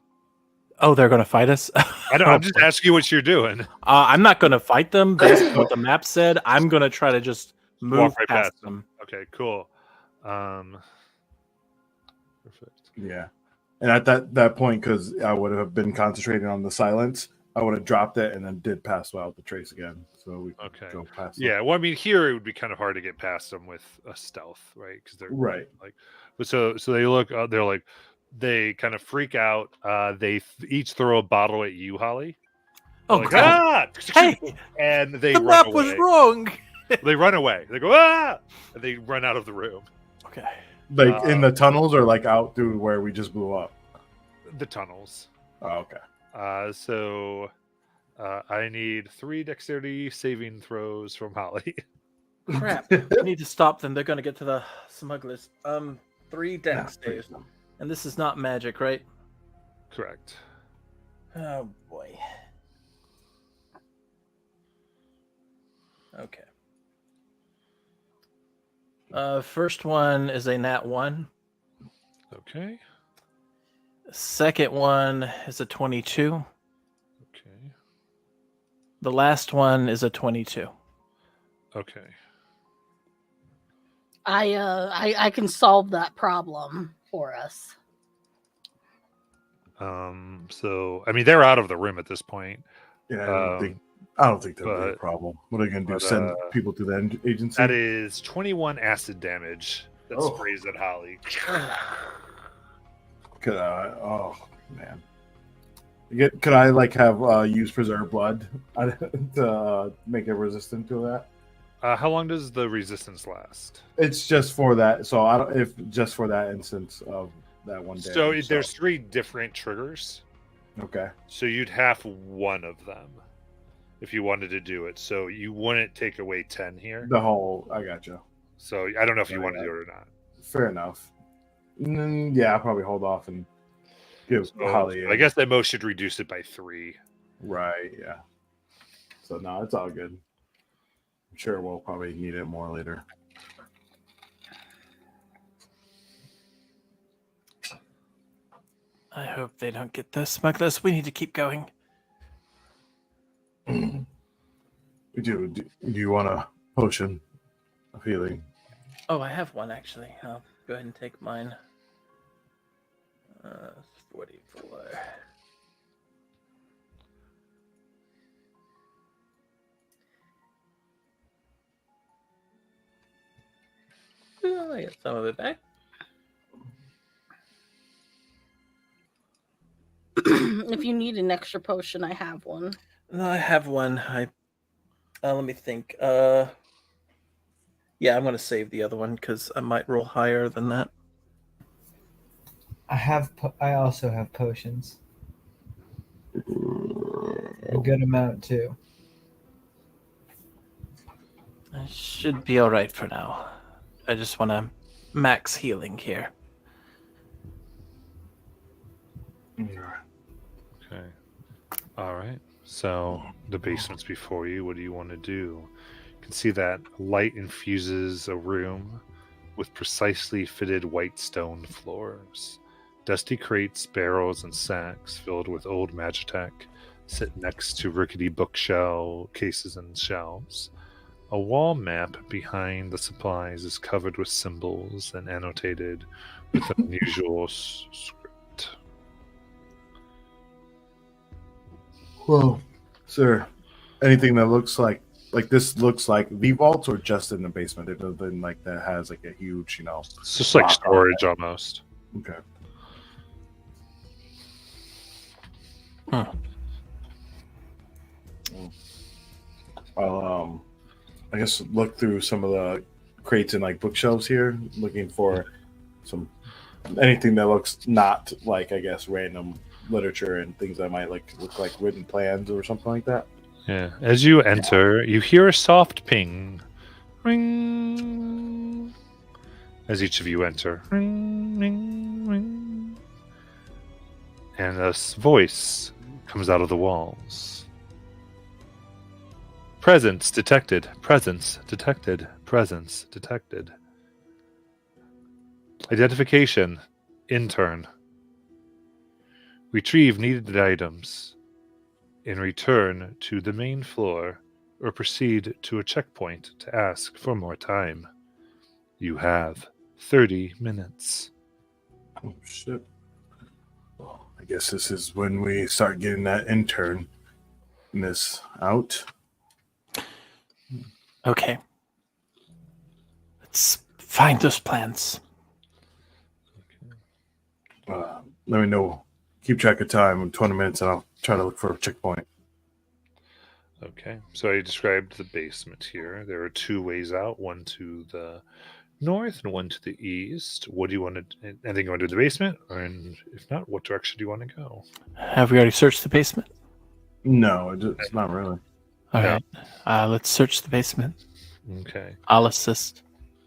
Oh, they're gonna fight us. I'm just asking you what you're doing. I'm not gonna fight them based on what the map said. I'm gonna try to just move Walk right past past them. Okay, cool. Perfect. Yeah, and at that point, because I would have been concentrating on the silence, I would have dropped it and then did pass out the trace again. So we could Okay. go past. them. Yeah, well, I mean, here it would be kind of hard to get past them with a stealth, right? Because they're Right. like, but so they look, they're like, they kind of freak out. They each throw a bottle at you, Holly. Oh, They're like, God. ah! Hey, And they the run map away. was wrong. They run away. They go, ah! And they run out of the room. Okay. Like in the tunnels or like out through where we just blew up. The tunnels. Oh, okay. So I need 3 dexterity saving throws from Holly. Crap. We need to stop them. They're gonna get to the smugglers. 3 dex Yeah, saves. And this is not magic, right? Correct. Oh boy. Okay. First one is a nat 1. Okay. Second one is a 22. Okay. The last one is a 22. Okay. I can solve that problem for us. So I mean, they're out of the room at this point. Yeah, Um, I don't think that'll be a but- problem. What are they gonna do? but, Send people to the agency? That is 21 acid damage that Oh. sprays at Holly. Could oh man. Could I like have use preserve blood to make it resistant to that? How long does the resistance last? It's just for that. So I don't if just for that instance of that one day. So there's 3 different triggers. okay. So you'd have one of them if you wanted to do it. So you wouldn't take away 10 here. The whole I gotcha. So I don't know if you Right, want to do it or not. Fair enough. Yeah, I'll probably hold off and give So Holly. I guess that most should reduce it by 3. Right. Yeah. So no, it's all good. I'm sure we'll probably need it more later. I hope they don't get the smugglers. We need to keep going. Do you want a potion of healing? Oh, I have one actually. I'll go ahead and take mine. 44. Well, I get some of it back. If you need an extra potion, I have one. No, I have one. Let me think. Yeah, I'm gonna save the other one because I might roll higher than that. I also have potions. A good amount too. I should be all right for now. I just want to max healing here. Okay. All right. So the basement's before you. What do you want to do? You can see that light infuses a room with precisely fitted white stone floors. Dusty crates, barrels, and sacks filled with old Magitech sit next to rickety bookshelf cases and shelves. A wall map behind the supplies is covered with symbols and annotated with unusual script. Well, sir, anything that looks like this looks like the vaults, or just in the basement? It doesn't like that has like a huge, It's just like rock on storage almost. Okay. I'll I guess look through some of the crates and like bookshelves here, looking for anything that looks not like, I guess, random literature and things that might look like written plans or something like that. Yeah. As you enter, you hear a soft ping. Ring. As each of you enter. Ring, ring, ring. And a voice comes out of the walls. Presence detected. Presence detected. Presence detected. Identification. Intern. Retrieve needed items. In return to the main floor, or proceed to a checkpoint to ask for more time. You have 30 minutes. Oh shit. Well, I guess this is when we start getting that intern miss out. Okay. Let's find those plans. Let me know. Keep track of time in 20 minutes and I'll try to look for a checkpoint. Okay, so I described the basement here. There are two ways out, one to the north and one to the east. What do you want to, anything going to the basement? And if not, what direction do you want to go? Have we already searched the basement? No, it's not really. All No. right. Let's search the basement. Okay. I'll assist.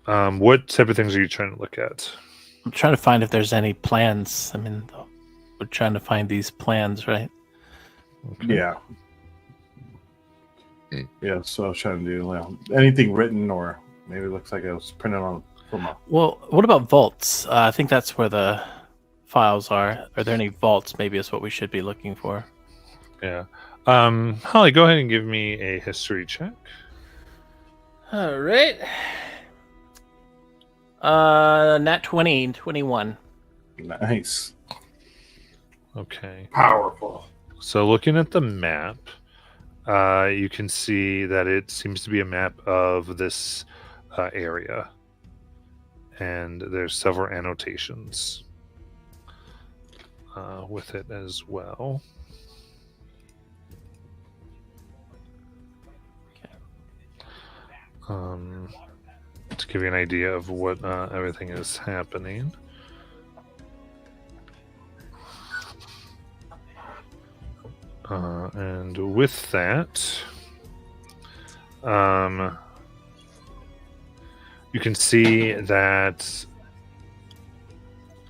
What type of things are you trying to look at? I'm trying to find if there's any plans. I mean, we're trying to find these plans, right? Okay. Yeah. Yeah, so I was trying to do anything written, or maybe it looks like it was printed on from a. Well, what about vaults? I think that's where the files are. Are there any vaults? Maybe is what we should be looking for. Yeah. Holly, go ahead and give me a history check. All right. Nat 20, 21. Nice. Okay. Powerful. So looking at the map, you can see that it seems to be a map of this area. And there's several annotations with it as well. To give you an idea of what everything is happening. And with that, you can see that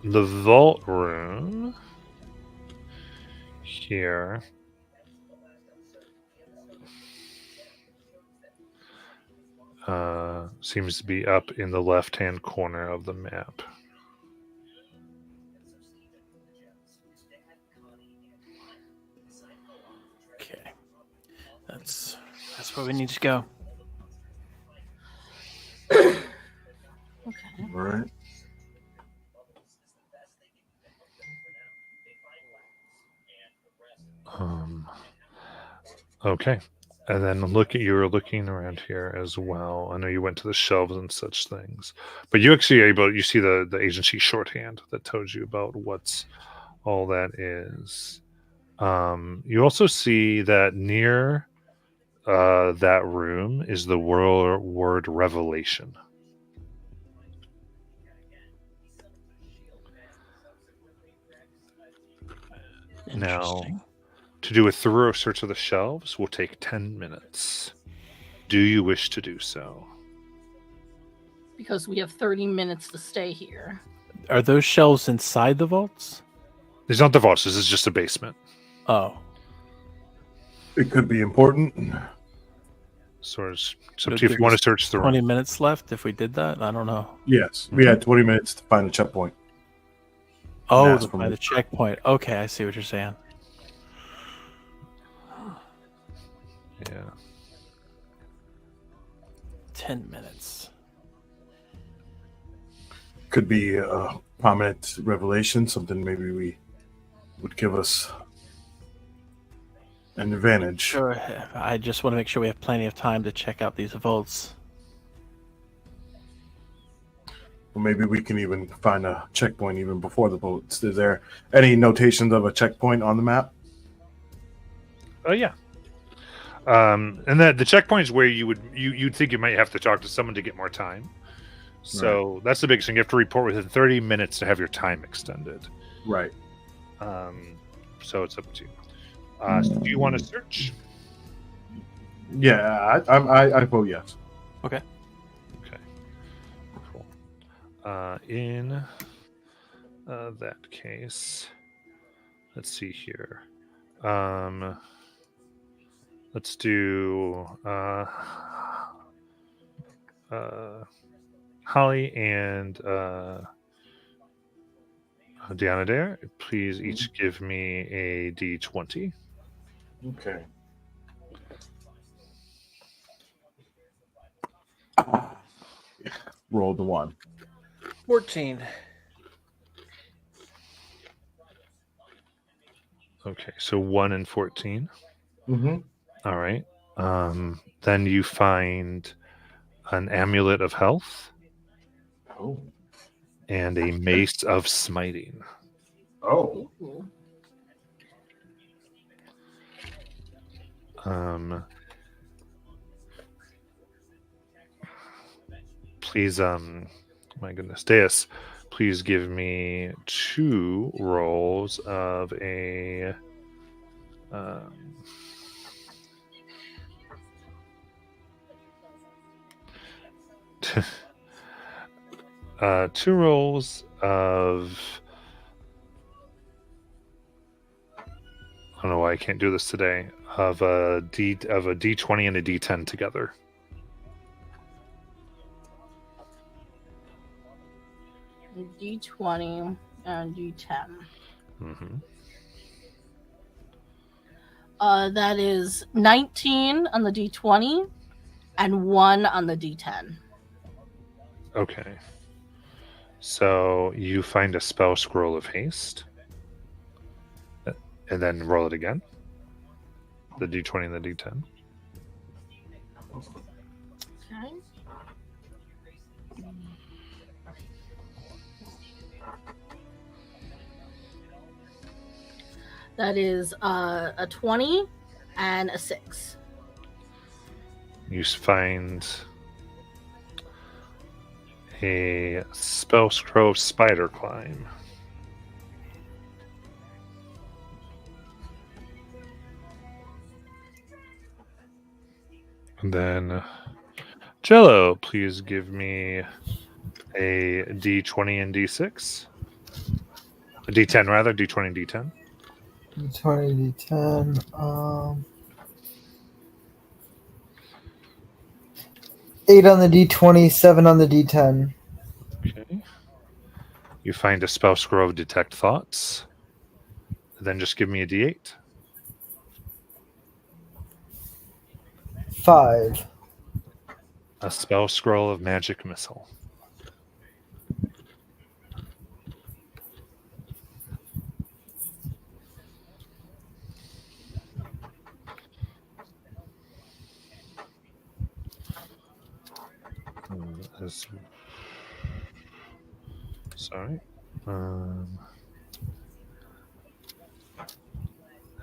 the vault room here seems to be up in the left-hand corner of the map. Okay. That's where we need to go. Okay. All right. Okay. And then you're looking around here as well. I know you went to the shelves and such things, but you actually you see the agency shorthand that tells you about what's all that is. You also see that near that room is the word revelation. Now, Interesting. to do a thorough search of the shelves will take 10 minutes. Do you wish to do so? Because we have 30 minutes to stay here. Are those shelves inside the vaults? It's not the vaults, this is just a basement. Oh. It could be important. sort of, it's up Would to you if give you want us to search the 20 room. minutes left if we did that. I don't know. Yes, we had 20 minutes to find a checkpoint. Oh, that's to from find the- the checkpoint. Okay, I see what you're saying. Yeah. 10 minutes. Could be a prominent revelation, something maybe we would give us an advantage. Sure. I just want to make sure we have plenty of time to check out these vaults. Or maybe we can even find a checkpoint even before the boats. Is there any notations of a checkpoint on the map? Oh yeah. And that the checkpoint is where you'd think you might have to talk to someone to get more time. So that's the biggest thing. You have to report within 30 minutes to have your time extended. Right. So it's up to you. So do you want to search? Yeah, I vote yes. Okay. Cool. In that case, let's see here. Let's do Holly and Deanna Dare. Please each give me a D20. Okay. Roll the 1. 14. Okay, so 1 and 14. Mm-hmm. All right. Then you find an amulet of health Oh. and a mace of smiting. Oh. Please, my goodness, Deus, please give me 2 rolls of a. Two rolls of. I don't know why I can't do this today. Of a D20 and a D10 together. D20 and D10. Mm-hmm. That is 19 on the D20 and 1 on the D10. Okay. So you find a spell scroll of haste. And then roll it again. The D20 and the D10. Okay. That is a 20 and a 6. You find a spell scroll of spider climb. And then Jello, please give me a D20 and D6. A D10 rather, D20 and D10. 20 D10. 8 on the D20, 7 on the D10. Okay. You find a spell scroll of detect thoughts. Then just give me a D8. 5. A spell scroll of magic missile. Sorry.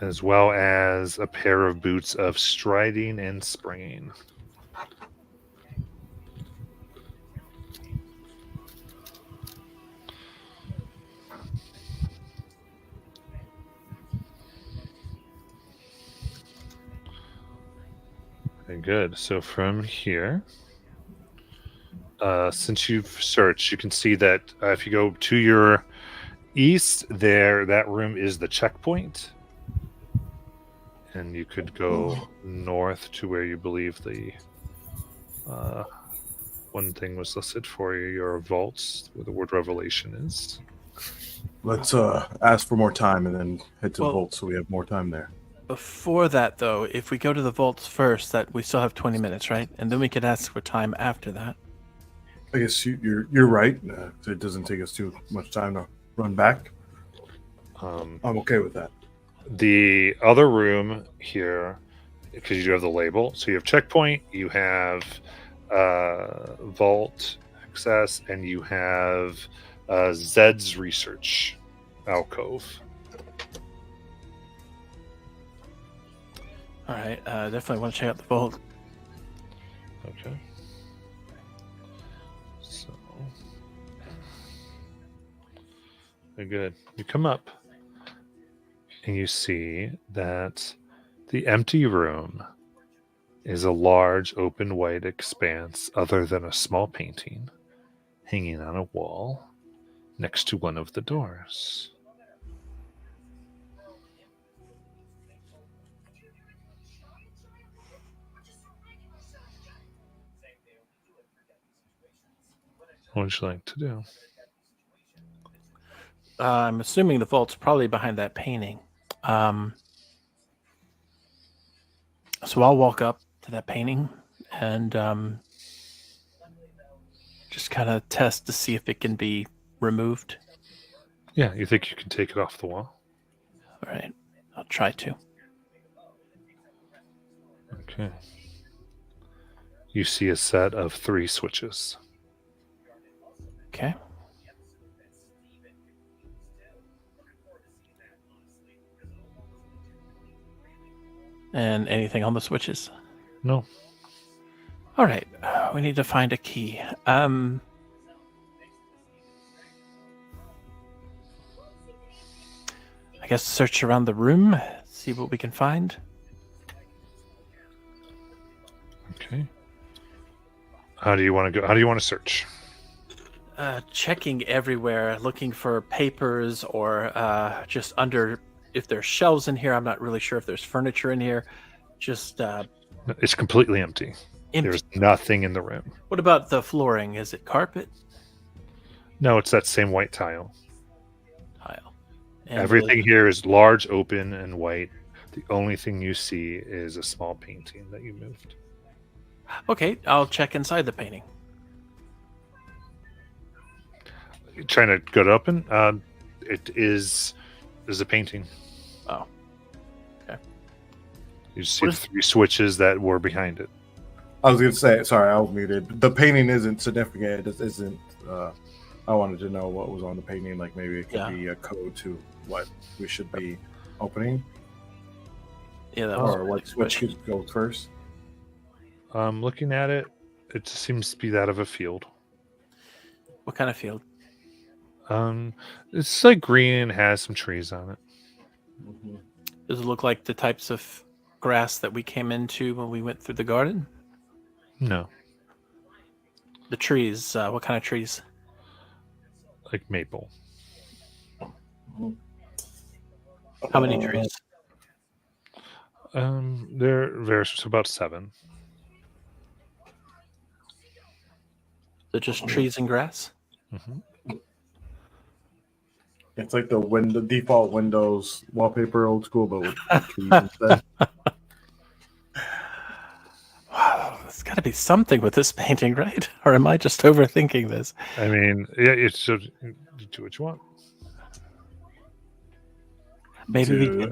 As well as a pair of boots of striding and springing. Okay, good. So from here, since you've searched, you can see that if you go to your east, there, that room is the checkpoint. And you could go north to where you believe the one thing was listed for you. Your vaults, where the word revelation is. Let's ask for more time and then head to Well- the vault so we have more time there. Before that, though, if we go to the vaults first, that we still have 20 minutes, right? And then we could ask for time after that. I guess you're right. It doesn't take us too much time to run back. I'm okay with that. The other room here, because you do have the label, so you have checkpoint, you have vault access, and you have Zed's research alcove. All right, definitely want to check out the vault. Okay. So, very good. You come up and you see that the empty room is a large open white expanse other than a small painting hanging on a wall next to one of the doors. What would you like to do? I'm assuming the vault's probably behind that painting. So I'll walk up to that painting and just kind of test to see if it can be removed. Yeah, you think you can take it off the wall? All right, I'll try to. Okay. You see a set of 3 switches. Okay. And anything on the switches? No. All right, we need to find a key. I guess search around the room, see what we can find. Okay. How do you want to go? How do you want to search? Checking everywhere, looking for papers or just under. If there's shelves in here, I'm not really sure if there's furniture in here. Just It's completely empty. empty. There's nothing in the room. What about the flooring? Is it carpet? No, it's that same white tile. Tile. And Everything here is large, open, and white. The only thing you see is a small painting that you moved. Okay, I'll check inside the painting. You're trying to get it open? It is a painting. Oh. Okay. You see What is- 3 switches that were behind it. I was going to say, sorry, I was muted. The painting isn't significant. It isn't. I wanted to know what was on the painting. Like maybe it could be a code to what we should be opening, Yeah, that was or what switch should go first. Looking at it, it seems to be that of a field. What kind of field? It's like green and has some trees on it. Does it look like the types of grass that we came into when we went through the garden? No, The trees, what kind of trees? like maple. How many trees? There's about 7. They're just trees and grass? Hmm. It's like the default Windows wallpaper, old school, but with trees instead. Wow, there's got to be something with this painting, right? Or am I just overthinking this? I mean, yeah, it's just you do what you want. Maybe we To- can...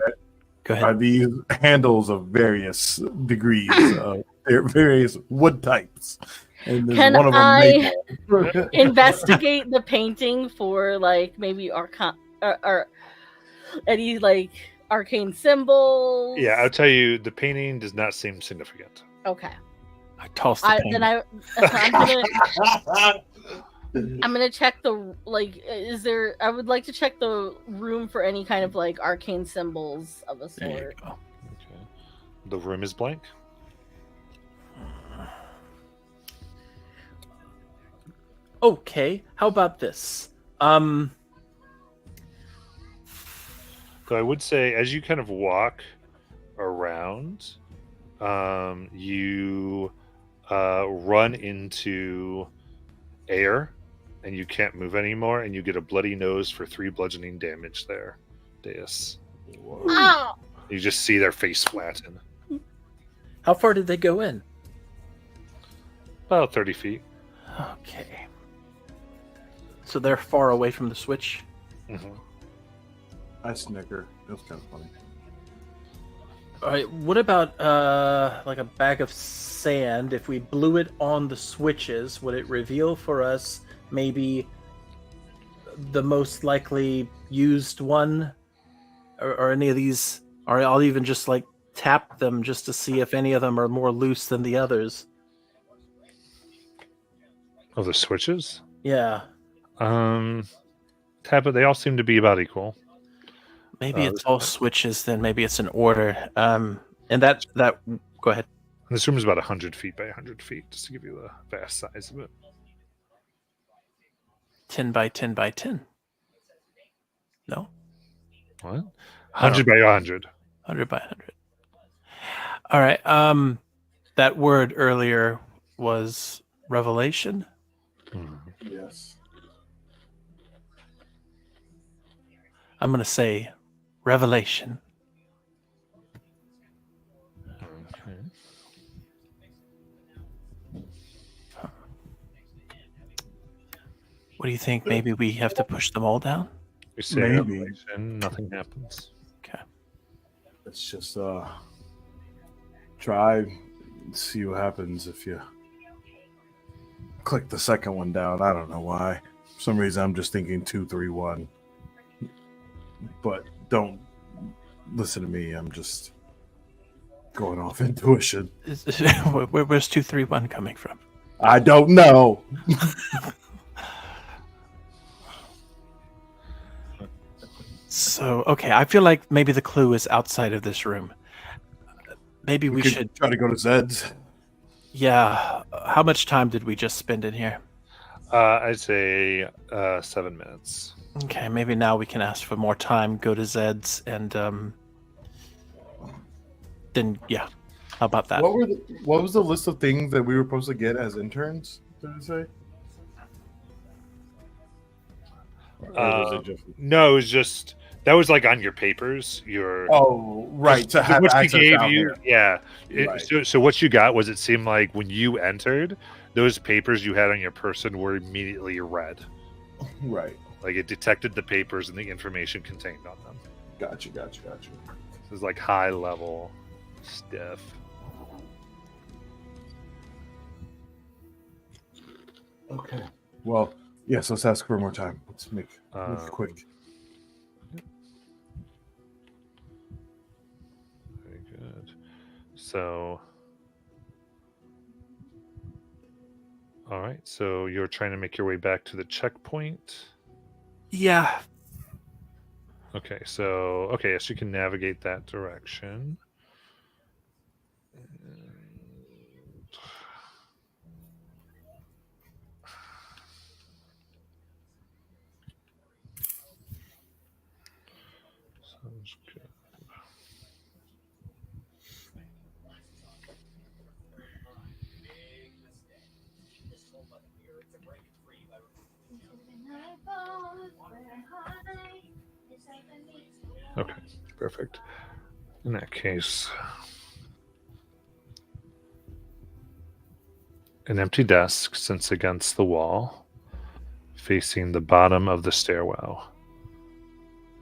Go Are ahead. these handles of various degrees, of various wood types? And there's Can one of them I maple. investigate the painting for like maybe or any like arcane symbols? Yeah, I'll tell you, the painting does not seem significant. Okay. I tossed the painting. I'm gonna check the like. Is there? I would like to check the room for any kind of like arcane symbols of a There you sort. go. Okay. The room is blank. Okay, how about this? So I would say, as you kind of walk around, you run into air, and you can't move anymore, and you get a bloody nose for 3 bludgeoning damage there, Deus. Oh, You just see their face flatten. How far did they go in? About 30 feet. Okay. So they're far away from the switch. Mm-hmm. I snicker. That was kind of funny. All right. What about like a bag of sand? If we blew it on the switches, would it reveal for us maybe the most likely used one, or any of these? Or I'll even just like tap them just to see if any of them are more loose than the others. Oh, the switches? Yeah. Tap it. They all seem to be about equal. Maybe it's all switches. Then maybe it's an order. And that go ahead. And this room is about 100 feet by 100 feet, just to give you the vast size of it. 10 by 10 by 10. No. What? 100 by 100. 100 by 100. All right. That word earlier was revelation. Yes. I'm going to say revelation. Okay. What do you think? Maybe we have to push them all down? You say Maybe. revelation, nothing happens. Okay. Let's just try see what happens if you Click the second one down. I don't know why. For some reason, I'm just thinking 2, 3, 1. But don't listen to me. I'm just going off intuition. Where's 2, 3, 1 coming from? I don't know. So, okay, I feel like maybe the clue is outside of this room. Maybe we could should. try to go to Zed's. Yeah. How much time did we just spend in here? I'd say 7 minutes. Okay, maybe now we can ask for more time, go to Zed's, and then, yeah. How about that? What was the list of things that we were supposed to get as interns? Did it say? Or was it just... No, it was just that was like on your papers. Oh, right. To have what she access gave out you, here. yeah. Right. So what you got was it seemed like when you entered, those papers you had on your person were immediately read. Right. Like it detected the papers and the information contained on them. Gotcha. This is like high level stuff. Okay. Well, yes, let's ask for more time. Let's make it quick. Very good. So, all right. So you're trying to make your way back to the checkpoint. Yeah. Okay. So, okay. Yes, you can navigate that direction. Sounds good. Okay, perfect. In that case, an empty desk sits against the wall, facing the bottom of the stairwell.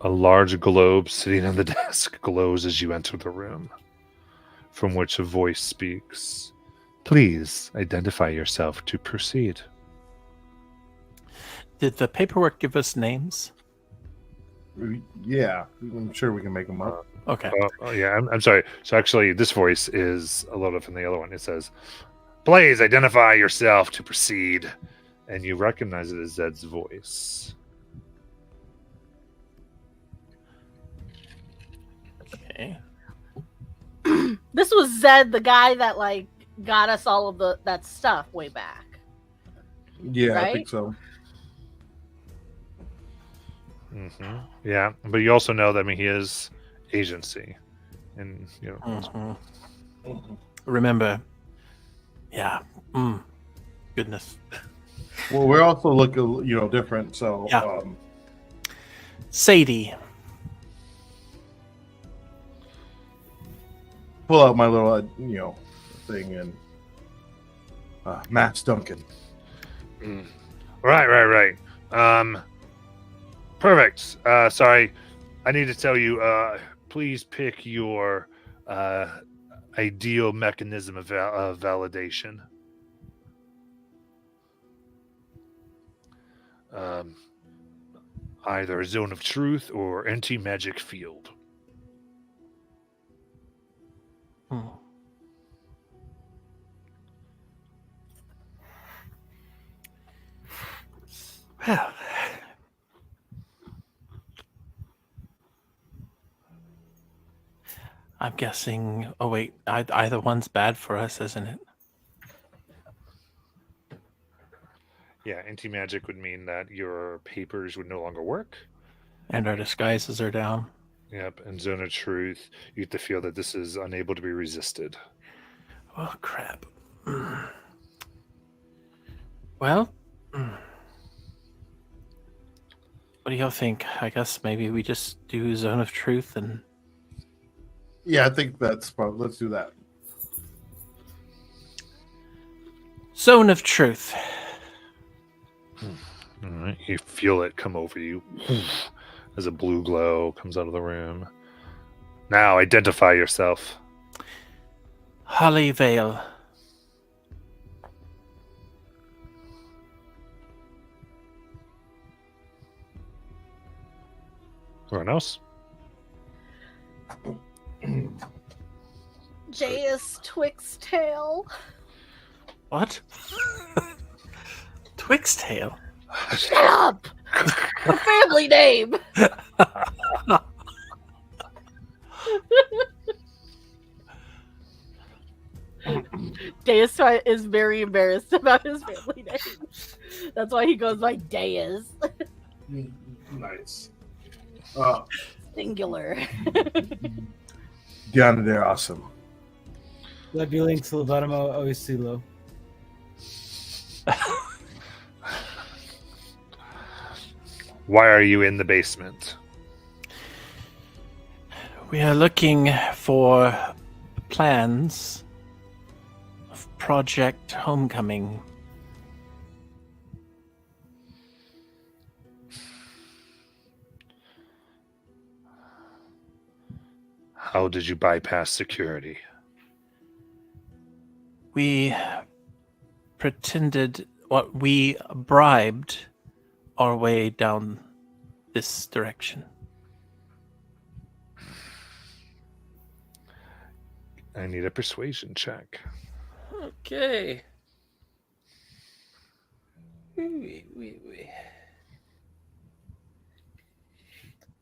A large globe sitting on the desk glows as you enter the room, from which a voice speaks. Please identify yourself to proceed. Did the paperwork give us names? Yeah, I'm sure we can make them up. Okay. Oh yeah, I'm sorry. So actually, this voice is a little from the other one. It says, "Please identify yourself to proceed," and you recognize it as Zed's voice. Okay. this was Zed, the guy that like got us all of that stuff way back. Yeah, I Right? think so. Mm-hmm. Yeah, but you also know that he is agency, and Remember, yeah, Goodness. Well, we're also looking, different. So, Yeah. Sadie. pull out my little, thing and Max Duncan. Right. Perfect. Sorry, I need to tell you. Please pick your ideal mechanism of validation. Either a zone of truth or anti-magic field. Well, I'm guessing. Oh wait, either one's bad for us, isn't it? Yeah, anti-magic would mean that your papers would no longer work. And our disguises are down. Yep, and zone of truth, you get to feel that this is unable to be resisted. Oh crap. Well, what do y'all think? I guess maybe we just do Zone of Truth and. Yeah, I think that's probably. Let's do that. Zone of Truth. All right, you feel it come over you as a blue glow comes out of the room. Now identify yourself. Holly Vale. Anyone else? J.S. Twixtail. What? Twixtail. Shut up! A family name! Deus is very embarrassed about his family name. That's why he goes by Deus. Nice. Singular. Diana, they're awesome. Lebulink Silvatimo Oisulo. Why are you in the basement? We are looking for plans of Project Homecoming. How did you bypass security? We we bribed our way down this direction. I need a persuasion check. Okay.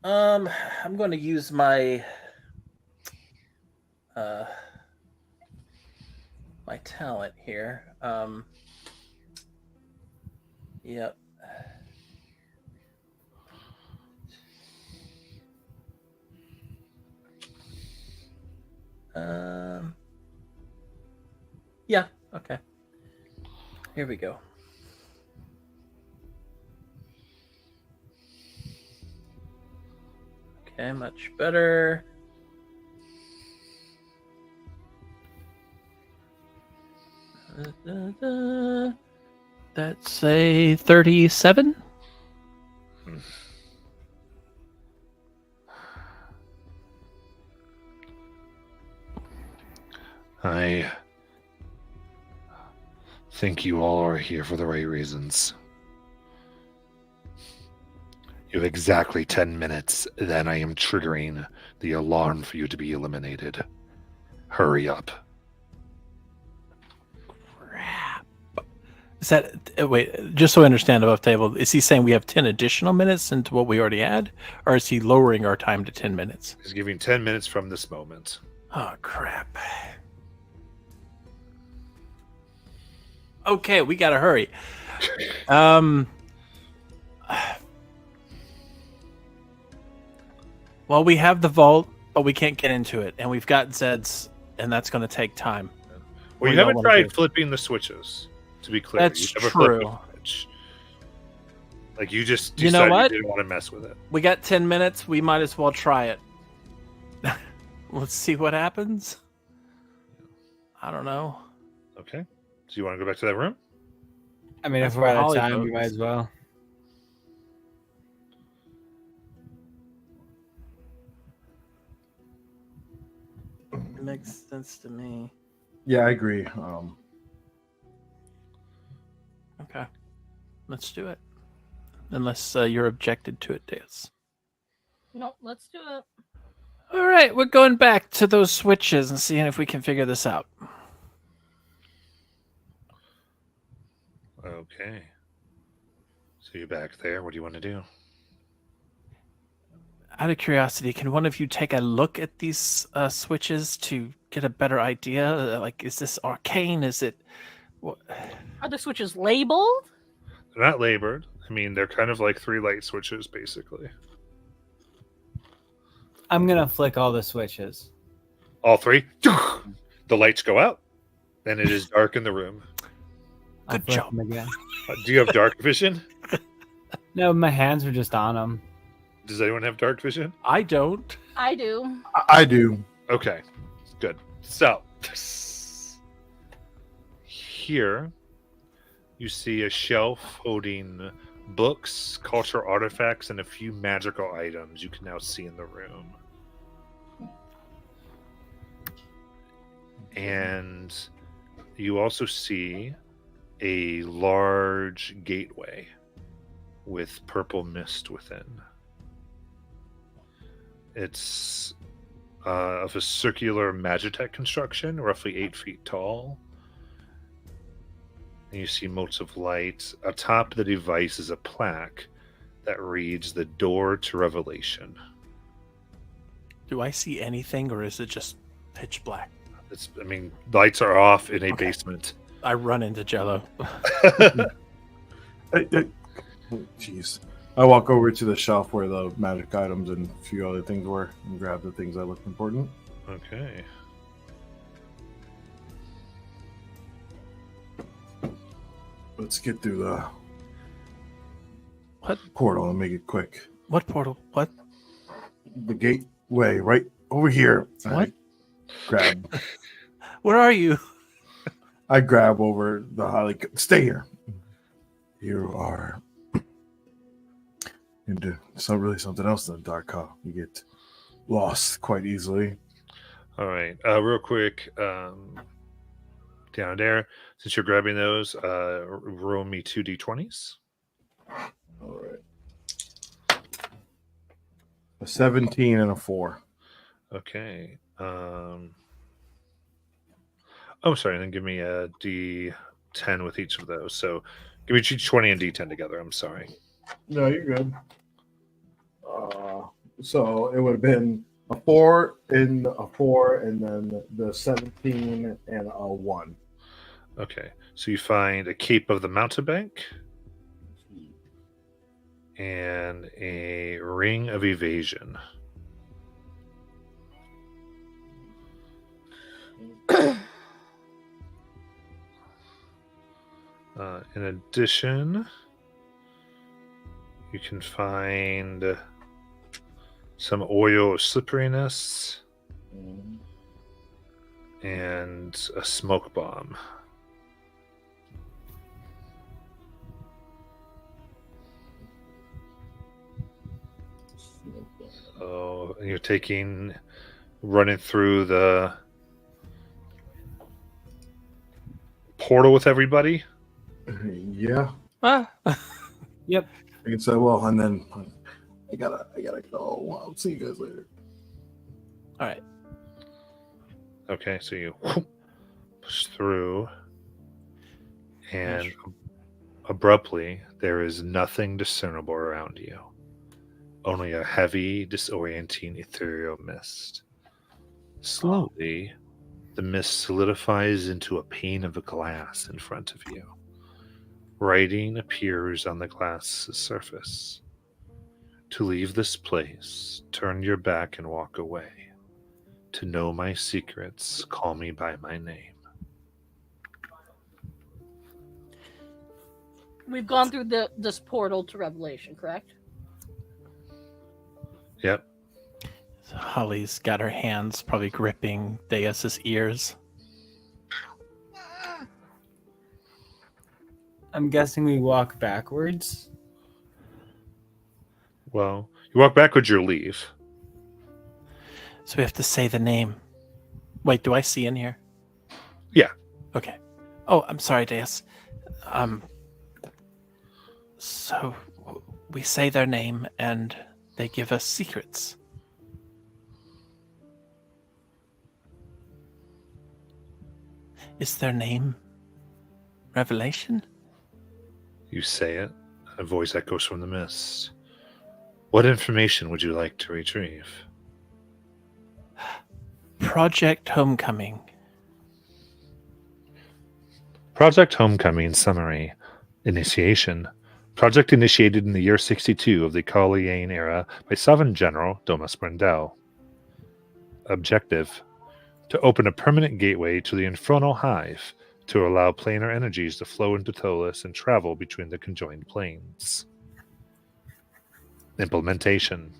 I'm going to use my my talent here. Yep. Yeah, okay. Here we go. Okay, much better. That's a 37. I think you all are here for the right reasons. You have exactly 10 minutes, then I am triggering the alarm for you to be eliminated. Hurry up. Crap. Is that wait? Just so I understand above table, is he saying we have 10 additional minutes into what we already had, or is he lowering our time to 10 minutes? He's giving 10 minutes from this moment. Oh crap. Okay, we gotta hurry. Well, we have the vault, but we can't get into it, and we've got Zed's, and that's going to take time. Well, you y'all haven't wanna tried do? flipping the switches, to be clear. That's You never flipped true. a switch. Like, you just You know decided what? you didn't want to mess with it. We got 10 minutes. We might as well try it. Let's see what happens. I don't know. Okay. So you want to go back to that room? I mean, That's if we're out of Holly time, we votes. might as well. It makes sense to me. Yeah, I agree. Okay. Let's do it. Unless you're objected to it, Deus. No, let's do it. All right, we're going back to those switches and seeing if we can figure this out. Okay. So you're back there. What do you want to do? Out of curiosity, can one of you take a look at these switches to get a better idea? Like, is this arcane? Is it? Are the switches labeled? They're not labored. I mean, they're kind of like 3 light switches, basically. I'm gonna flick all the switches. All 3. The lights go out, and it is dark in the room. I'll Good flick job. them again. Do you have dark vision? No, my hands were just on them. Does anyone have dark vision? I don't. I do. I do. Okay, good. So, here you see a shelf holding books, cultural artifacts, and a few magical items you can now see in the room. And you also see a large gateway with purple mist within. It's of a circular Magitech construction, roughly 8 feet tall. And you see motes of light. Atop the device is a plaque that reads "The Door to Revelation." Do I see anything, or is it just pitch black? I mean, lights are off in a Okay. basement. I run into Jello. Jeez. I walk over to the shelf where the magic items and a few other things were and grab the things that look important. Okay. Let's get through the What? portal and make it quick. What portal? What? The gateway right over here. What? Grab. Where are you? I grab over the Holly. Stay here. You are into really something else in the dark, huh? You get lost quite easily. All right. Real quick, down there, since you're grabbing those, roll me 2 d20s. All right. A 17 and a 4. Okay. Oh, sorry. Then give me a d10 with each of those. So give me d20 and d10 together. I'm sorry. No, you're good. So it would have been a 4 and a 4, and then the 17 and a 1. Okay. So you find a Cape of the Mountebank and a Ring of Evasion. In addition, you can find some oil of slipperiness and a smoke bomb. So you're running through the portal with everybody. Yeah. Ah. Yep. I can say, well, and then I gotta go. I'll see you guys later. All right. Okay, so you push through, and abruptly there is nothing discernible around you. Only a heavy, disorienting, ethereal mist. Slowly, the mist solidifies into a pane of glass in front of you. Writing appears on the glass surface. To leave this place, turn your back and walk away. To know my secrets, call me by my name. We've gone through this portal to Revelation, correct? Yep. So Holly's got her hands probably gripping Deus's ears. I'm guessing we walk backwards. Well, you walk backwards, you leave. So we have to say the name. Wait, do I see in here? Yeah. Okay. Oh, I'm sorry, Deus. So we say their name and they give us secrets. Is their name Revelation? You say it, and a voice echoes from the mist. What information would you like to retrieve? Project Homecoming. Project Homecoming Summary. Initiation. Project initiated in the year 62 of the Kaliane era by Sovereign General Domus Brendel. Objective. To open a permanent gateway to the Infernal Hive to allow planar energies to flow into Ptolus and travel between the conjoined planes. Implementation.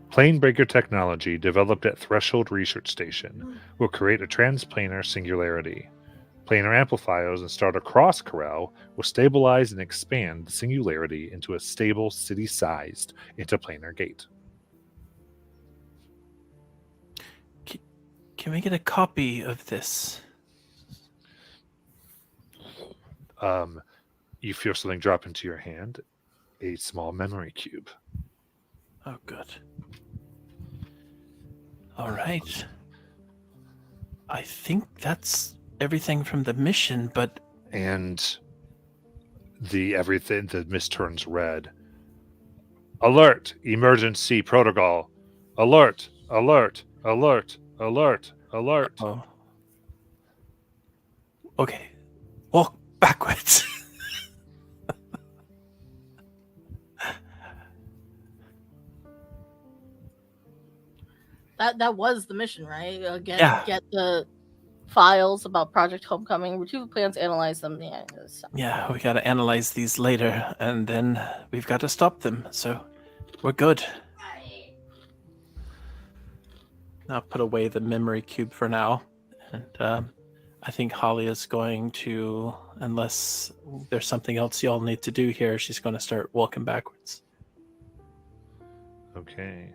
Planebreaker technology developed at Threshold Research Station will create a transplanar singularity. Planar amplifiers installed across Corral will stabilize and expand the singularity into a stable city-sized interplanar gate. Can we get a copy of this? You feel something drop into your hand, a small memory cube. Oh, good. All right. I think that's everything from the mission, but And the mist turns red. Alert! Emergency protocol. Alert! Alert! Alert! Alert! Alert! oh. Okay. Walk backwards. That was the mission, right? Yeah. Get the files about Project Homecoming, retrieve the plans, analyze them. Yeah. Yeah, we gotta analyze these later, and then we've got to stop them, so we're good. I'll put away the memory cube for now, and I think Holly is going to, unless there's something else y'all need to do here, she's going to start walking backwards. Okay.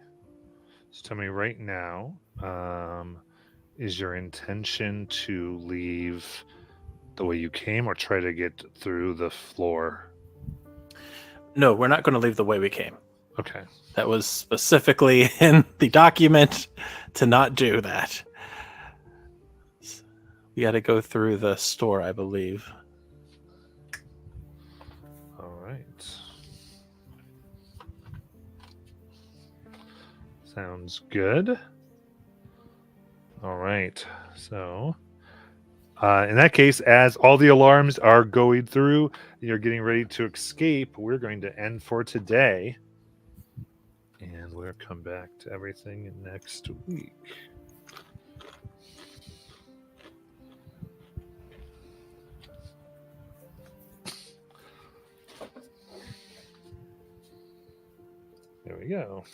So tell me right now, is your intention to leave the way you came or try to get through the floor? No, we're not going to leave the way we came. Okay. That was specifically in the document to not do that. We got to go through the store, I believe. All right. Sounds good. All right. So, in that case, as all the alarms are going through, you're getting ready to escape. We're going to end for today. And we'll come back to everything next week. There we go.